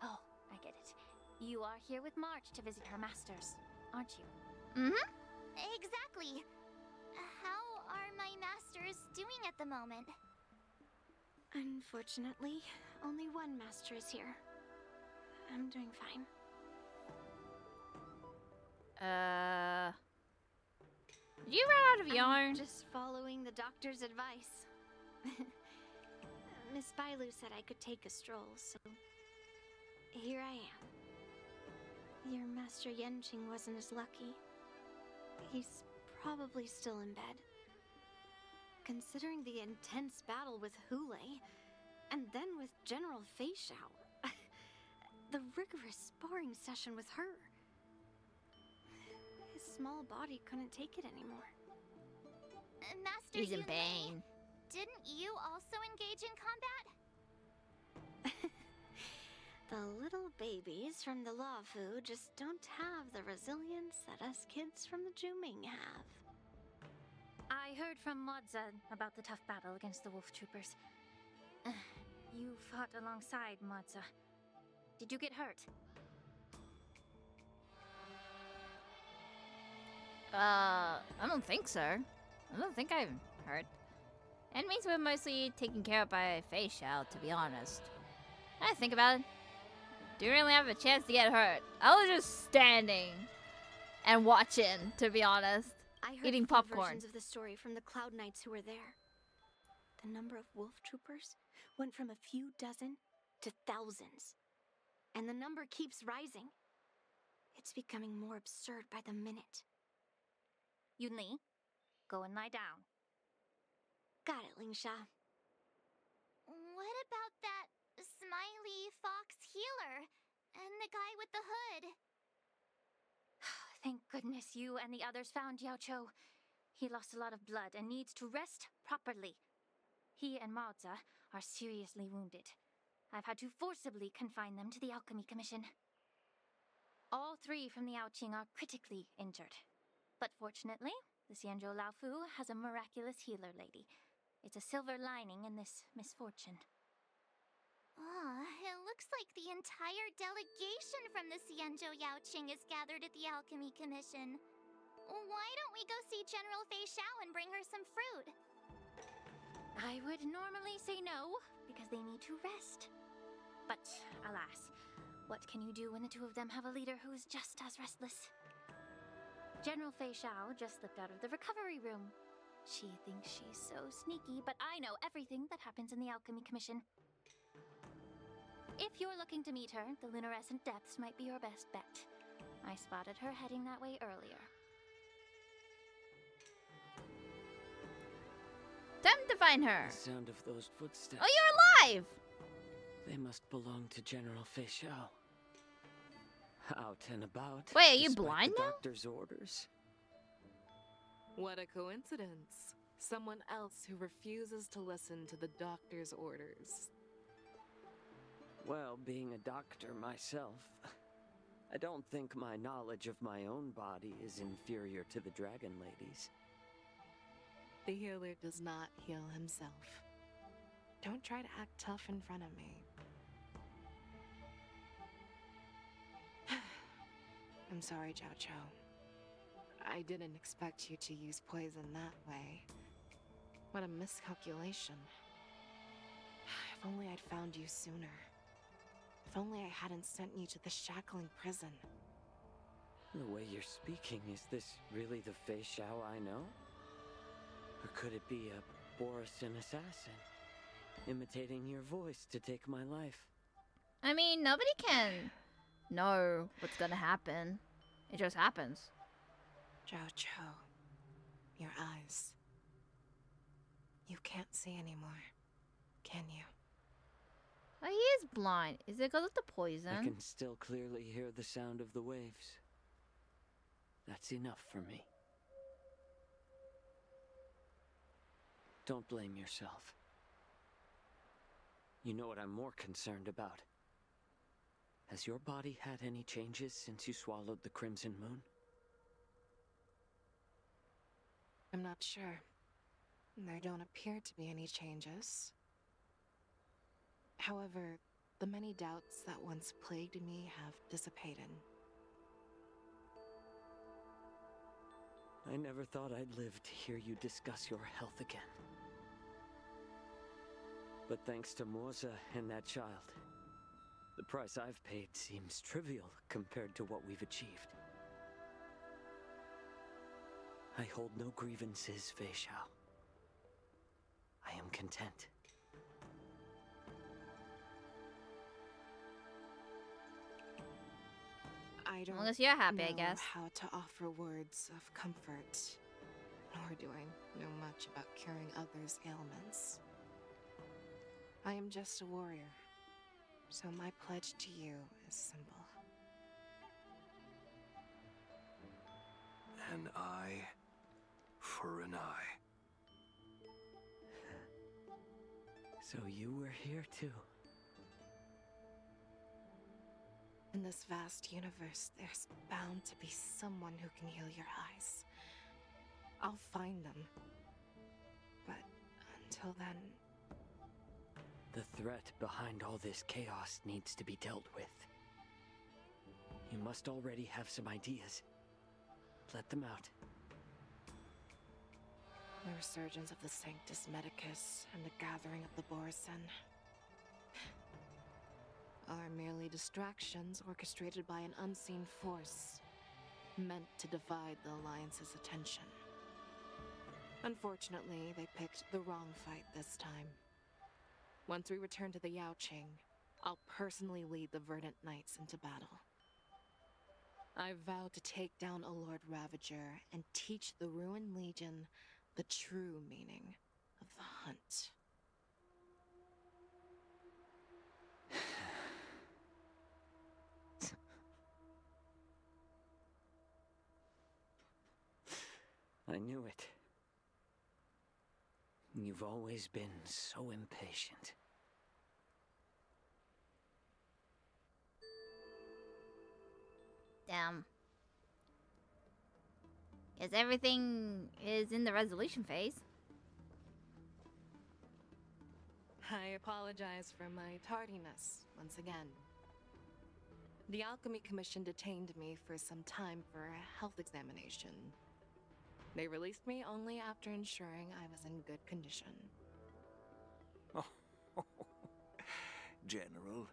Oh, I get it. You are here with March to visit her masters, aren't you? Mm-hmm. Exactly. How are my masters doing at the moment? Unfortunately, only one master is here. I'm doing fine. Did you run out of yarn? I'm just following the doctor's advice. Miss Bailu said I could take a stroll, so here I am. Your Master Yenshing wasn't as lucky. He's probably still in bed. Considering the intense battle with Hoolay, and then with General Fei Xiao, the rigorous sparring session with her. His small body couldn't take it anymore. Master He's in Yun Li, pain. didn't you also engage in combat? The little babies from the Luofu just don't have the resilience that us kids from the Juming have. I heard from Modza about the tough battle against the wolf troopers. You fought alongside Modza. Did you get hurt? I don't think so. I don't think I'm hurt. Enemies were mostly taken care of by Fei Xiao, to be honest. Now I think about it, didn't really have a chance to get hurt. I was just standing and watching, to be honest. I heard Eating full popcorn. versions of the story from the Cloud Knights who were there. The number of wolf troopers went from a few dozen to thousands. And the number keeps rising. It's becoming more absurd by the minute. Yun Li, go and lie down. Got it, Lingsha. What about that smiley fox healer and the guy with the hood? Thank goodness you and the others found Yao Cho. He lost a lot of blood and needs to rest properly. He and Maoza are seriously wounded. I've had to forcibly confine them to the Alchemy Commission. All three from the Yaoqing are critically injured. But fortunately, the Xianzhou Laofu has a miraculous healer lady. It's a silver lining in this misfortune. It looks like the entire delegation from the Xianzhou Yaoqing is gathered at the Alchemy Commission. Why don't we go see General Fei Xiao and bring her some fruit? I would normally say no, because they need to rest. But, alas, what can you do when the two of them have a leader who's just as restless? General Fei Xiao just slipped out of the recovery room. She thinks she's so sneaky, but I know everything that happens in the Alchemy Commission. If you're looking to meet her, the Lunarescent Depths might be your best bet. I spotted her heading that way earlier. Time to find her. The sound of those footsteps. Oh, you're alive! They must belong to General Fei Xiao. Out and about. Wait, are you despite blind the now? doctor's orders. What a coincidence. Someone else who refuses to listen to the doctor's orders. Well, being a doctor myself, I don't think my knowledge of my own body is inferior to the Dragon Lady's. The healer does not heal himself. Don't try to act tough in front of me. I'm sorry, Jiao Chou. I didn't expect you to use poison that way. What a miscalculation. If only I'd found you sooner. If only I hadn't sent you to the shackling prison. The way you're speaking, is this really the Fei Xiao I know? Or could it be a Borisin assassin, imitating your voice to take my life? I mean, nobody can know what's gonna happen. It just happens. Jiao Chou, your eyes. You can't see anymore, can you? Oh, he is blind. Is it because of the poison? I can still clearly hear the sound of the waves. That's enough for me. Don't blame yourself. You know what I'm more concerned about. Has your body had any changes since you swallowed the Crimson Moon? I'm not sure. There don't appear to be any changes. However, the many doubts that once plagued me have dissipated. I never thought I'd live to hear you discuss your health again. But thanks to Moza and that child, the price I've paid seems trivial compared to what we've achieved. I hold no grievances, Fei Xiao. I am content. I don't As long as you're happy, I know guess. how to offer words of comfort, nor do I know much about curing others' ailments. I am just a warrior, so my pledge to you is simple. An eye for an eye. So you were here too. In this vast universe, there's bound to be someone who can heal your eyes. I'll find them. But until then... The threat behind all this chaos needs to be dealt with. You must already have some ideas. Let them out. The resurgence of the Sanctus Medicus and the gathering of the Borisin are merely distractions orchestrated by an unseen force, meant to divide the Alliance's attention. Unfortunately, they picked the wrong fight this time. Once we return to the Yaoqing, I'll personally lead the Verdant Knights into battle. I vow to take down a Lord Ravager and teach the Ruined Legion the true meaning of the hunt. I knew it. You've always been so impatient. Damn. Because everything is in the resolution phase. I apologize for my tardiness once again. The Alchemy Commission detained me for some time for a health examination. They released me only after ensuring I was in good condition. General,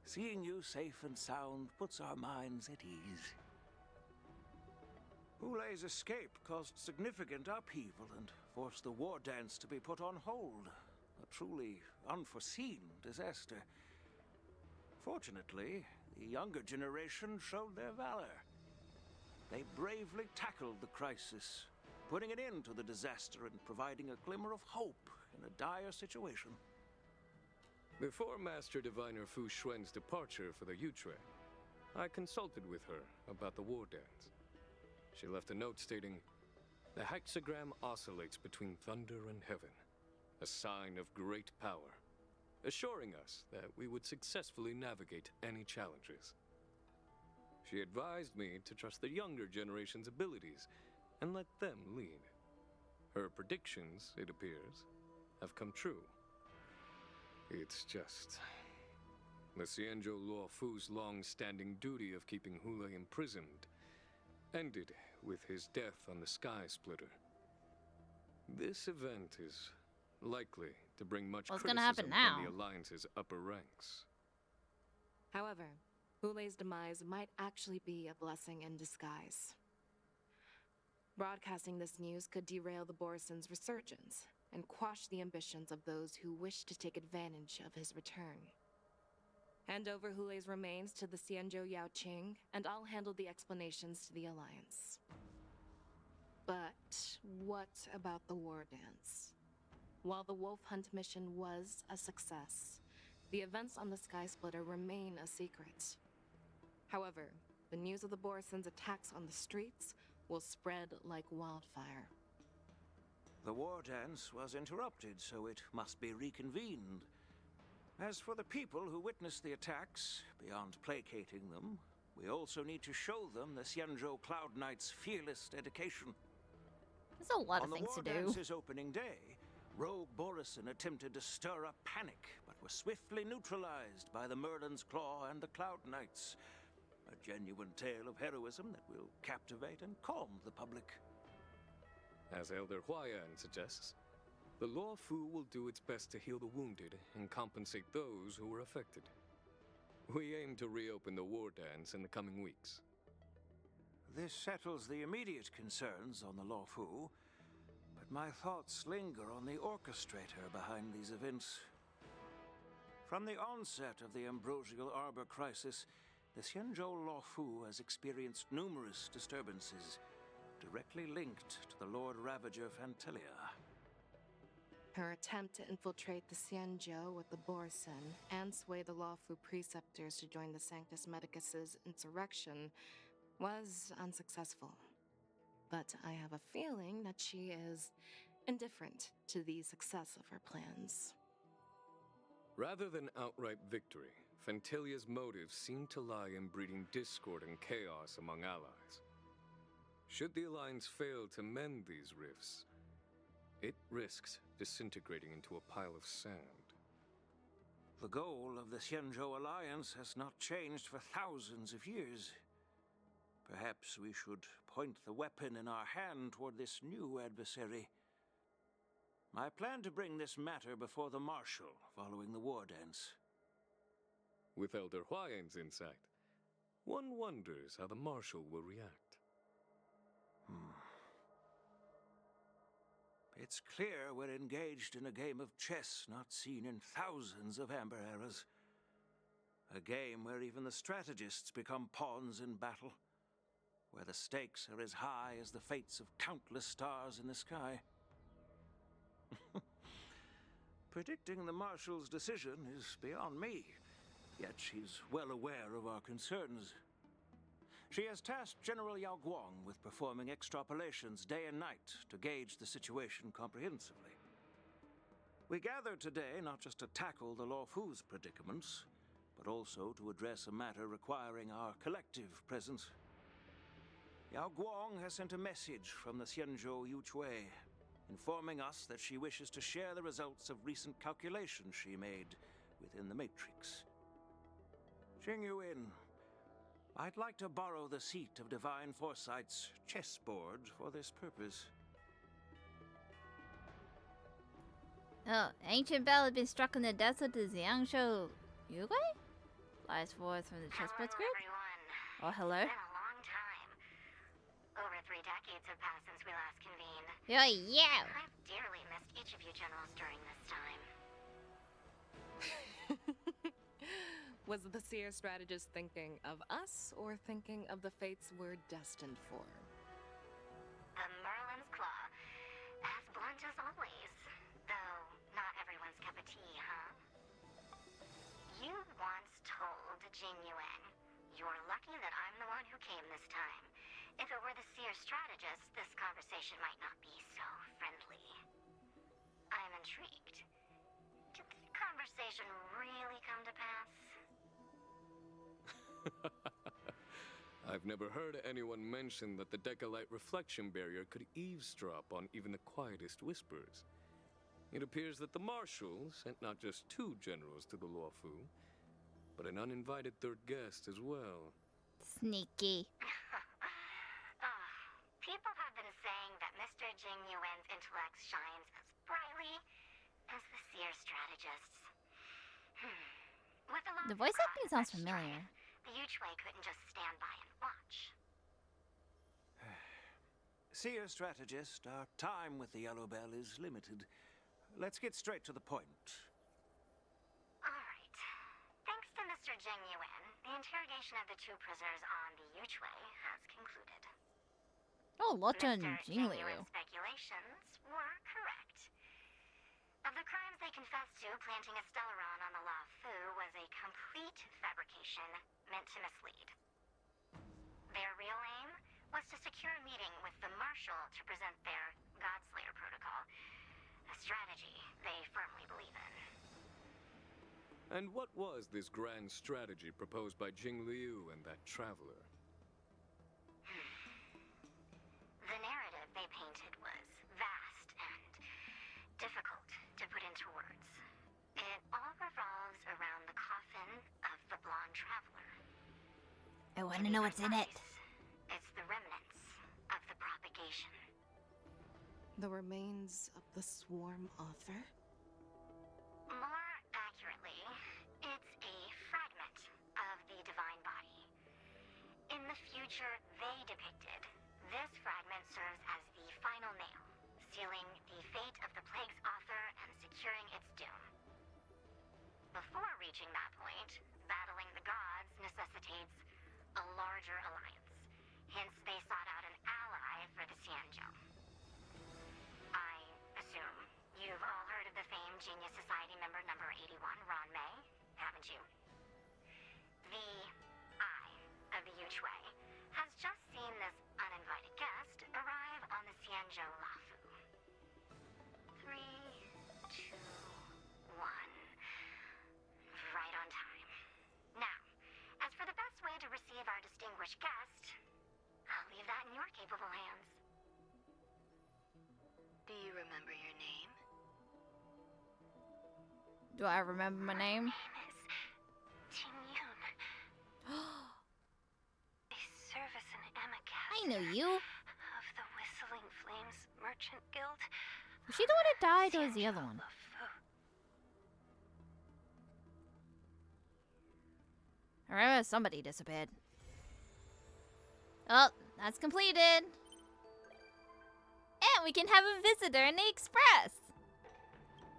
seeing you safe and sound puts our minds at ease. Hoolay's escape caused significant upheaval and forced the war dance to be put on hold. A truly unforeseen disaster. Fortunately, the younger generation showed their valor. They bravely tackled the crisis, putting an end to the disaster and providing a glimmer of hope in a dire situation. Before Master Diviner Fu Xuan's departure for the Yushui, I consulted with her about the war dance. She left a note stating, "The hexagram oscillates between thunder and heaven, a sign of great power, assuring us that we would successfully navigate any challenges." She advised me to trust the younger generation's abilities and let them lead. Her predictions, it appears, have come true. It's just... the Xianzhou Luo Fu's long-standing duty of keeping Hoolay imprisoned ended with his death on the Sky Splitter. This event is likely to bring much criticism from the Alliance's upper ranks. However, Hoolay's demise might actually be a blessing in disguise. Broadcasting this news could derail the Borison's resurgence and quash the ambitions of those who wish to take advantage of his return. Hand over Hoolay's remains to the Xianzhou Yaoqing, and I'll handle the explanations to the Alliance. But what about the war dance? While the Wolf Hunt mission was a success, the events on the Sky Splitter remain a secret. However, the news of the Borison's attacks on the streets will spread like wildfire. The war dance was interrupted, so it must be reconvened. As for the people who witnessed the attacks, beyond placating them, we also need to show them the Xianzhou Cloud Knight's fearless dedication. There's a lot of things to do. On the war dance's opening day, Rogue Borison attempted to stir up panic, but was swiftly neutralized by the Merlin's Claw and the Cloud Knights. A genuine tale of heroism that will captivate and calm the public. As Elder Huayan suggests, the Luo Fu will do its best to heal the wounded and compensate those who were affected. We aim to reopen the war dance in the coming weeks. This settles the immediate concerns on the Luo Fu, but my thoughts linger on the orchestrator behind these events. From the onset of the Ambrosial Arbor crisis, the Xianzhou Luo Fu has experienced numerous disturbances, directly linked to the Lord Ravager Fantelia. Her attempt to infiltrate the Xianzhou with the Borison and sway the Luo Fu preceptors to join the Sanctus Medicus's insurrection was unsuccessful. But I have a feeling that she is indifferent to the success of her plans. Rather than outright victory, Fantelia's motives seem to lie in breeding discord and chaos among allies. Should the Alliance fail to mend these rifts, it risks disintegrating into a pile of sand. The goal of the Xianzhou Alliance has not changed for thousands of years. Perhaps we should point the weapon in our hand toward this new adversary. I plan to bring this matter before the Marshal following the war dance. With Elder Huayan's insight, one wonders how the Marshal will react. It's clear we're engaged in a game of chess not seen in thousands of Amber Eras. A game where even the strategists become pawns in battle, where the stakes are as high as the fates of countless stars in the sky. Predicting the Marshal's decision is beyond me, yet she's well aware of our concerns. She has tasked General Yao Guang with performing extrapolations day and night to gauge the situation comprehensively. We gathered today not just to tackle the Luo Fu's predicaments, but also to address a matter requiring our collective presence. Yao Guang has sent a message from the Xianzhou Yuchui, informing us that she wishes to share the results of recent calculations she made within the Matrix. Jingyuin, I'd like to borrow the seat of Divine Foresight's chessboard for this purpose. Oh, ancient bell had been struck in the desert of Xiangshu Hoolay? Lies forth from the chessboard group? Oh, hello. It's been a long time. Over 3 decades have passed since we last convened. Oh, yeah! I've dearly missed each of you generals during this time. Was the seer strategist thinking of us or thinking of the fates we're destined for? The Merlin's Claw. As blunt as always. Though, not everyone's cup of tea, huh? You once told Jing Yuan, "You're lucky that I'm the one who came this time. If it were the seer strategist, this conversation might not be so friendly." I'm intrigued. Did the conversation really come to pass? I've never heard anyone mention that the Decalite reflection barrier could eavesdrop on even the quietest whispers. It appears that the Marshal sent not just 2 generals to the Luofu, but an uninvited 3rd guest as well. Sneaky. People have been saying that Mr. Jing Yuan's intellect shines as brightly as the seer strategist's. With a lot The of voice acting sounds such familiar. strife, the Yuchwei couldn't just stand by and watch. Seer strategist, our time with the Yellow Bell is limited. Let's get straight to the point. Alright. Thanks to Mr. Jing Yuan, the interrogation of the 2 prisoners on the Yuchwei has concluded. Oh, lot on Mr. Jing Jing Liu. Yuan's speculations were correct. Of the crimes they confessed to, planting a Stellaron on the Luofu was a complete fabrication meant to mislead. Their real aim was to secure a meeting with the Marshal to present their Godslayer protocol, a strategy they firmly believe in. And what was this grand strategy proposed by Jing Liu and that traveler? The narrative they painted was vast and difficult to put into words. It all revolves around the coffin of the blonde traveler. I want to know what's in it. It's the remnants of the propagation. The remains of the swarm author? More accurately, it's a fragment of the divine body. In the future they depicted, this fragment serves as the final nail, sealing the fate of the plague's author and securing its doom. Before reaching that point, battling the gods necessitates a larger alliance. Hence, they sought out an ally for the Xianzhou. I assume you've all heard of the famed Genius Society member number 81, Ron Mei, haven't you? The Eye of the Yuchwei has just seen this uninvited guest arrive on the Xianzhou Luofu. 3, 2, 1. Right on time. Now, as for the best way to receive our distinguished guest, I'll leave that in your capable hands. Do you remember your name? Do I remember my name? A service in Emma I know you. of the Whistling Flames Merchant Guild. Was she the one that died or was the other one? I remember somebody disappeared. Oh, that's completed. And we can have a visitor in the express.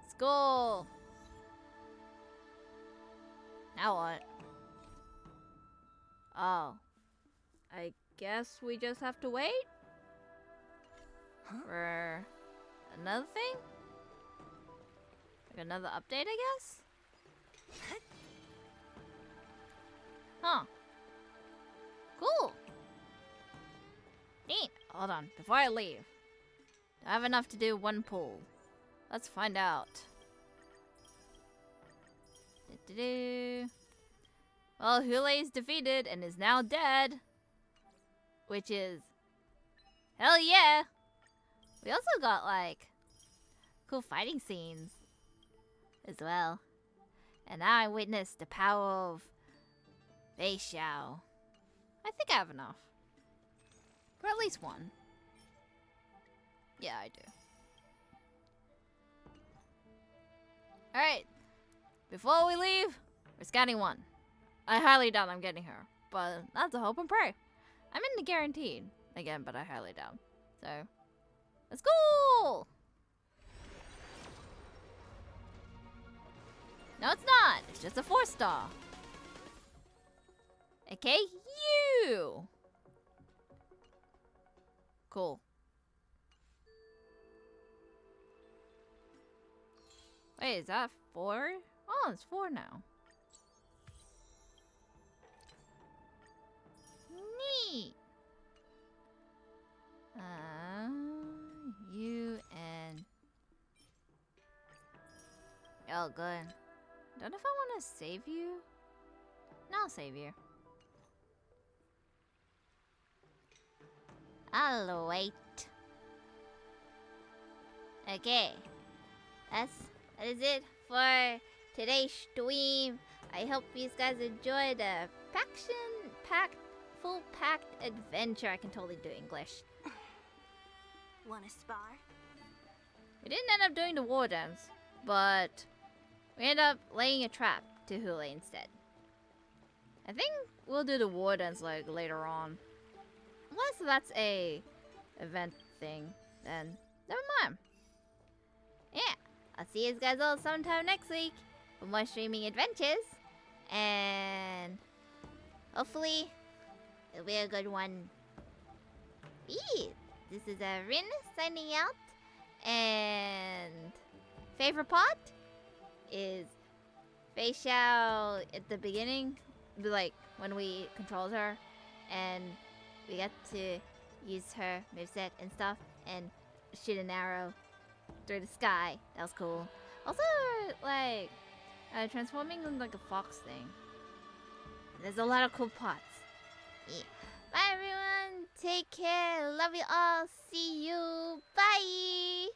Let's go. Now what? Oh. I guess we just have to wait? For another thing? Like another update, I guess? Huh. Cool. Neat. Hold on. Before I leave. Do I have enough to do one pull? Let's find out. Well, Hoolay is defeated and is now dead. Which is... hell yeah! We also got, like, cool fighting scenes as well. And now I witnessed the power of Fei Xiao. I think I have enough. For at least one. Yeah, I do. Alright. Before we leave, we're scanning one. I highly doubt I'm getting her. But that's a hope and pray. I'm in the guaranteed. Again, but I highly doubt. So, let's go! No, it's not. It's just a 4-star. Okay, you! Cool. Wait, is that 4? Oh, it's 4 now. Neat. You and... Oh, good. Don't know if I want to save you. No, I'll save you. I'll wait. Okay. That is it for today's stream. I hope you guys enjoyed the full-packed adventure. I can totally do English. Wanna spar? We didn't end up doing the war dance, but we ended up laying a trap to Hoolay instead. I think we'll do the war dance like later on. Unless that's a event thing, then never mind. Yeah, I'll see you guys all sometime next week for more streaming adventures. And hopefully it'll be a good one. Peace. This is Rin signing out. And favorite part is Fei Xiao at the beginning, like when we controlled her, and we got to use her moveset and stuff, and shoot an arrow through the sky. That was cool. Also, like transforming into like a fox thing. There's a lot of cool parts. Yeah. Bye everyone. Take care. Love you all. See you. Bye.